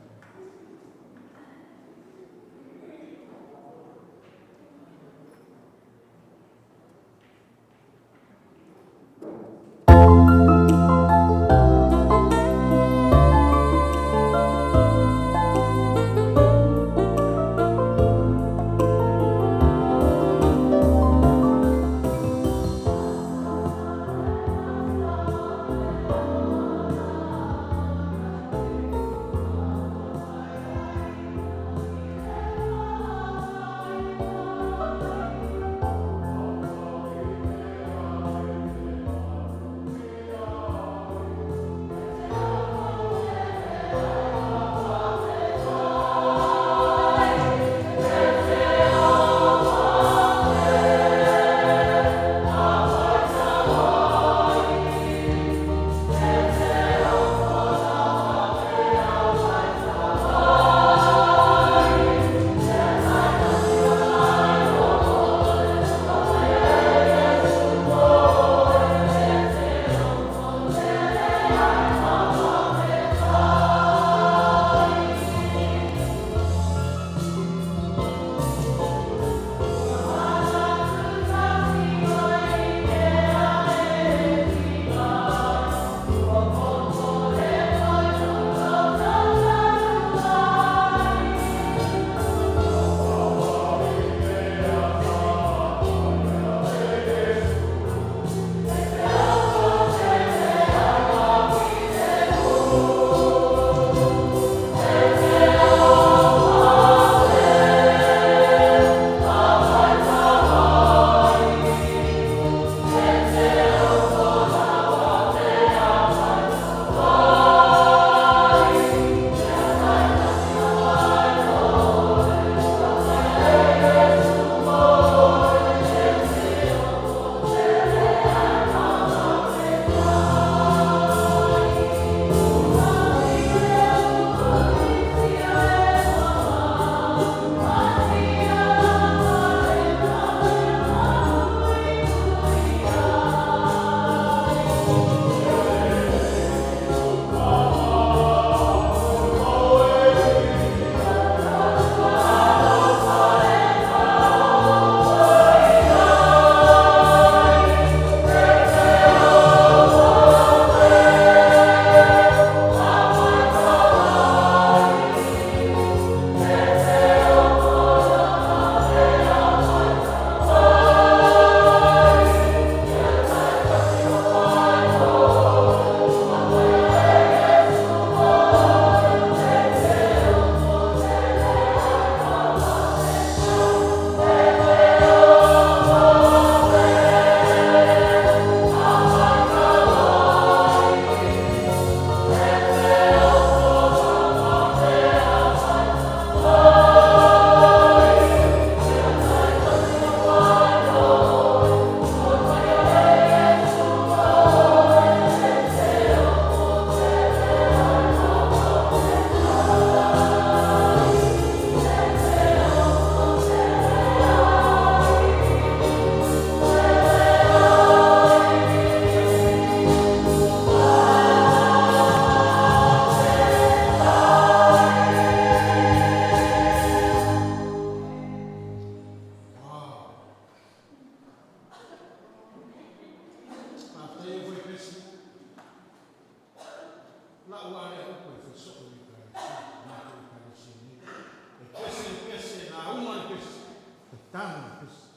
tāna pesi.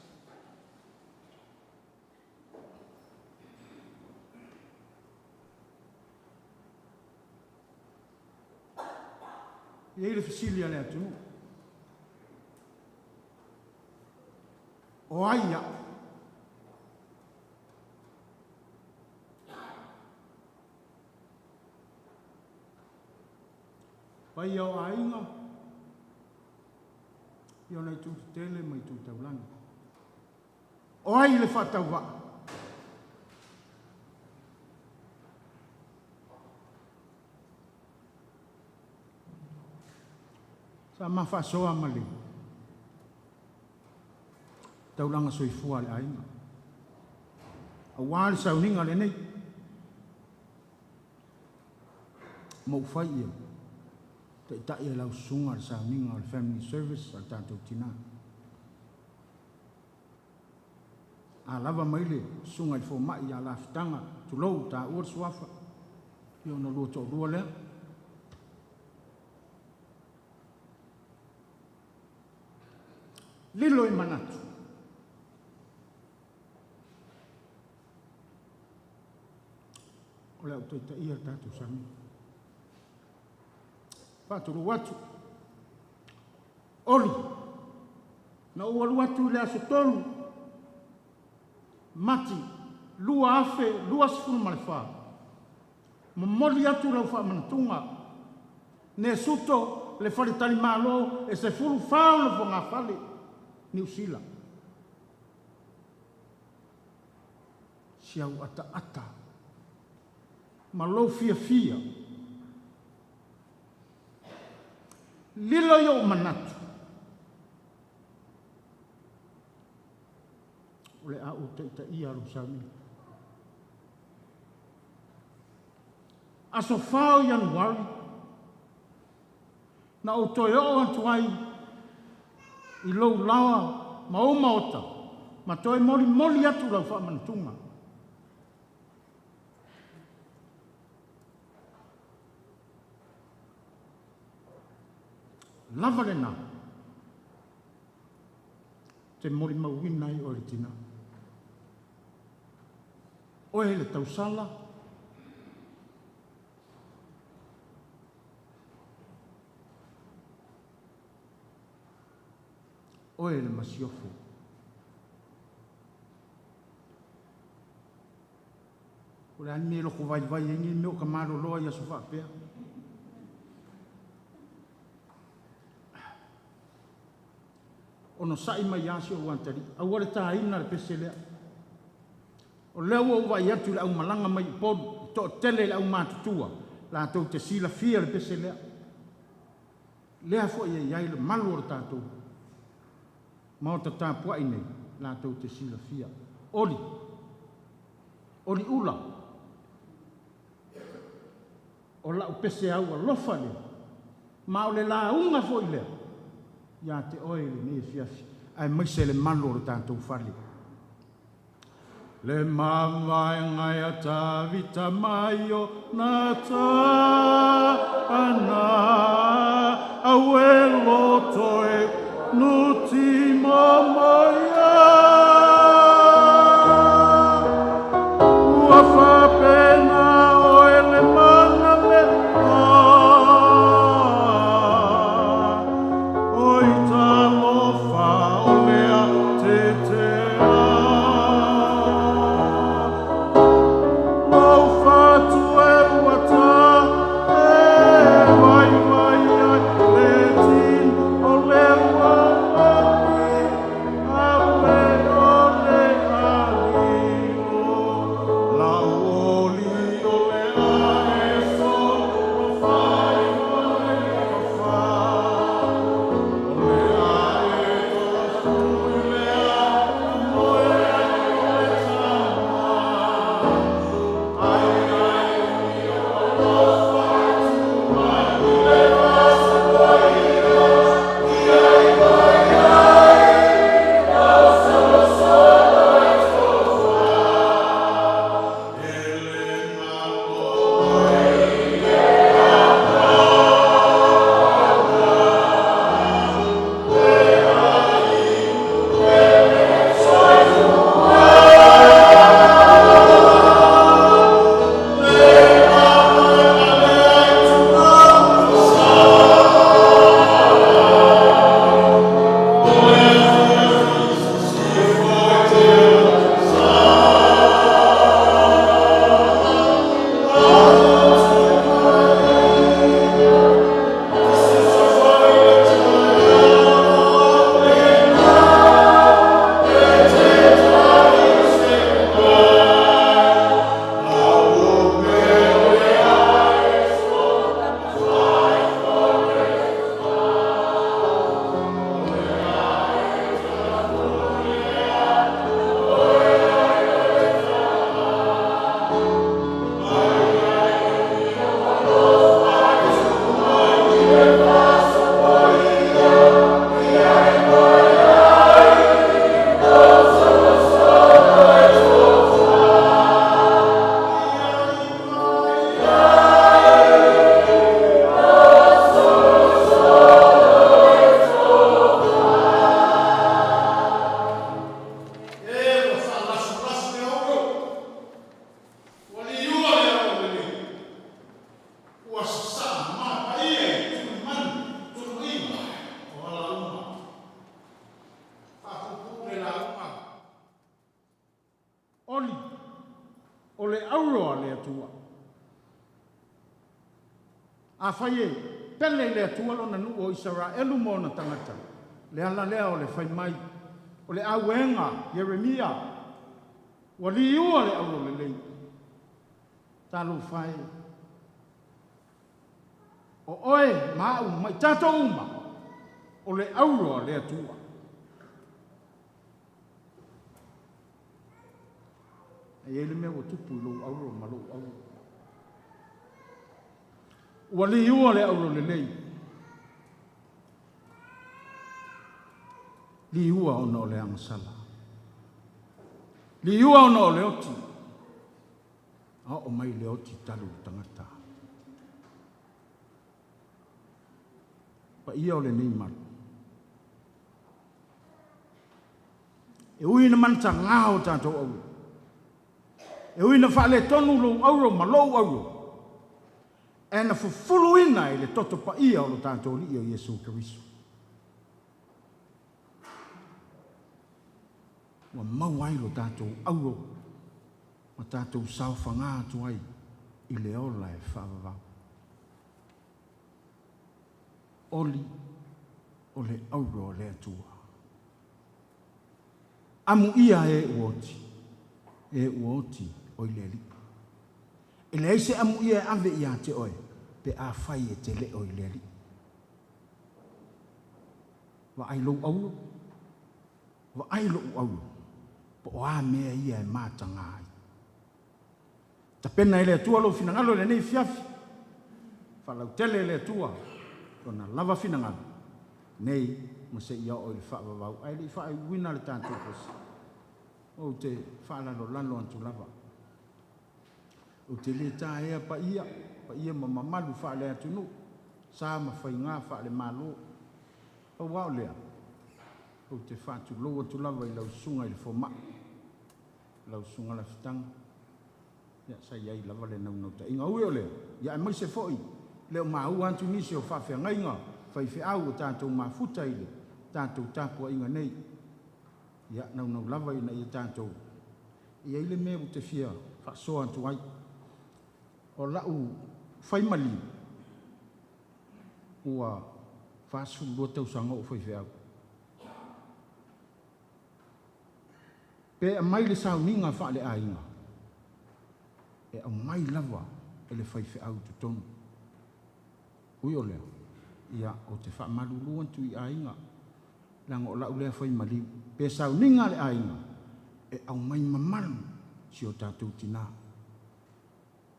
Ia le fesilia le atu. O aia. Pai au ainga. Ia nei tu tele mai tu taulani. O ai le whatauwa. Sa mawhasoa mali. Taulanga soifua le ainga. A wāli sauninga le nei. Mau whai ia. Te tai e lau sunga le sauninga le family service al tātou tina. A lava maile sunga i fo mai a la fitanga tu lou tā ua suafa. Io na lua tō rua lea. Lilo i manatu. O leo toi ta ia tātou sami. Whāturu watu. Oli. Na uaru watu le aso tolu. Mati. Lua afe. Lua sifunu malefa. Mamoli atu lau wha manatunga. Ne suto le whare tali malo e se furu whao le wha ngā whale. New Zealand. Siau ata ata. Malo fia fia. Lilo yo manatu. Ole a o te ia rusami. Aso whao Januari. Na o toi o antuai. I lou lawa ma o maota. Ma toi moli moli atu lau wha manatunga. Lava le nā. Te mori mauinai o le tina. Oe le tausala. Oe le masiofo. O le ani loko vai vai ingi meo ka maro loa ia sofa pea. Ono sai mai asi o wantari. Au wale tā ina le pese lea. O leo o vai atu le au malanga mai podu. To tele le au mātutua. La tau te sila fia le pese lea. Lea fo ia iai le malu o le tātou. Mao ta tāpua inei. La tau te sila fia. Oli. Oli ula. O la o pese au a lofa le. Ma o le la unga fo i lea. Ia te oe le ne fiafi. Ai maise le malo o tātou whali. Le mawai ngai a tā vita mai o nā tā ana. Au e loto e nuti mamaya. Ua whapena o e le mana me oh atua. A whai e, pele le atua lo na nu o Israelu mo na tangata. Le ala lea o le whai mai, o le auenga, Jeremia, wa li ua le auro le lei. Talo whai. O oe maa mai tato uma, o le auro le atua. E ele me o tupu lo auro ma lo auro. Ua li ua le auro le lei. Li ua ona o le angasala. Li ua ona o le oti. A o mai le oti talu tangata. Pa ia o le nei maru. E ui na manta ngāo tātou au. E ui na whaale tonu lo auro ma lo auro. E na fufulu ina i le toto pa ia o lo tātou li o Yesu Keriso. Wa mau ai lo tātou auro. Ma tātou sao whangā atu ai i le ola e whaavavau. Oli o le auro o le atua. Amu ia e uoti. E uoti o i le li. E le eise amu ia e ave ia te oe. Pe a whai e te le o i le li. Wa ai lo auro. Wa ai lo auro. Po o a mea ia e mātanga ai. Ta pena ele atua lo finangalo le nei fiafi. Whalau tele ele atua. Kona lava finangalo. Nei, ma se ia o le whaavavau. Ai li whaai wina le tātou kosi. O te whaalalo lalo antu lava. O te le tā ea pa ia. Pa ia ma mamalu whaale atunu. Sā ma whainga whaale malo. O wao lea. O te whaatu lo antu lava i lau sunga i le whoma. Lau sunga la fitanga. Ia sa iai lava le nau ta inga ue o lea. Ia e mai se foi. Leo mau antu nisi o whawhia ngainga. Whaiwhi au o tātou mafuta i le. Tātou tāpua inga nei. Ia nau lava ina i tātou. Ia ile mea o te whia. Whasoa antu ai. O lau whaimali. Ua whasu lua tau sanga o whaiwhi au. Pe a mai le sau ninga whaale a inga. E au mai lava e le whaiwhi au tu tonu. Ui o lea. Ia o te wha marulu antu i a inga. Langa o lau lea whai maliu. Pe sau ninga le a inga. E au mai mamalu si o tātou tina.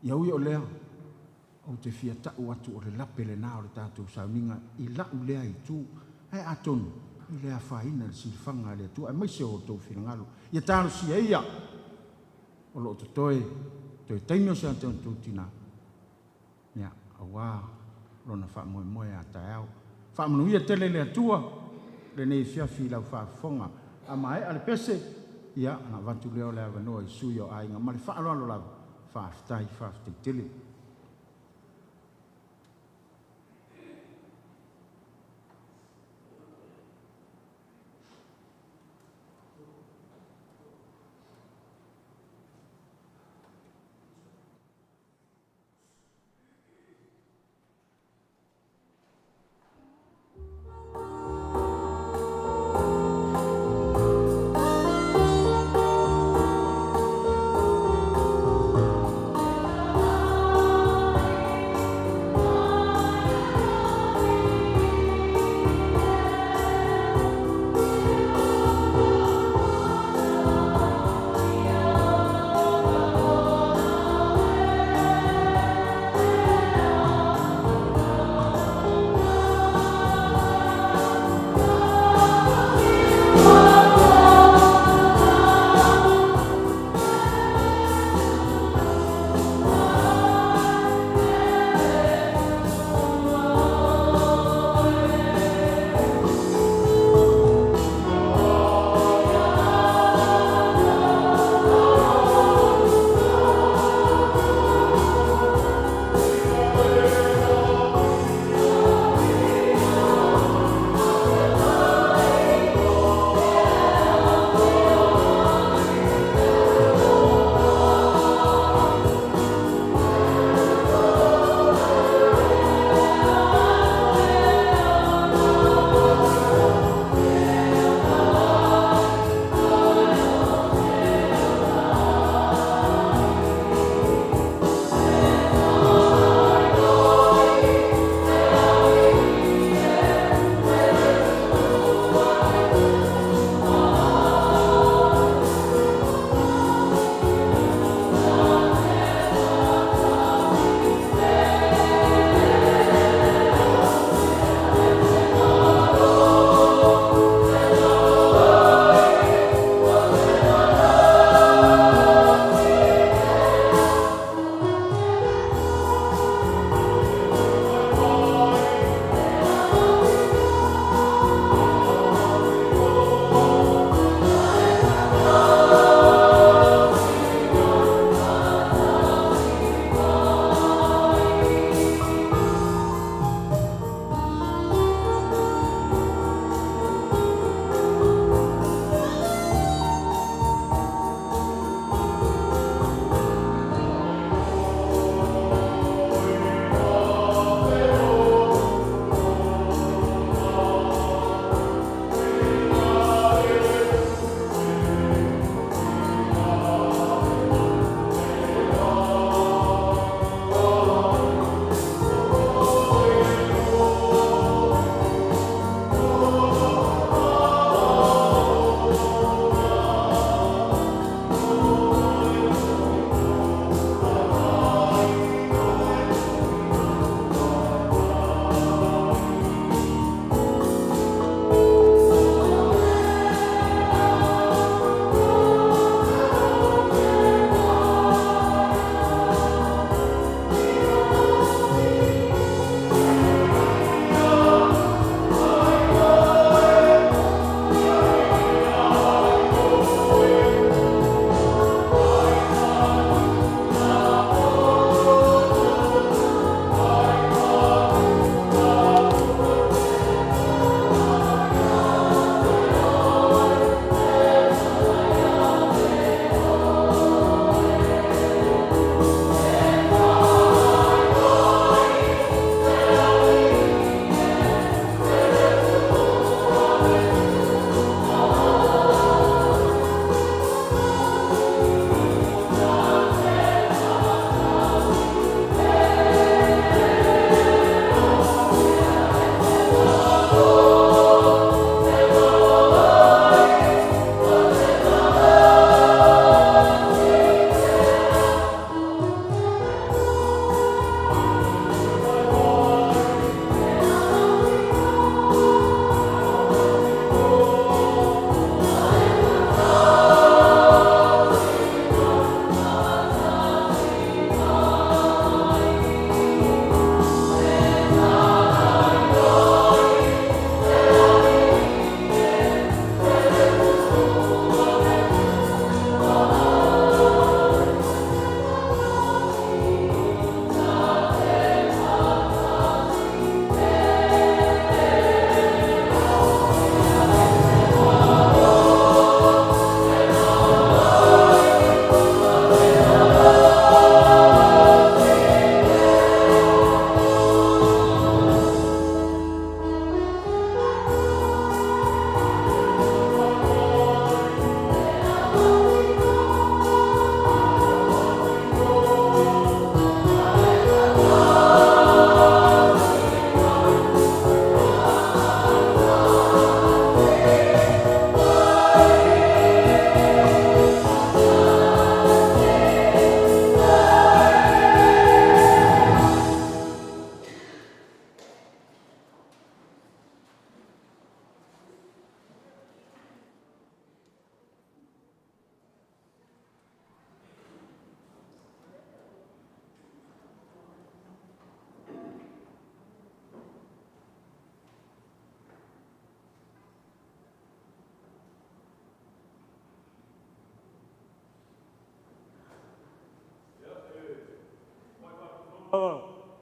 Ia ui o lea. O te fia tau atu o le lape le nā o le tātou sau ninga. I lau lea i tū. Hei atonu. I lea whaina le silifanga lea tū. Ai mai se o tau whirangalo. Ia tālo si eia. O lo te toe. Toi taimio se ante o tina. Ia, awa. Lona wha moe moe a tae au. Wha manuia tele le atua. Le nei fiafi lau wha fonga. A mai ale pese. Ia, na vantu leo lea wanoa i sui o ainga. Ma le wha aloalo lau. Wha aftai, wha aftai tele. Oh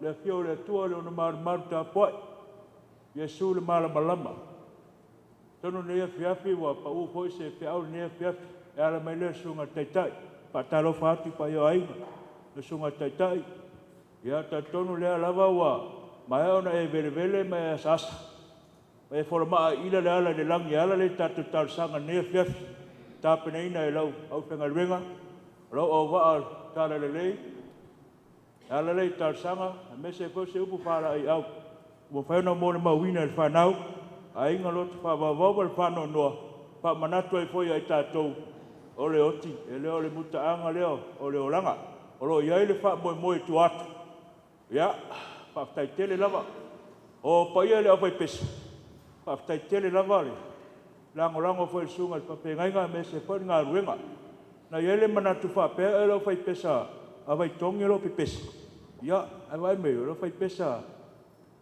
le fio le tua le ona mar ta poi Yesu le malama tono ne fiafi wa pa u foi se fiau ne fiafi ala mai le sunga taitai pa talo fatu pa yo ai le sunga taitai ya ta tono le lava wa mai ona e vele mai sasa mai forma ila le ala le lang ya le tatu tar sanga ne fiafi ta peneina e lau au penga renga lo AUVA'A ta le ala le tar sanga me se ko se upu fara ai au mo fa no mo ma wina el fanau ai ngalo fa va va fa no no pa manato e foi ai tatou o le oti e le ole muta anga leo o le oranga o lo ia le fa mo tu atu ya pa tai tele lava o pa ia le vai pes pa tai tele lava le lango foi sunga pa pe ngai me se foi nga ruenga na ia le manato fa pe e lo vai pesa a vai tongi lo pe pes ya a vai me lo vai pesa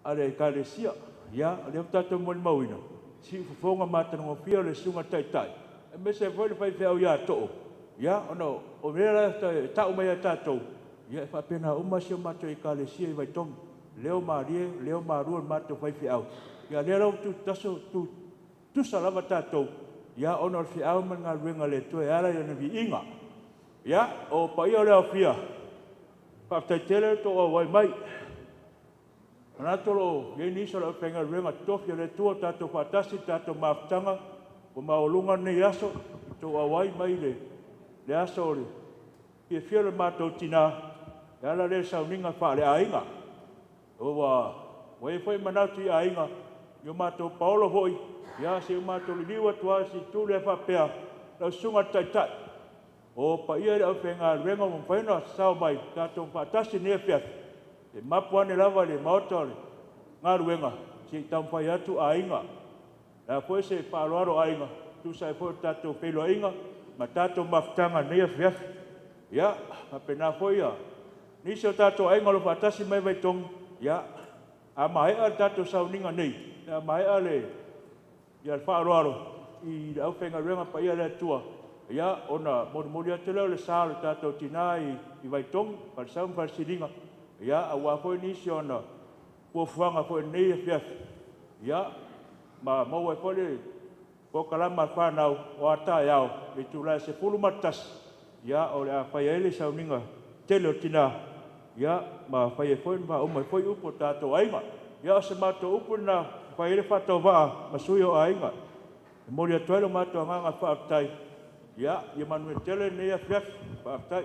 ale kalesia ya le tatou mo mauina si fonga mata no pia le sunga tai me se foi fai feu ya to ya ono o vera ta o mai tatou ya fa pena uma se mata e kalesia vai tom leo marie leo maru mata fai feu ya le tu taso tu salava tatou ya ono feu man ngal wenga le to ala ya vi inga ya o pa ia le afia pa tele to o vai mai Anatolo, ye ni sala penga renga tofia le tua tato fatasi tato maftanga o maolunga ne yaso to awai mai le aso le ye fiele mato tina ala le sauninga fa le ainga o wa foi manatu ainga yo mato paulo foi ya se mato liwa tua si tu le fa pea la sunga tai o pa ia le penga renga mo faina sao mai tato fatasi ne fia e mapuane lava le maotole ngaruenga si tampai atu ainga la foi se faroaro ainga tu sai foi tato pelo ainga ma tato maftanga ne fiaf ya apena foi ya ni so tato ainga lo fatasi mai vai tong ya a mai al tato sauninga nei ya mai ale ya faroaro i au fenga renga pa ia le tua ya ona modia tele le sal tato tinai i vai tong par sam par sidinga ya awa foi ni siona po fuanga foi nei fiaf ya ma mo e foi po kala ma fa na o ata yao e tu la se pulu matas ya o la fa ele sauninga tele tina ya ma fa e foi ma o mai foi upo tato ainga ya se mato upo na fa ele fa to va ma suyo ainga mo le toelo mato nga fa tai ya ye manu tele nei fiaf fa tai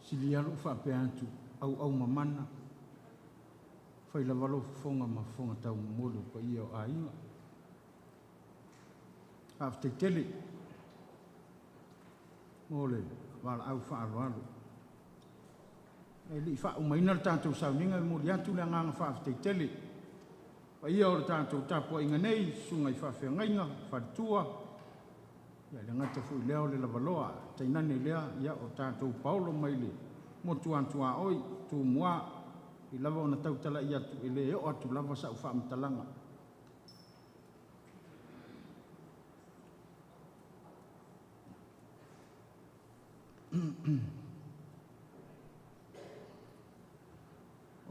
Silialu fa peantu au mamana fai la valo fonga ma fonga tau molo pa ia ainga afte tele mole wala au fa alu eli fa umaina tanto sauninga mo diatu le nganga fa afte tele pa ia o tanto tapo inga nei sunga fa fe ngainga fa tua ya le ngata fu leo le lavaloa tainane lea ya o tanto paulo maile mo tuan tua oi tu mua i lava ona tau tala ia tu ele o atu lava sa ufa mtalanga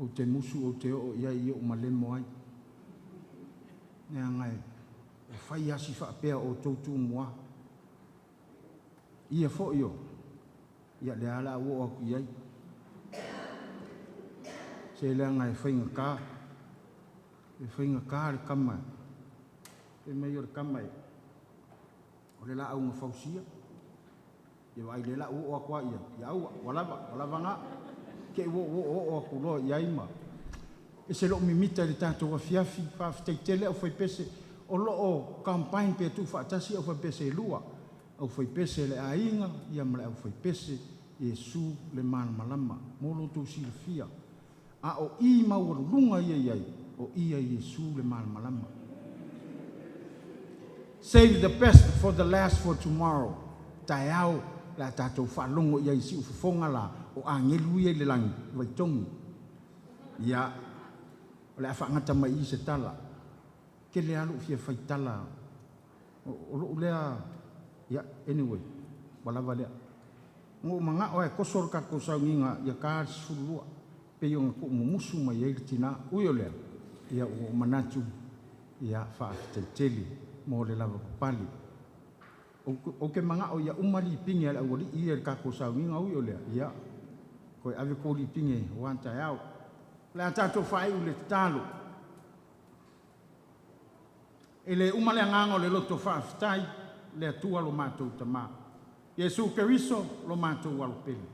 o te musu o te o ia i o malemo ai nea ngai e fai asi fa pea o tautu mua ia fo io ia le ala o aku iai se le ngai fainga ka le kama e mai o le kama o le la au nga fausia ia vai le la o aku ia au wala nga ke o aku lo ia ima e se lo mimita le tato wa fiafi fa tele o fai pese o lo o campaign pe tu fa tasi o fai pese lua au fai pese le ainga ia male au fai pese Yesu le man malama molo tu silfia a o i maurunga ia o ia Yesu le man malama save the best for the last for tomorrow taiao la tato falongo ia isi ufonga la o angelu ia le langi vai tongi ia le afa ngata mai se tala ke le alu fia fai tala o lo lea Ia, anyway, wala valea. Ngo manga o e kosor ka ko saunginga ia ka sulua. Pe yung ko mumusu mai e tina uyo lea. Ia o manatu ia fa teteli mo le lava pali. O ke manga o ia umali pingi ala wali ia ka ko saunginga uyo lea. Ia ko ave ko li pingi wanta yao. Le atato fai u le talo. Ele umale ngango le loto fa ftai le atua lo matou tama. Yesu Keriso lo matou walu pele.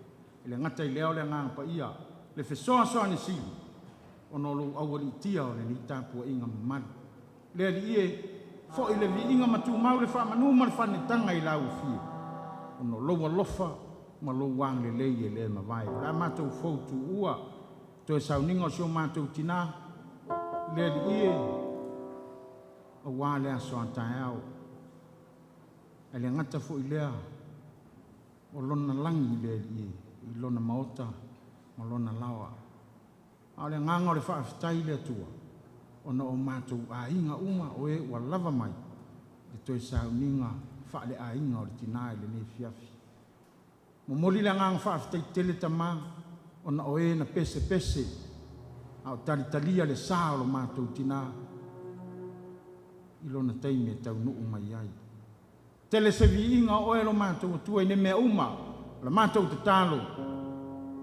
Ele ngata i leo le ngang pa ia. Le fesoa soa ni si. Ono lo awali tia o le ni tapua inga mamani. Le ali ie fo i le vi inga matu mau le wha manu ma le whane tanga i lau fie. Ono loa lofa ma lo wang le lei e le mawai. La matou fautu ua. Toi sauninga o sio matou tina. Le ali ie o wā lea soa tae au. Ele ngata fo i lea o lona langi le ie, i lona maota, ma lona lawa. A le nganga o le whaafitai le atua, o na o mātou a inga uma o e wa lava mai, le toi sauninga wha le a inga o le tinae le ne fiafi. Mo moli le nganga whaafitai tele tama, o na o e na pese pese, a o talitalia le saa o lo mātou tinae, i lona taime tau nuu mai ai. Tele se vi inga o e lo mātou tua i ne mea uma, la mātou te talo,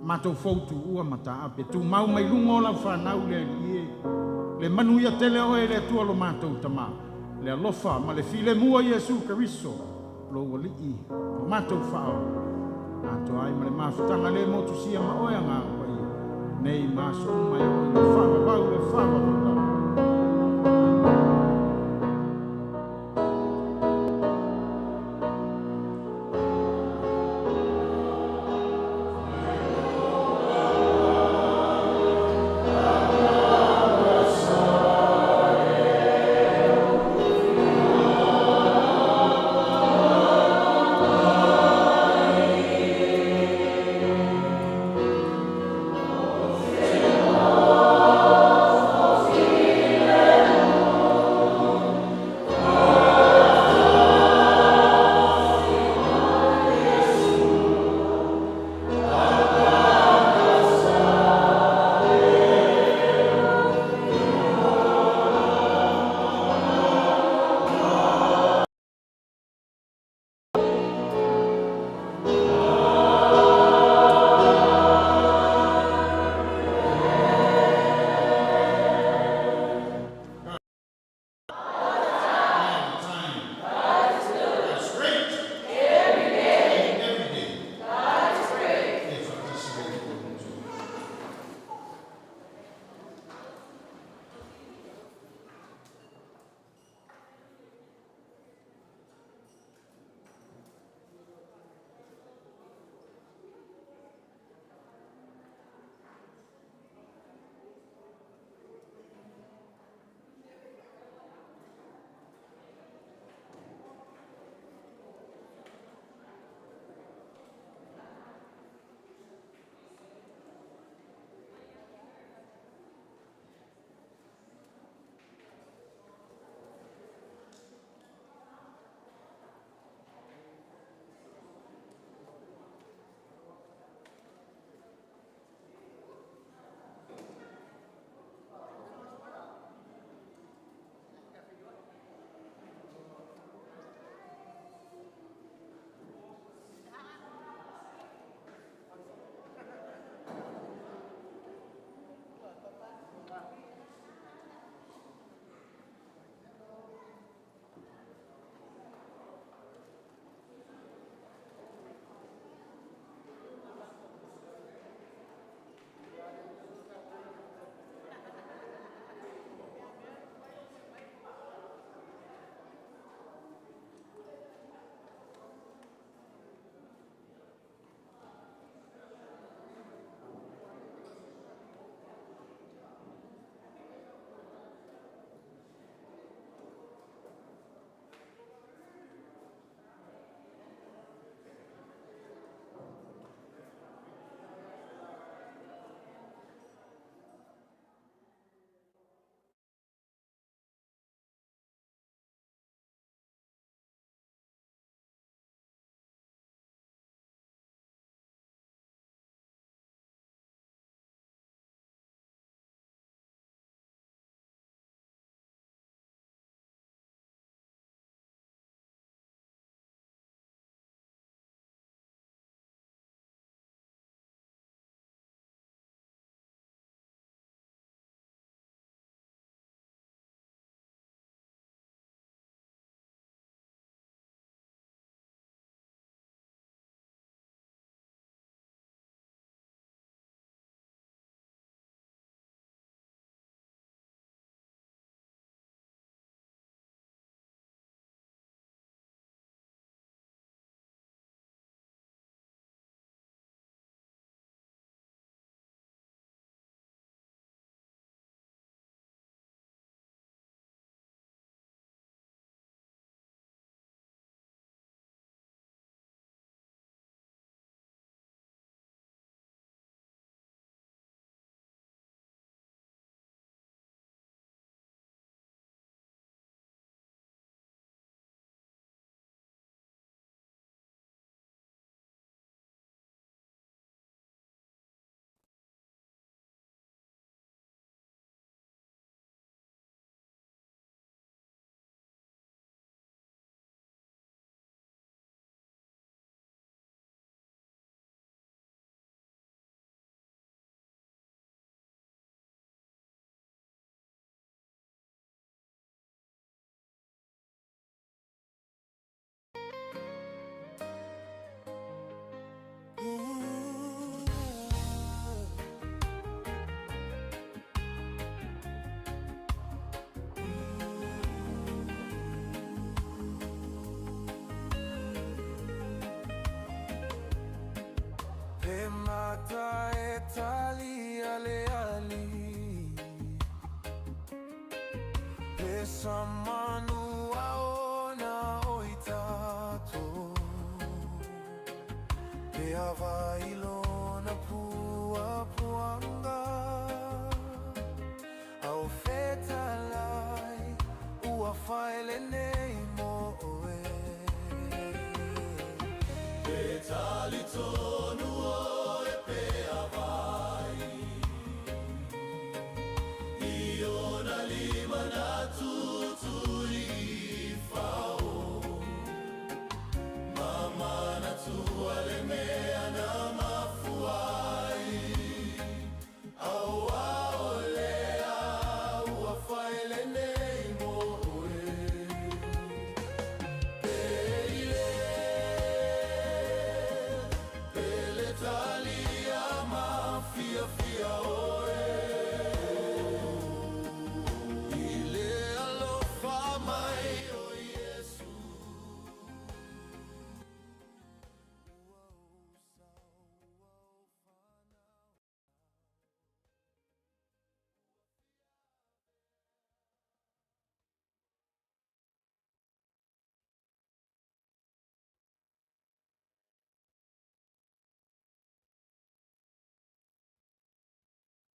mātou fautu ua mata ape, tu mau mai lunga o la whanau le ie, le manuia tele o e le tua lo mātou tama, le alofa ma le file mua Yesu Keriso, lo wali i, o mātou whao, ato ai ma le mawhitanga le motu sia ma oe ngā wai, nei māso mai o i le whawawau le whawawau. Thank you. Samanu aona o i tātou Pe awai